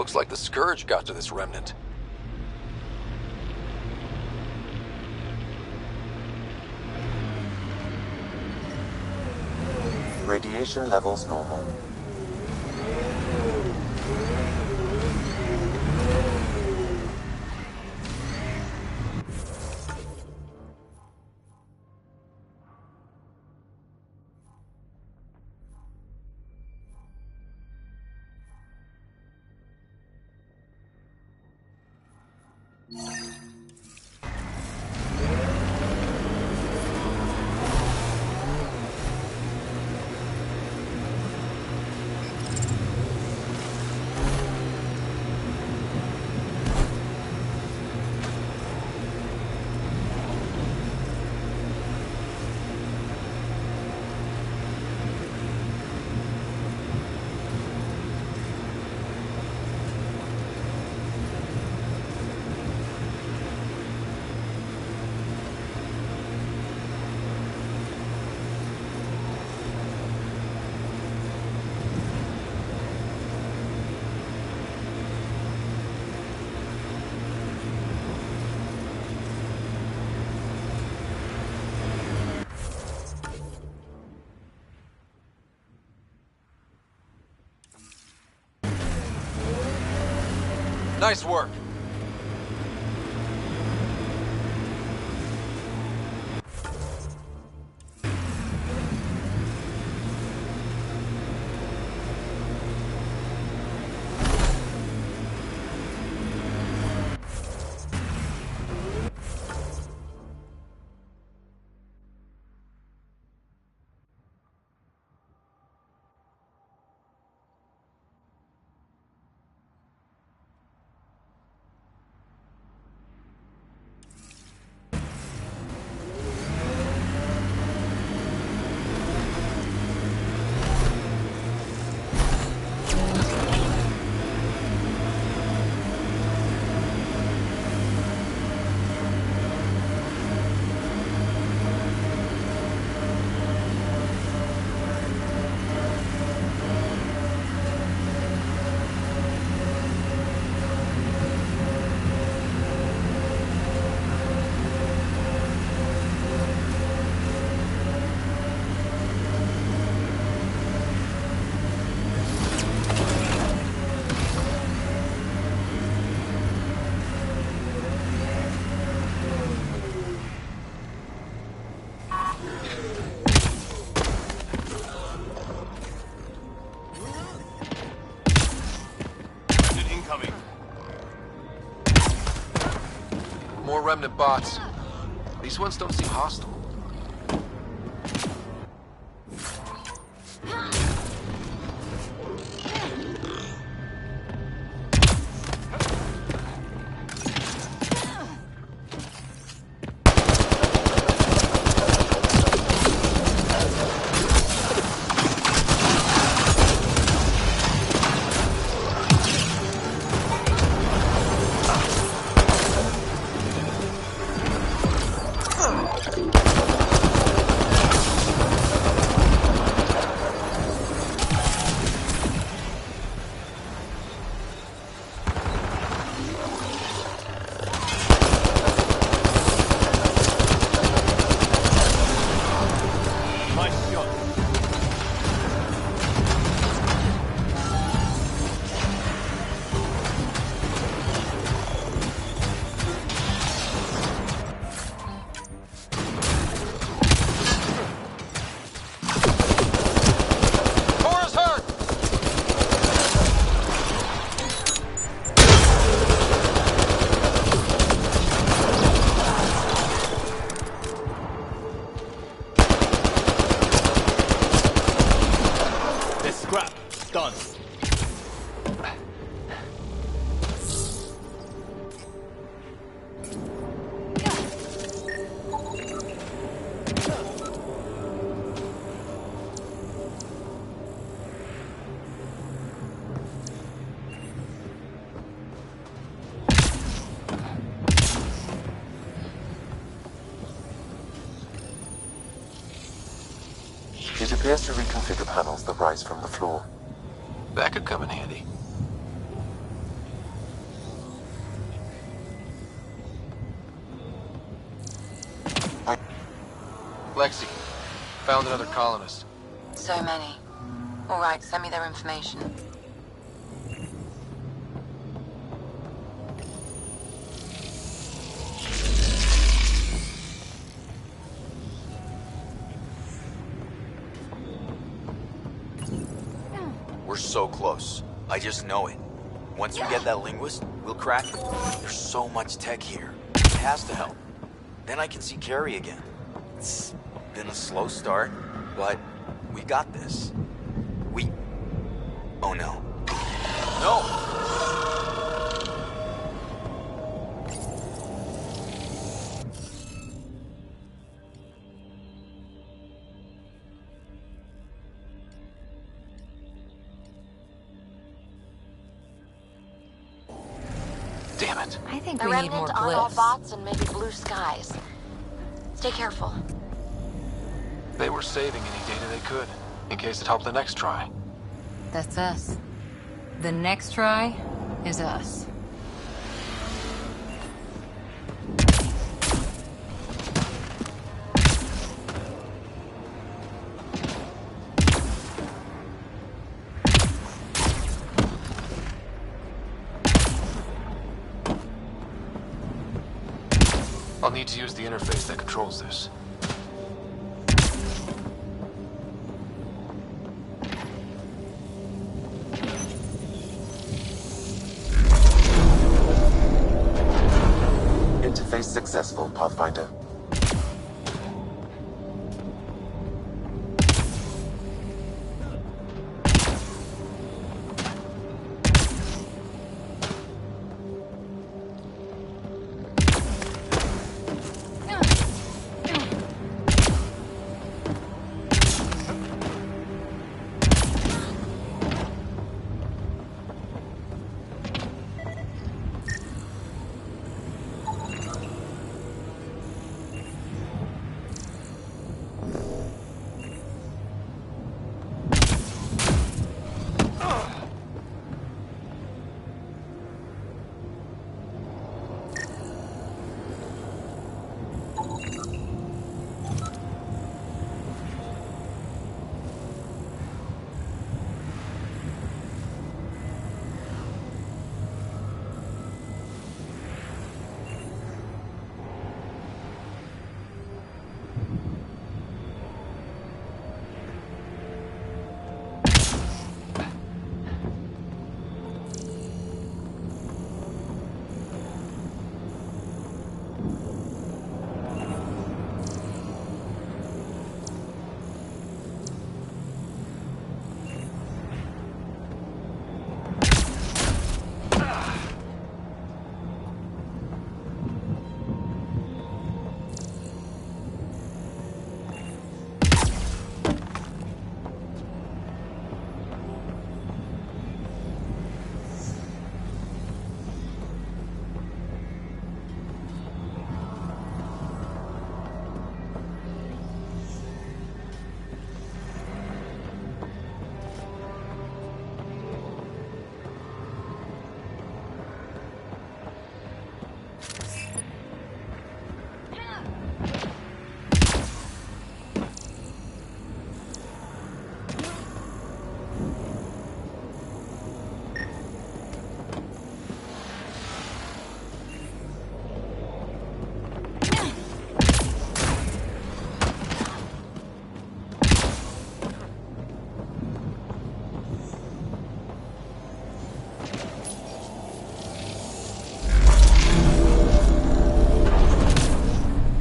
Looks like the Scourge got to this remnant. Radiation levels normal. Nice work. More remnant bots. These ones don't seem hostile. It appears to reconfigure panels that rise from the floor. That could come in handy. Lexi, found another colonist. So many. All right, send me their information. We're so close. I just know it. Once we get that linguist, we'll crack it. There's so much tech here. It has to help. Then I can see Carrie again. It's been a slow start, but we got this. Oh no. No! Damn it. I think The we need more remnant on all glyphs. bots and maybe blue skies. Stay careful. They were saving any data they could, in case it helped the next try. That's us. The next try is us. I'll need to use the interface that controls this. Interface successful, Pathfinder.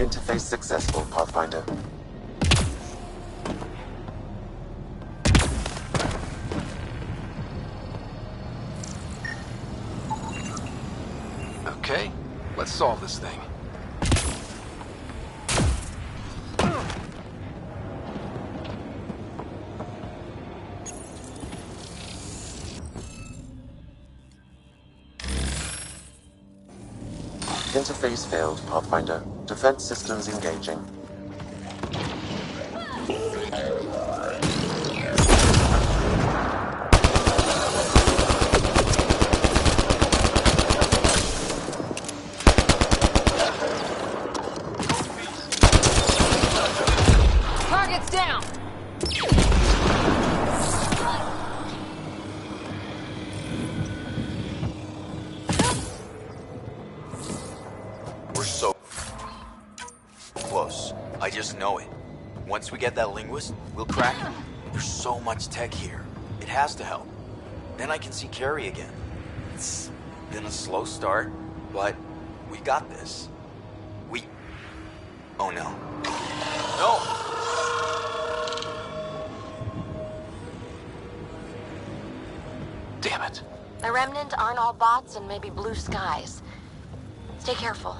Interface successful, Pathfinder. Okay, let's solve this thing. Interface failed, Pathfinder. Defense systems engaging. know it. Once we get that linguist, we'll crack it. There's so much tech here. It has to help. Then I can see Carrie again. It's been a slow start, but we got this. Oh no. No! Damn it. The Remnant aren't all bots and maybe blue skies. Stay careful.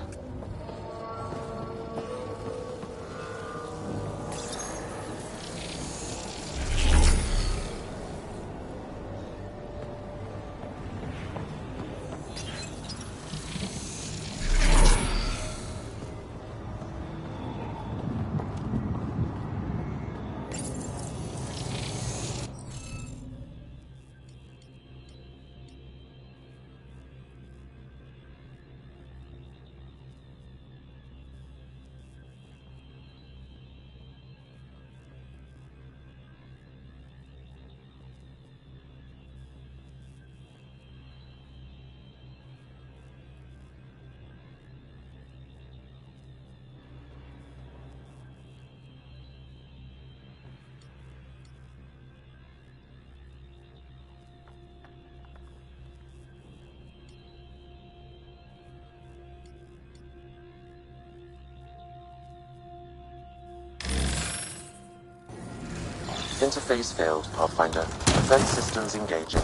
Interface failed, Pathfinder. Defense systems engaging.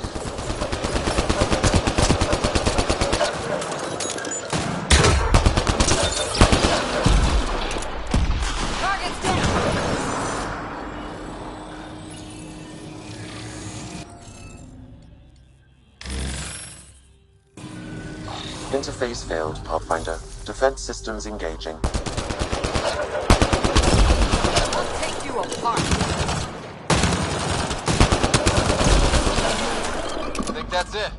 Target's down! Interface failed, Pathfinder. Defense systems engaging. We'll take you apart. I think that's it.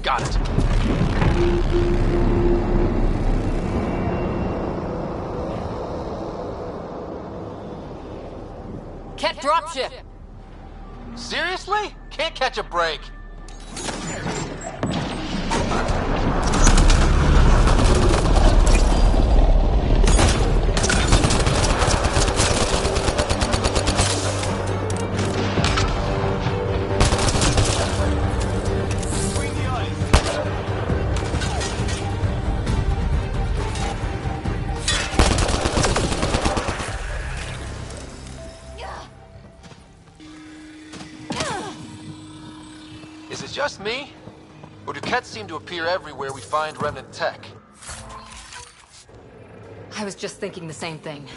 Got it. Ket dropship! Seriously? Can't catch a break. Is it just me? Or do Kets seem to appear everywhere we find remnant tech? I was just thinking the same thing.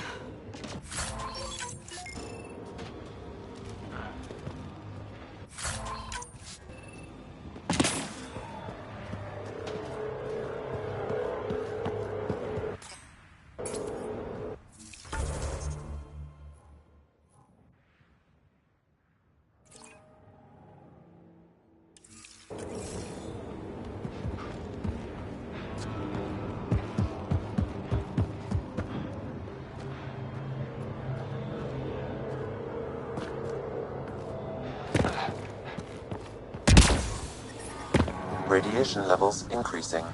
Radiation levels increasing.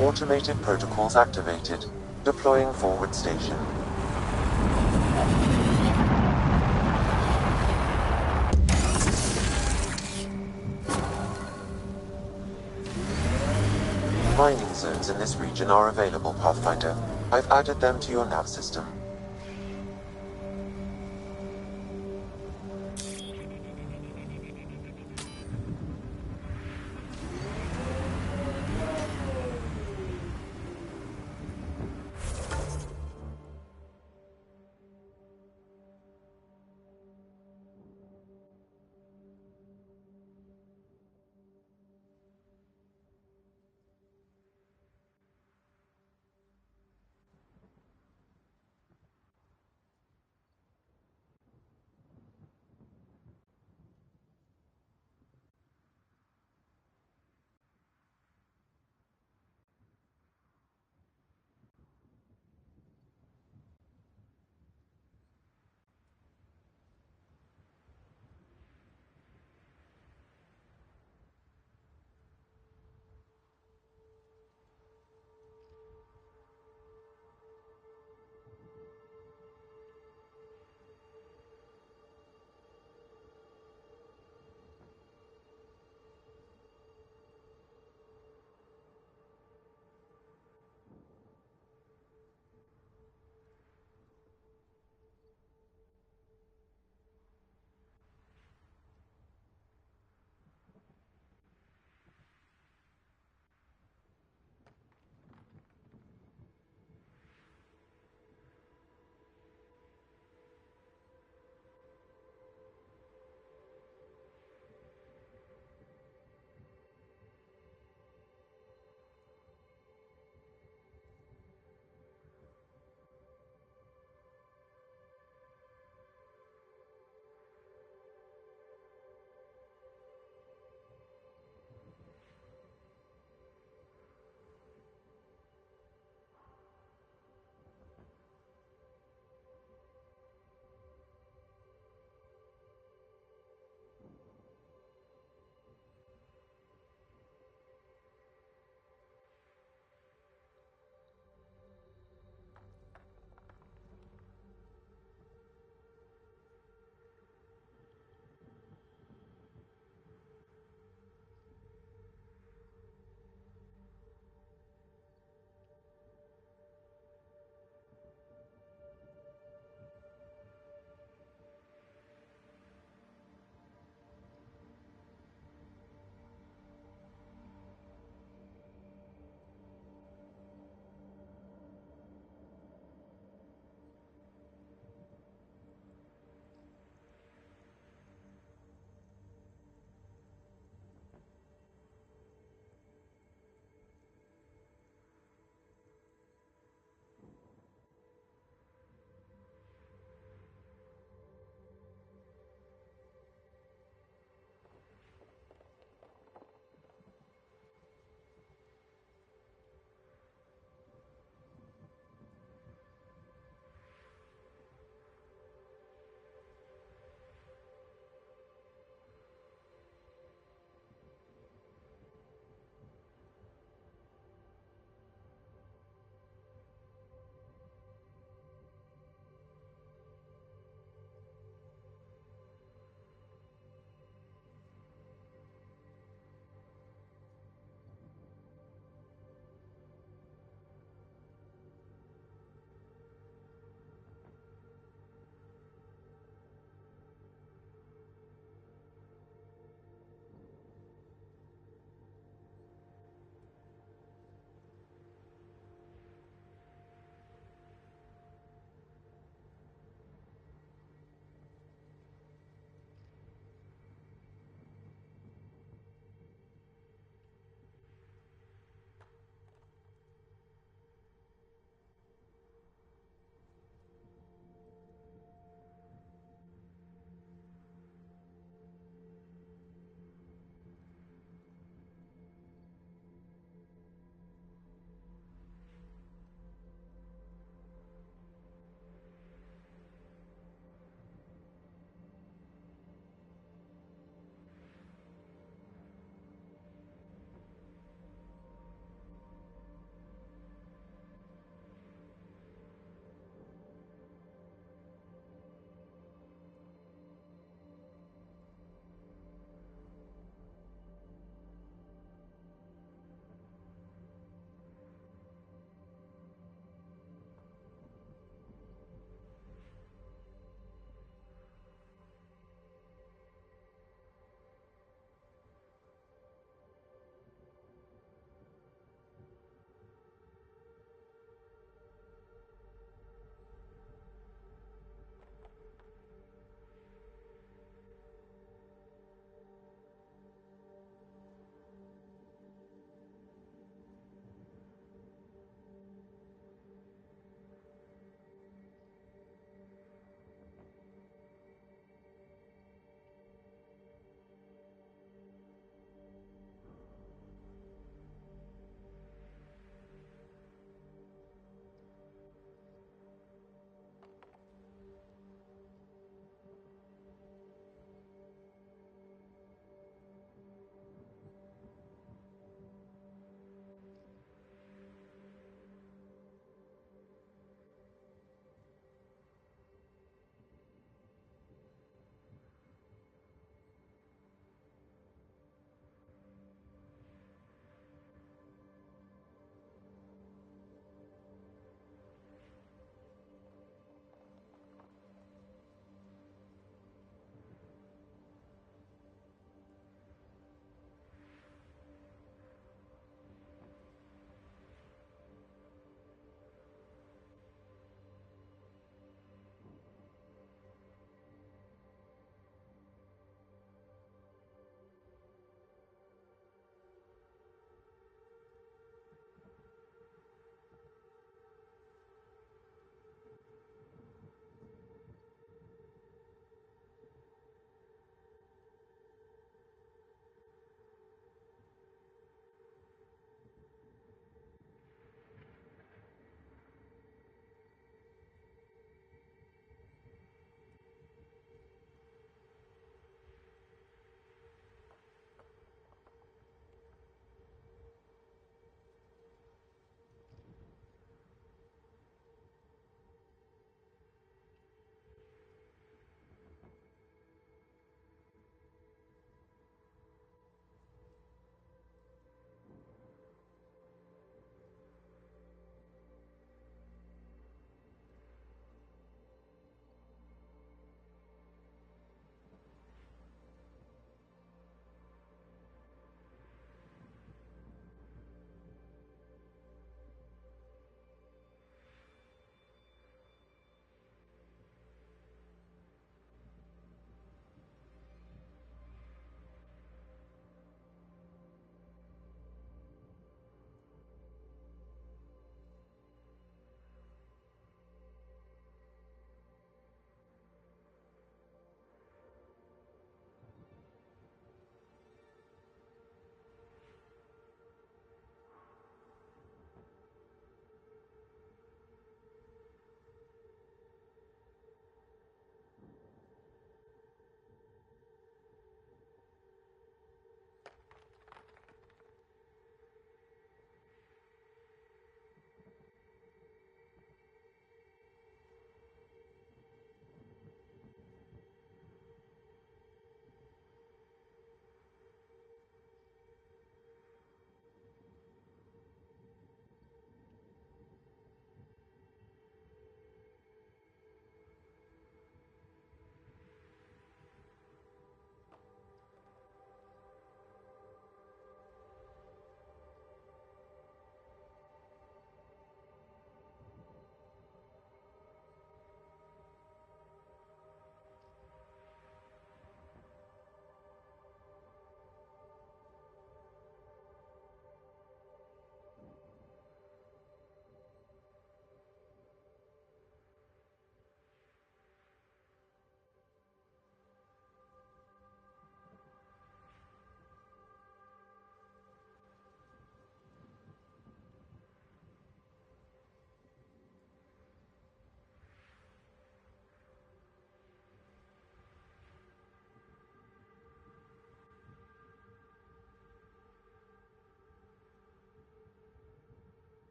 Automated protocols activated. Deploying forward station. Mining zones in this region are available, Pathfinder. I've added them to your nav system.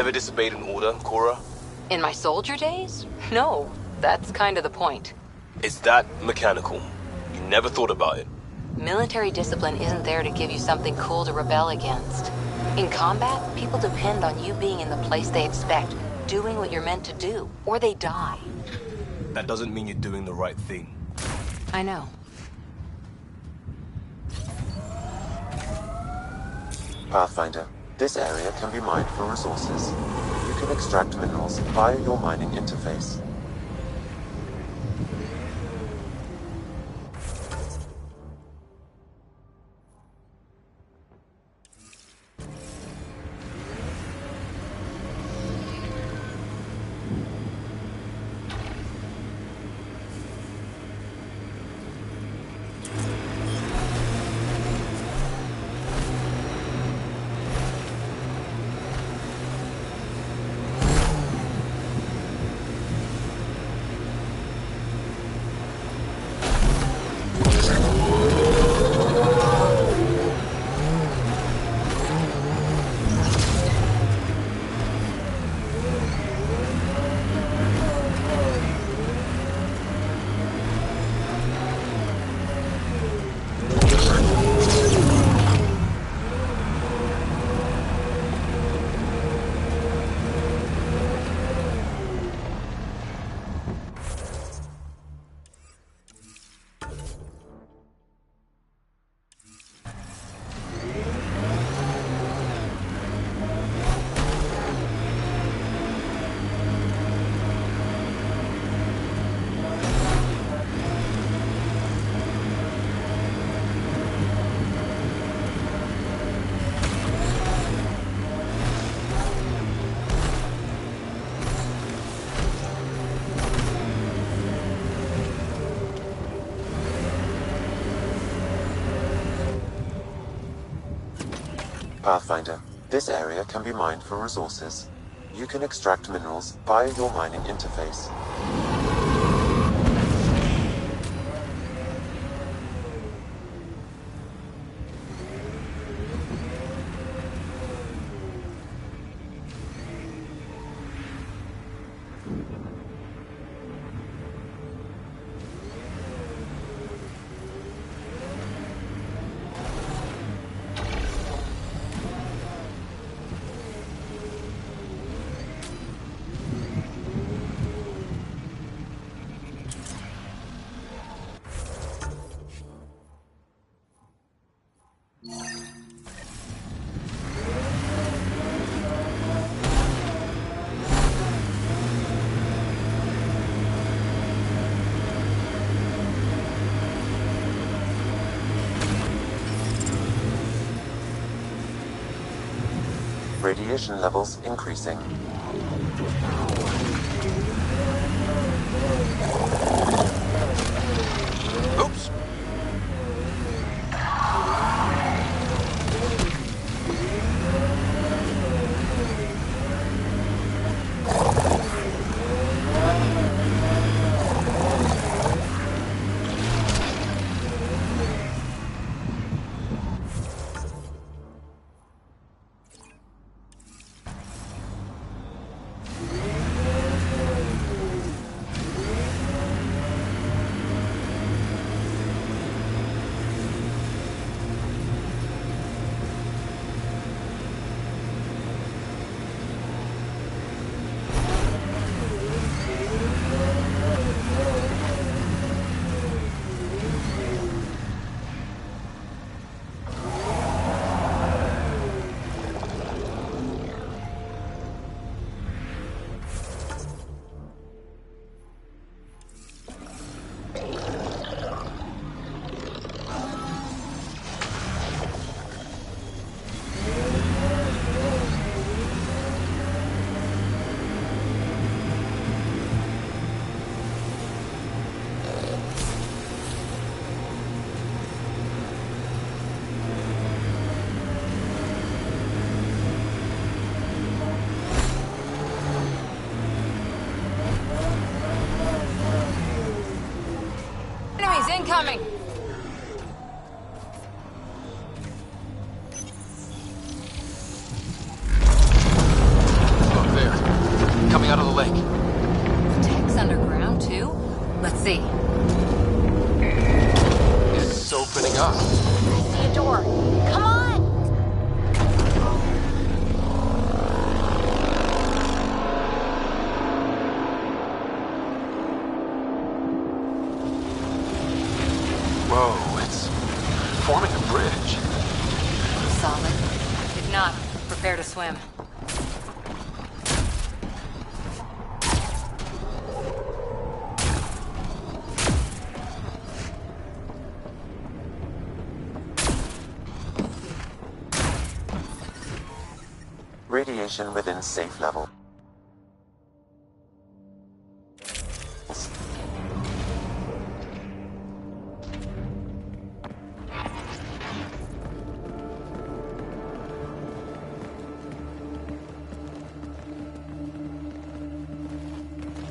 Ever disobeyed an order, Cora? In my soldier days? No, that's kind of the point. It's that mechanical. You never thought about it. Military discipline isn't there to give you something cool to rebel against. In combat, people depend on you being in the place they expect, doing what you're meant to do, or they die. That doesn't mean you're doing the right thing. I know. Pathfinder, this area can be mined for resources. You can extract minerals via your mining interface. Pathfinder, this area can be mined for resources. You can extract minerals via your mining interface. Radiation levels increasing. Oops. Incoming! the door. Come on! Whoa, it's forming a bridge. Solid. If not, prepare to swim. Radiation within safe level.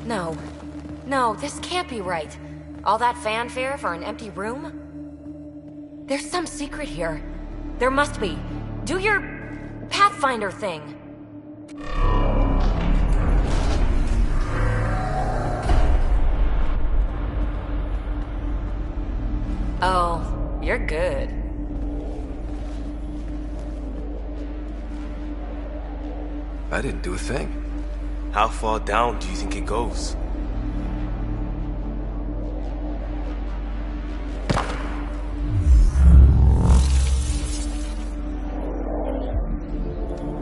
No. No, this can't be right. All that fanfare for an empty room? There's some secret here. There must be. Do your Pathfinder thing. Oh, you're good. I didn't do a thing. How far down do you think it goes?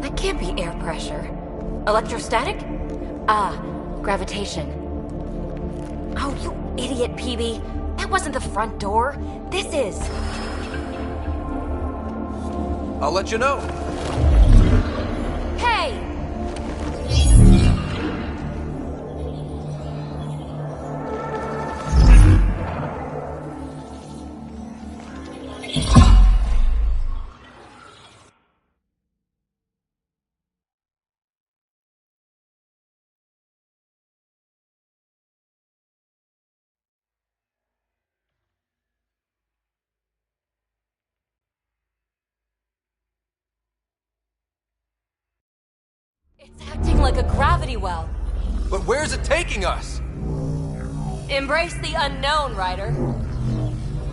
That can't be air pressure. Electrostatic? Ah, gravitation. Oh, you idiot, PB. That wasn't the front door. This is. I'll let you know. Hey! It's acting like a gravity well. But where's it taking us? Embrace the unknown, Ryder.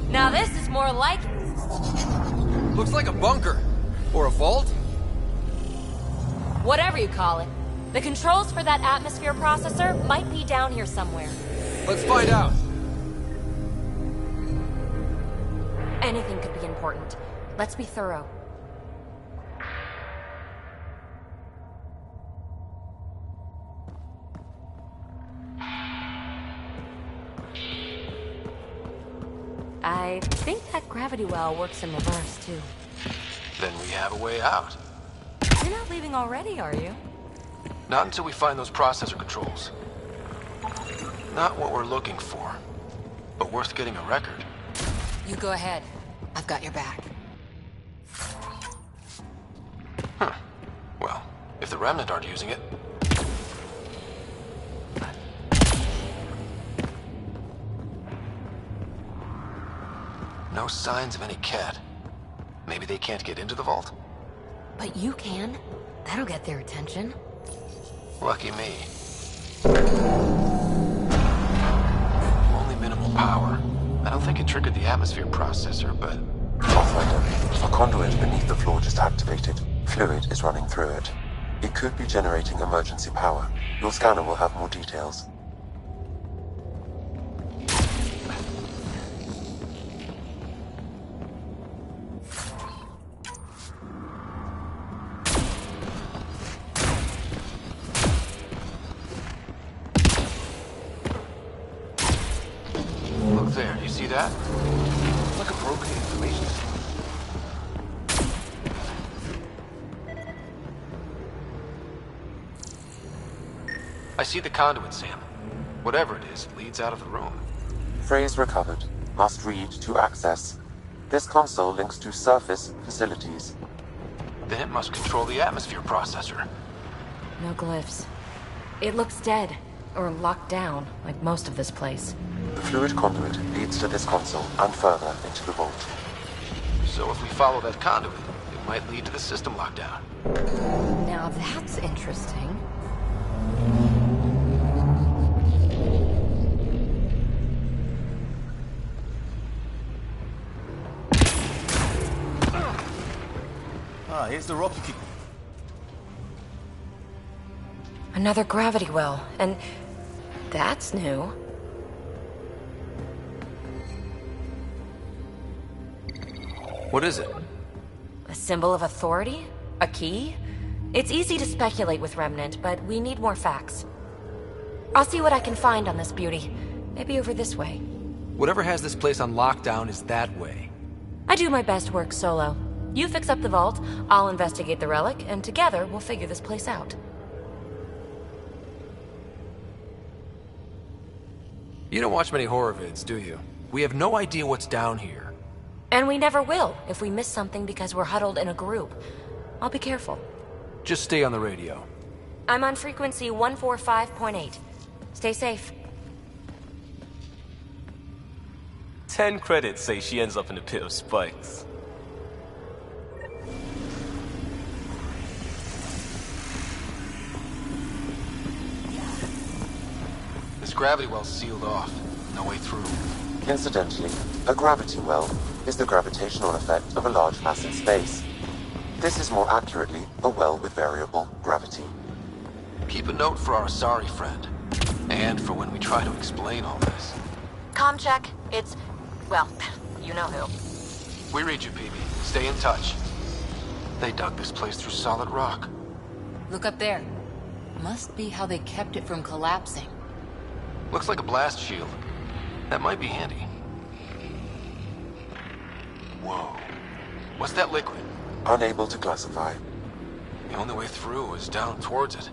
Now this is more like... Looks like a bunker. Or a vault? whatever you call it. The controls for that atmosphere processor might be down here somewhere. Let's find out. Anything could be important. Let's be thorough. I think that gravity well works in reverse, too. Then we have a way out. You're not leaving already, are you? Not until we find those processor controls. Not what we're looking for, but worth getting a record. You go ahead. I've got your back. Huh. Well, if the Remnant aren't using it... No signs of any cat. Maybe they can't get into the vault? But you can. That'll get their attention. Lucky me. Only minimal power. I don't think it triggered the atmosphere processor, but... Pathfinder, a conduit beneath the floor just activated. Fluid is running through it. It could be generating emergency power. Your scanner will have more details. Look there, do you see that? It's like a broken information system. I see the conduit, Sam. Whatever it is, leads out of the room. Phrase recovered. Must read to access. This console links to surface facilities. Then it must control the atmosphere processor. No glyphs. It looks dead, or locked down, like most of this place. The fluid conduit leads to this console and further into the vault. So if we follow that conduit, it might lead to the system lockdown. Now that's interesting. Ah, here's the rocket key. Another gravity well, and that's new. What is it? A symbol of authority? A key? It's easy to speculate with Remnant, but we need more facts. I'll see what I can find on this beauty. Maybe over this way. Whatever has this place on lockdown is that way. I do my best work solo. You fix up the vault, I'll investigate the relic, and together we'll figure this place out. You don't watch many horror vids, do you? We have no idea what's down here. And we never will if we miss something because we're huddled in a group. I'll be careful. Just stay on the radio. I'm on frequency 145.8. Stay safe. 10 credits say she ends up in a pit of spikes. This gravity well's sealed off. No way through. Incidentally, a gravity well is the gravitational effect of a large mass in space. This is more accurately a well with variable gravity. Keep a note for our sorry friend. And for when we try to explain all this. Comm check. It's... well, you know who. We read you, PB. Stay in touch. They dug this place through solid rock. Look up there. Must be how they kept it from collapsing. Looks like a blast shield. That might be handy. Whoa. What's that liquid? Unable to classify. The only way through is down towards it.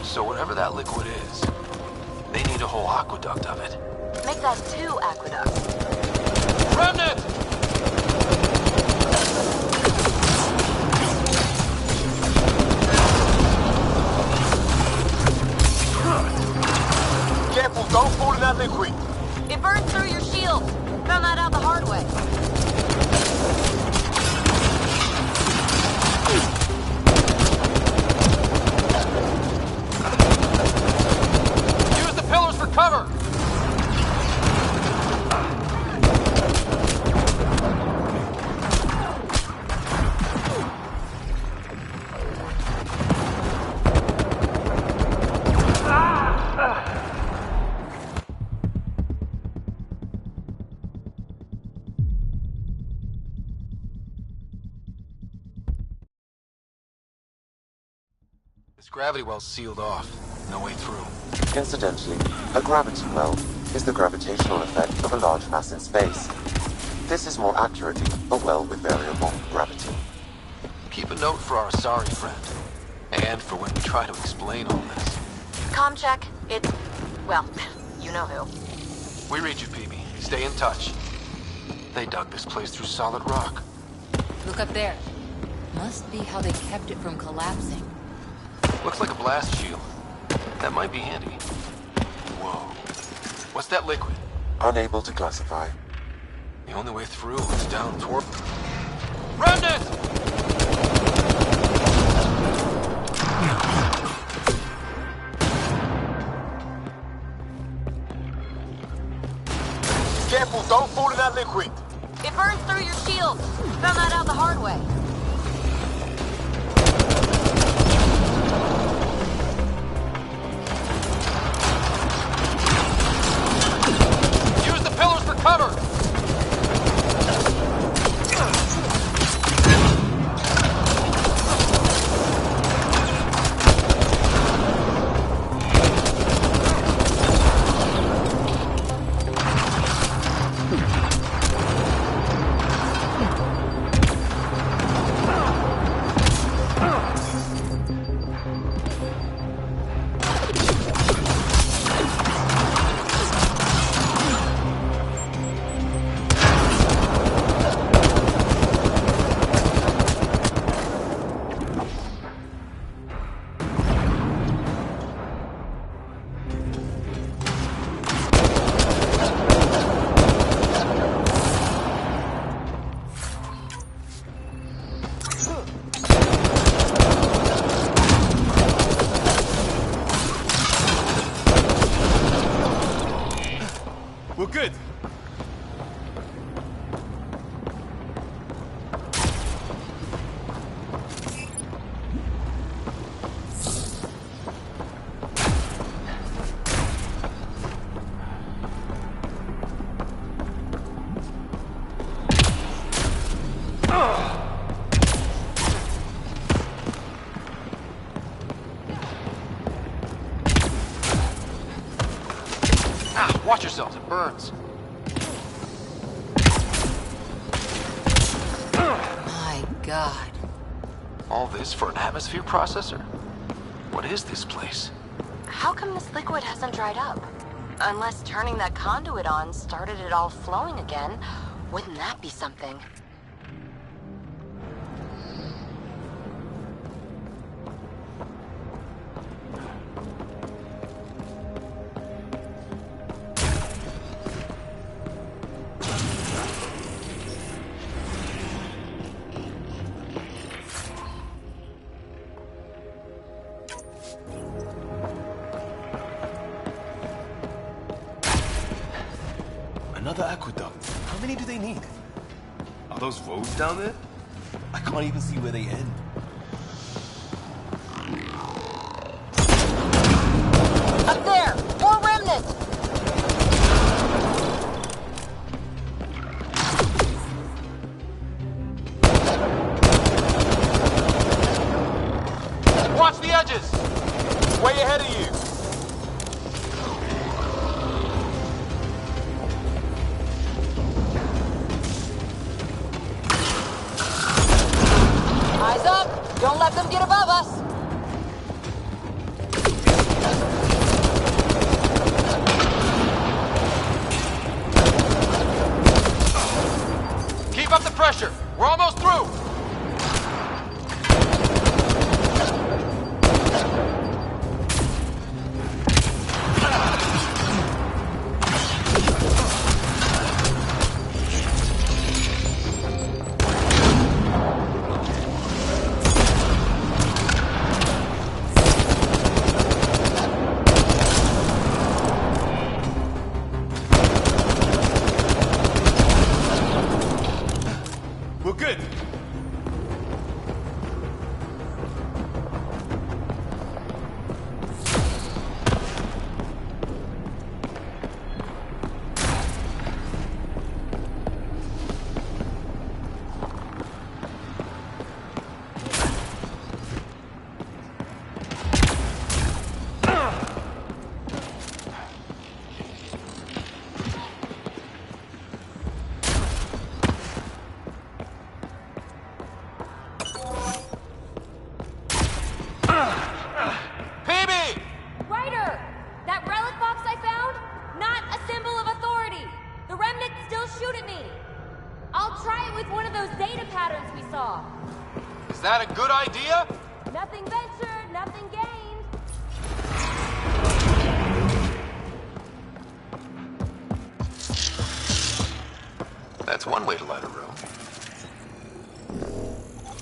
So whatever that liquid is, they need a whole aqueduct of it. Make that 2 aqueducts. Remnant! Careful, don't fall in that liquid. It burns through your shield. Found that out the hard way. Use the pillars for cover! This gravity well's sealed off. No way through. Incidentally, a gravity well is the gravitational effect of a large mass in space. This is more accurately a well with variable gravity. Keep a note for our sorry friend. And for when we try to explain all this. Comm check. It's... well, you know who. We read you, PB. Stay in touch. They dug this place through solid rock. Look up there. Must be how they kept it from collapsing. Looks like a blast shield. That might be handy. Whoa. What's that liquid? Unable to classify. The only way through is down toward... Remnant! Careful, don't fall in that liquid. It burns through your shield. Found that out the hard way. Use the pillars for cover! We're good. Watch yourselves, it burns. My God. All this for an atmosphere processor? What is this place? How come this liquid hasn't dried up? Unless turning that conduit on started it all flowing again. Wouldn't that be something? Another aqueduct. How many do they need? Are those roads down there? I can't even see where they end. Up there! More remnants! Watch the edges! Way ahead of you! Eyes up! Don't let them get above us! Keep up the pressure! We're almost through! We're good. Ryder! That relic box I found? Not a symbol of authority! The remnants still shoot at me! I'll try it with one of those data patterns we saw. Is that a good idea? Nothing ventured, nothing gained. That's one way to light a room.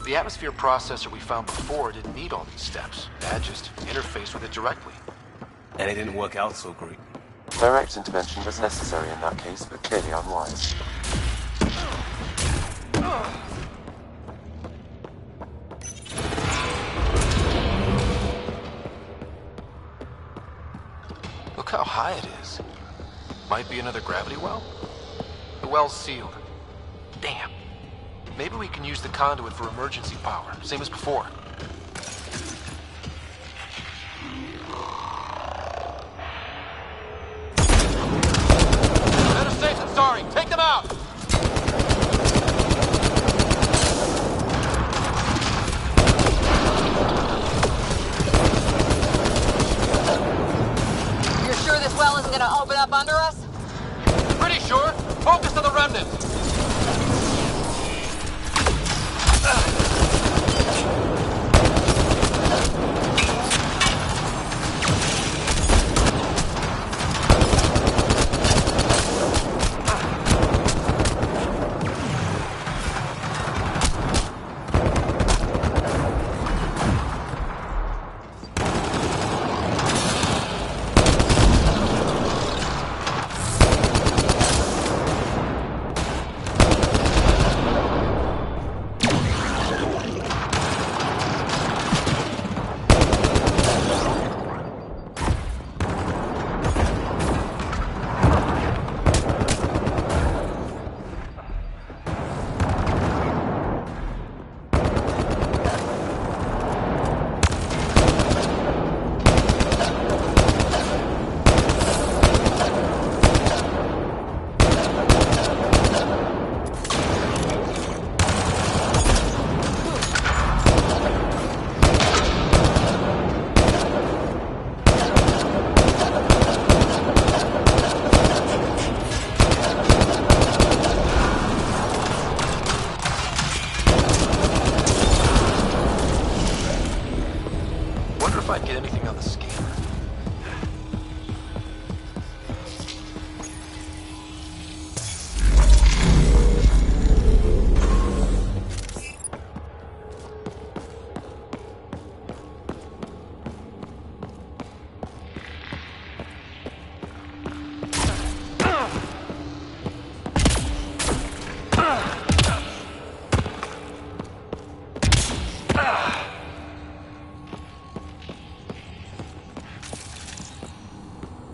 The atmosphere processor we found before didn't need all these steps. Dad just interfaced with it directly. And it didn't work out so great. Direct intervention was necessary in that case, but clearly unwise. Look how high it is. Might be another gravity well? The well's sealed. Damn. Maybe we can use the conduit for emergency power, same as before. Better safe than sorry. Take them out! You're sure this well isn't gonna open up under us? Pretty sure. Focus on the remnants. might get anything on the scanner.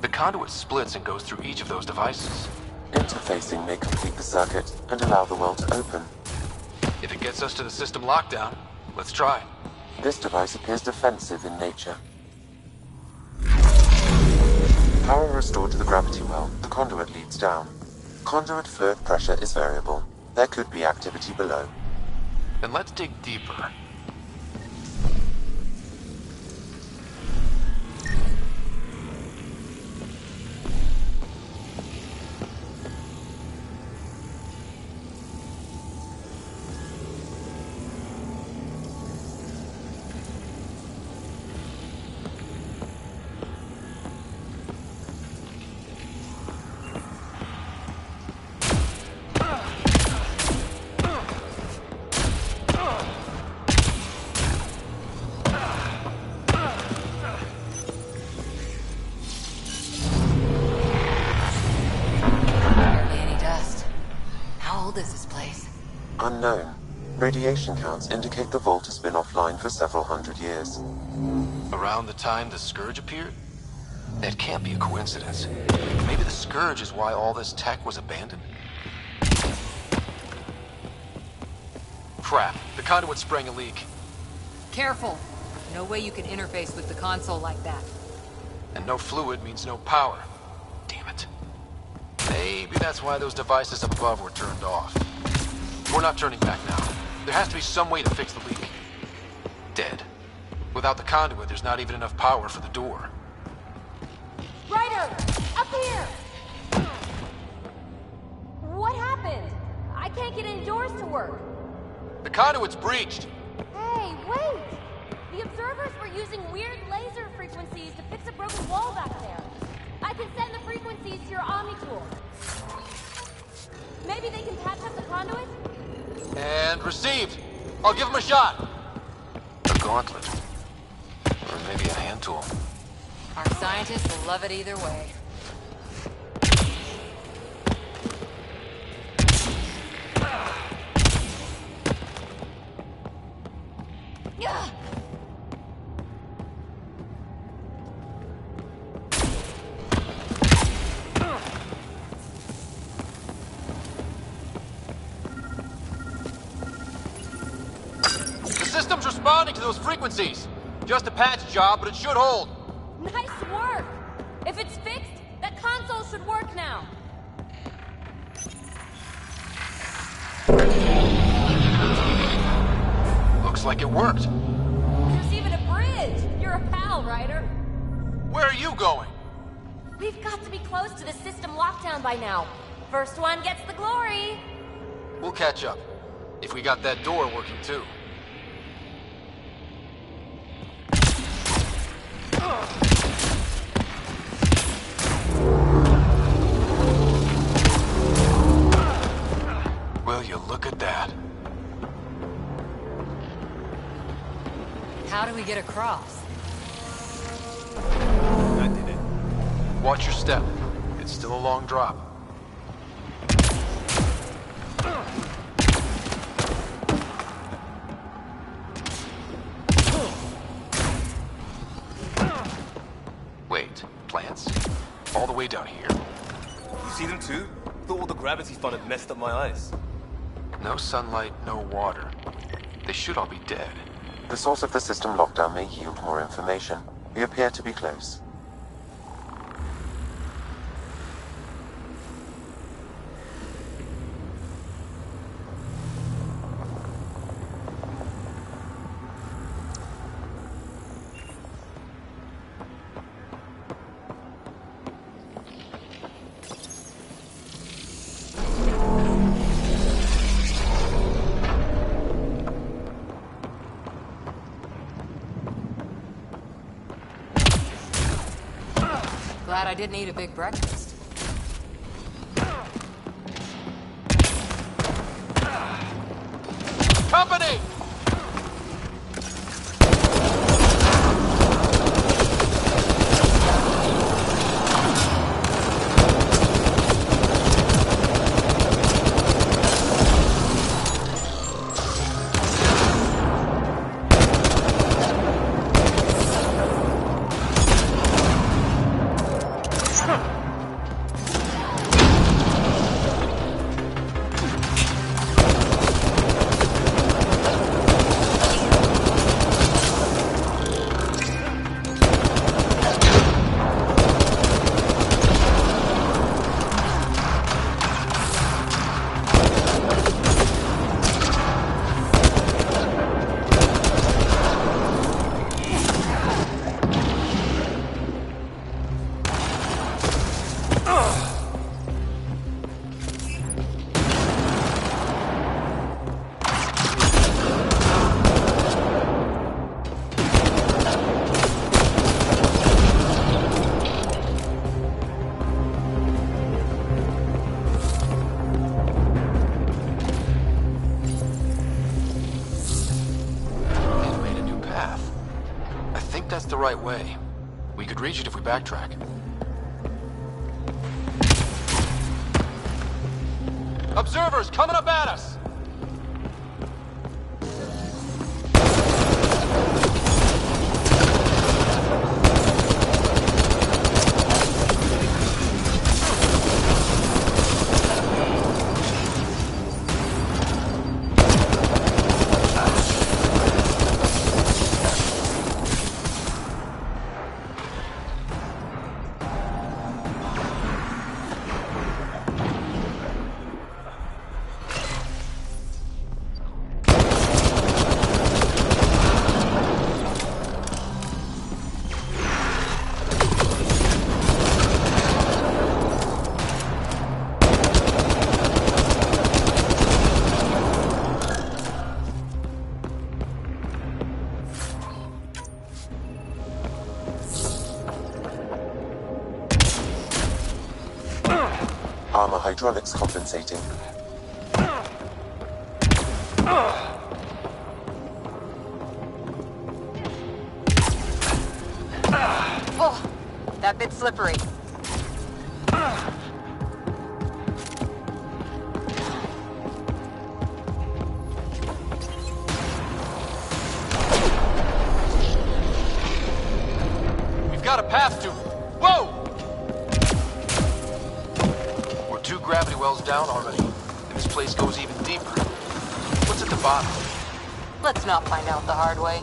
The conduit splits and goes through each of those devices. Interfacing may complete the circuit and allow the well to open. If it gets us to the system lockdown, let's try. This device appears defensive in nature. Power restored to the gravity well, the conduit leads down. Conduit fluid pressure is variable. There could be activity below. Then let's dig deeper. Unknown. Radiation counts indicate the vault has been offline for several hundred years. Around the time the Scourge appeared? That can't be a coincidence. Maybe the Scourge is why all this tech was abandoned? Crap, the conduit's spraying a leak. Careful. No way you can interface with the console like that. And no fluid means no power. Damn it. Maybe that's why those devices up above were turned off. We're not turning back now. There has to be some way to fix the leak. Dead. Without the conduit, there's not even enough power for the door. Ryder! Up here! What happened? I can't get indoors to work. The conduit's breached! Hey, wait! The observers were using weird laser frequencies to fix a broken wall back there. I can send the frequencies to your Omni tool. Maybe they can patch up the conduit? And received! I'll give him a shot! A gauntlet. Or maybe a hand tool. Our scientists will love it either way. Responding to those frequencies. Just a patch job, but it should hold. Nice work! If it's fixed, that console should work now. Looks like it worked. There's even a bridge. You're a pal, Ryder. Where are you going? We've got to be close to the system lockdown by now. First one gets the glory. We'll catch up. If we got that door working too. Will you look at that? How do we get across? I did it. Watch your step. It's still a long drop. Wait, plants? All the way down here? You see them too? Thought all the gravity fun had messed up my eyes. No sunlight, no water. They should all be dead. The source of the system lockdown may yield more information. We appear to be close. Glad I didn't eat a big breakfast. Company! The right way. We could reach it if we backtrack. Observers coming up at us! Armor hydraulics compensating. Oh, that bit's slippery. We've got a path to... Whoa! We're 2 gravity wells down already, and this place goes even deeper. What's at the bottom? Let's not find out the hard way.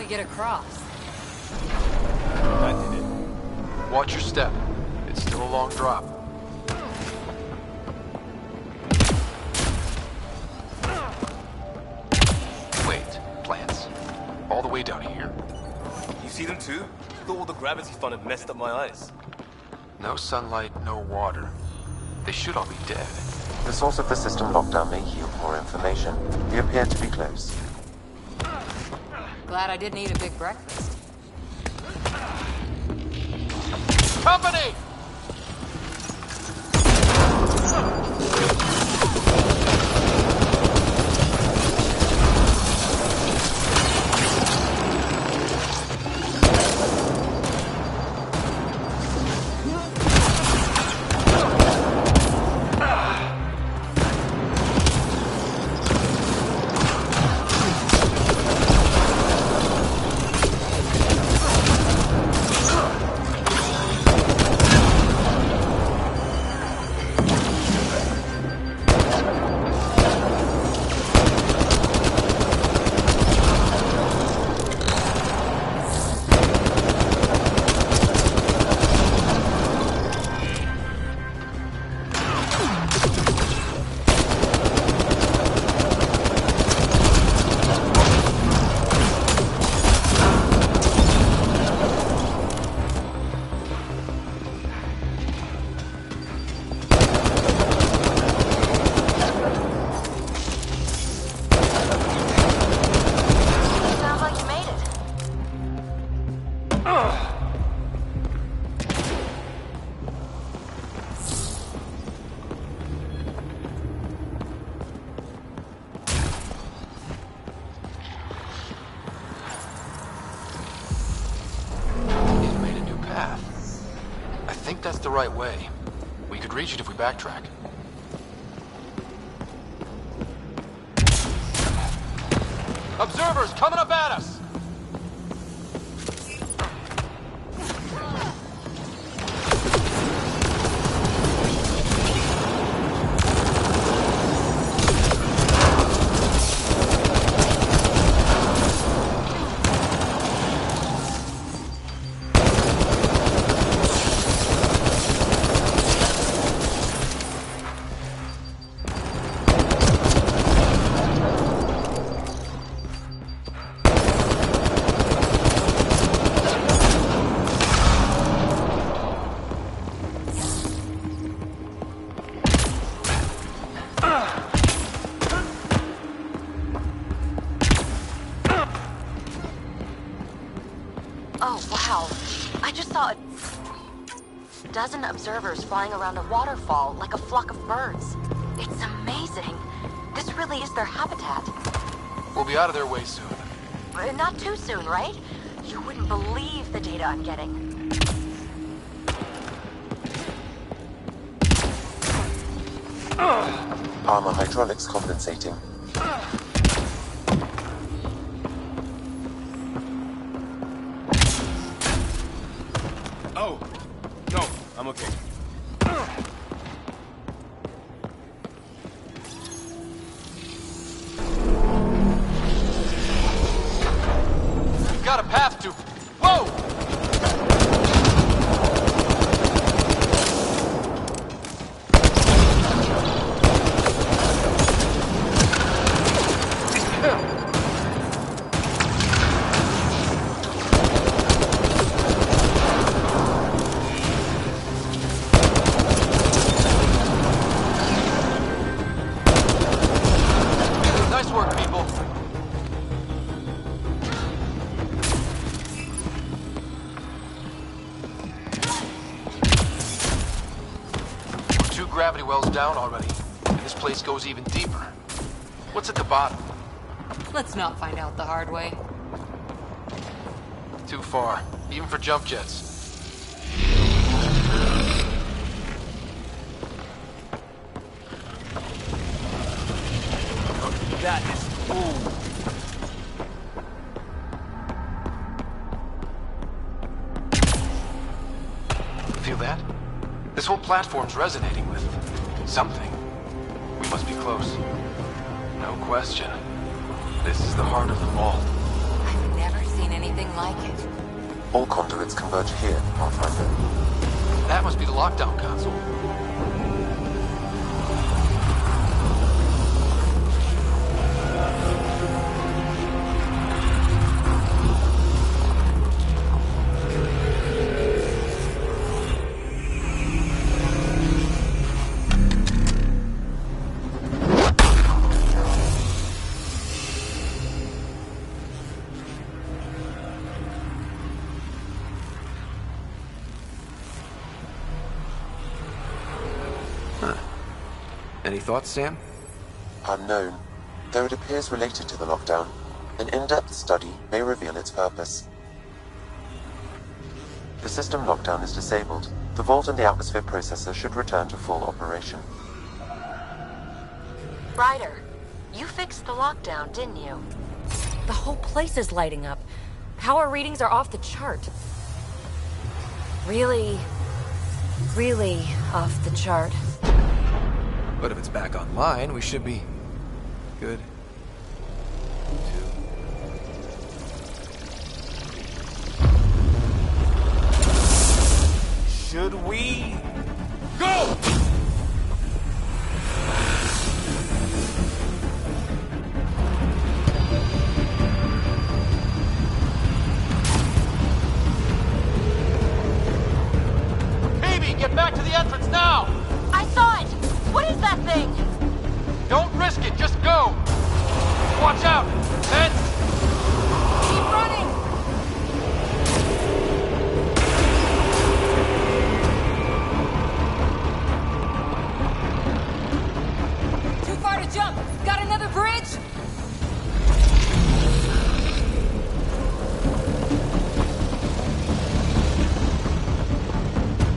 Get across. I did it. Watch your step. It's still a long drop. Wait, plants. All the way down here. You see them too? Thought all the gravity fun had messed up my eyes. No sunlight, no water. They should all be dead. The source of the system lockdown may yield more information. We appear to be close. Glad I didn't eat a big breakfast. Company! right way. We could reach it if we backtrack. Observers coming up at us! Oh, wow. I just saw a dozen observers flying around a waterfall like a flock of birds. It's amazing. This really is their habitat. We'll be out of their way soon. Not too soon, right? You wouldn't believe the data I'm getting. Armor hydraulics compensating. Oh, no, I'm okay. Got a path to... Whoa! Nice work, people. We're 2 gravity wells down already, and this place goes even deeper. What's at the bottom? Let's not find out the hard way. Too far, even for jump jets. That is cool. Feel that? This whole platform's resonating with something. We must be close. No question. This is the heart of the vault. I've never seen anything like it. All conduits converge here, Pathfinder. That must be the lockdown console. Any thoughts, Sam? Unknown. Though it appears related to the lockdown, an in-depth study may reveal its purpose. The system lockdown is disabled. The vault and the atmosphere processor should return to full operation. Ryder, you fixed the lockdown, didn't you? The whole place is lighting up. Power readings are off the chart. Really, really off the chart. But if it's back online, we should be good. Should we go? Baby, get back to the entrance now! I saw it! What is that thing? Don't risk it, just go! Watch out! Vent! Keep running! Too far to jump! Got another bridge?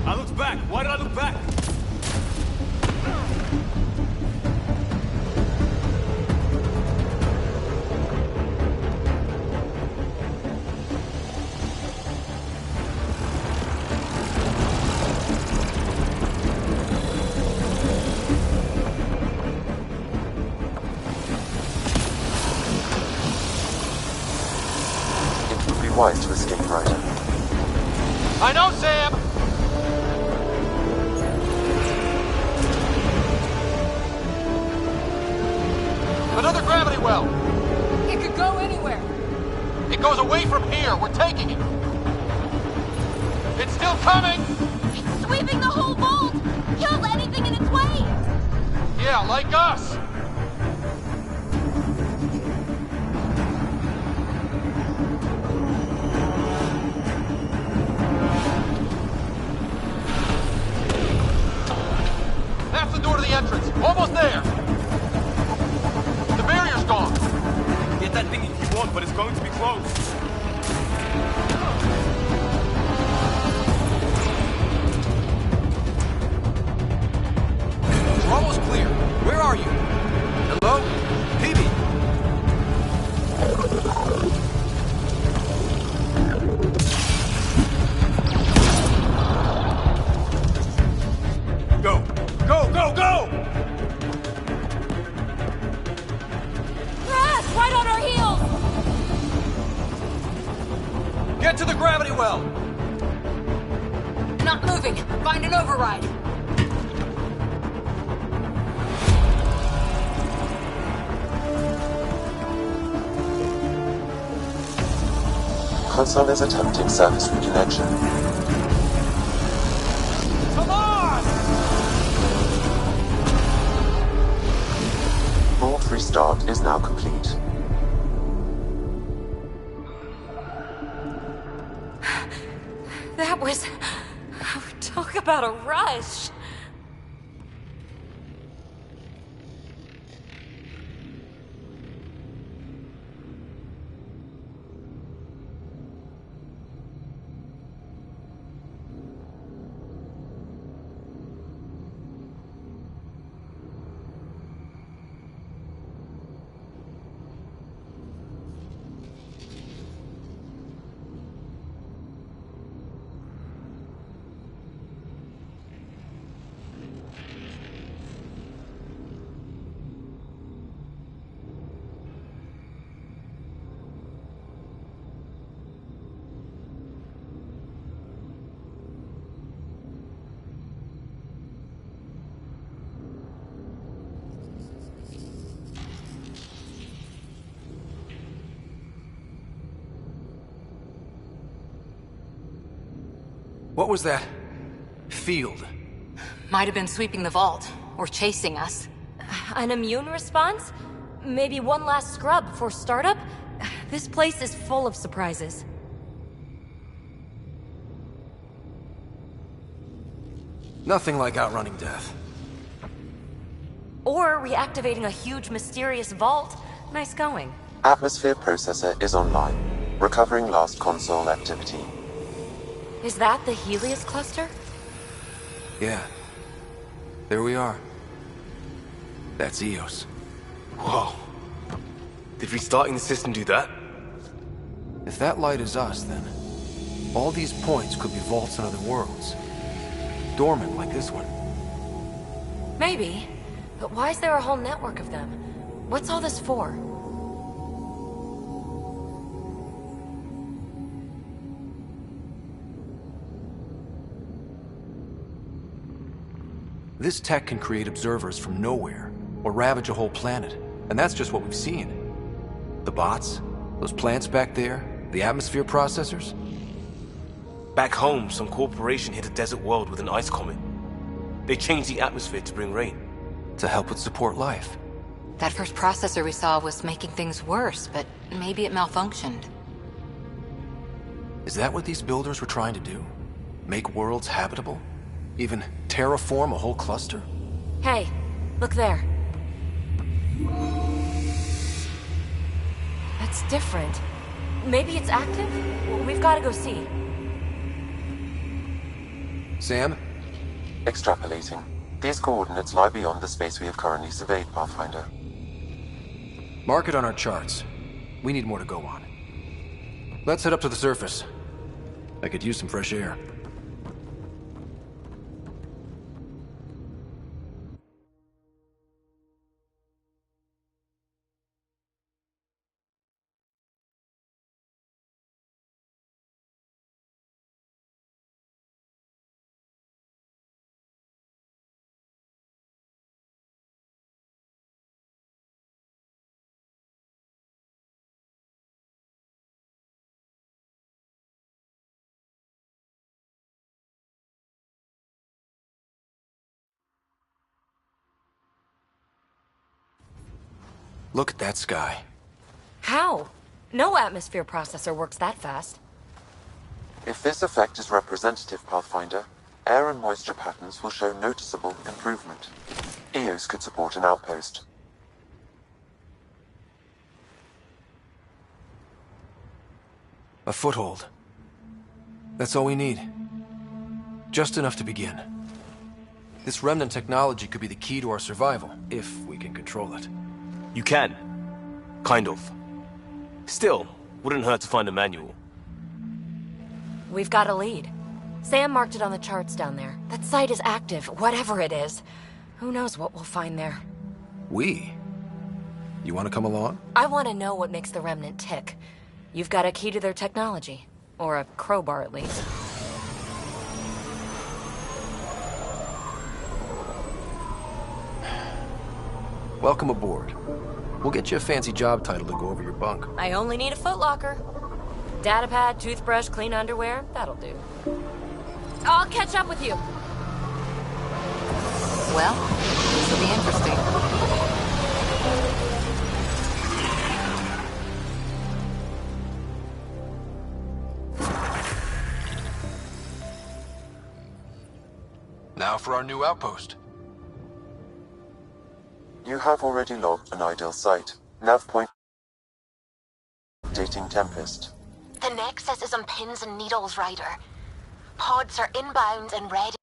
I looked back. Why did I required to escape, Ryder. I know, Sam! Another gravity well! It could go anywhere. It goes away from here. We're taking it. It's still coming! It's sweeping the whole vault! Kills anything in its way! Yeah, like us! That's the door to the entrance. Almost there. The barrier's gone. Get that thing if you want, but it's going to be close. We're almost clear. Where are you? Hello? PB? Go! Go, go, go! Crash! Right on our heels! Get to the gravity well! Not moving. Find an override. Console is attempting surface reconnection. Come on! Vault restart is now complete. That was... Talk about a rush. What was that? Field. Might have been sweeping the vault, or chasing us. An immune response? Maybe one last scrub before startup? This place is full of surprises. Nothing like outrunning death. Or reactivating a huge mysterious vault. Nice going. Atmosphere processor is online. Recovering last console activity. Is that the Helios cluster? Yeah. There we are. That's Eos. Whoa. Did restarting the system do that? If that light is us, then all these points could be vaults in other worlds. Dormant like this one. Maybe. But why is there a whole network of them? What's all this for? This tech can create observers from nowhere, or ravage a whole planet. And that's just what we've seen. The bots, those plants back there, the atmosphere processors. Back home, some corporation hit a desert world with an ice comet. They changed the atmosphere to bring rain. To help it support life. That first processor we saw was making things worse, but maybe it malfunctioned. Is that what these builders were trying to do? Make worlds habitable? Even terraform a whole cluster? Hey, look there. That's different. Maybe it's active? We've got to go see. Sam? Extrapolating. These coordinates lie beyond the space we have currently surveyed, Pathfinder. Mark it on our charts. We need more to go on. Let's head up to the surface. I could use some fresh air. Look at that sky. How? No atmosphere processor works that fast. If this effect is representative, Pathfinder, air and moisture patterns will show noticeable improvement. EOS could support an outpost. A foothold. That's all we need. Just enough to begin. This remnant technology could be the key to our survival, if we can control it. You can. Kind of. Still, wouldn't hurt to find a manual. We've got a lead. Sam marked it on the charts down there. That site is active, whatever it is. Who knows what we'll find there. We? You want to come along? I want to know what makes the Remnant tick. You've got a key to their technology. Or a crowbar, at least. Welcome aboard. We'll get you a fancy job title to go over your bunk. I only need a footlocker. Datapad, toothbrush, clean underwear, that'll do. I'll catch up with you. Well, this will be interesting. Now for our new outpost. You have already logged an ideal site. Nav point. Updating Tempest. The Nexus is on pins and needles, Ryder. Pods are inbound and ready.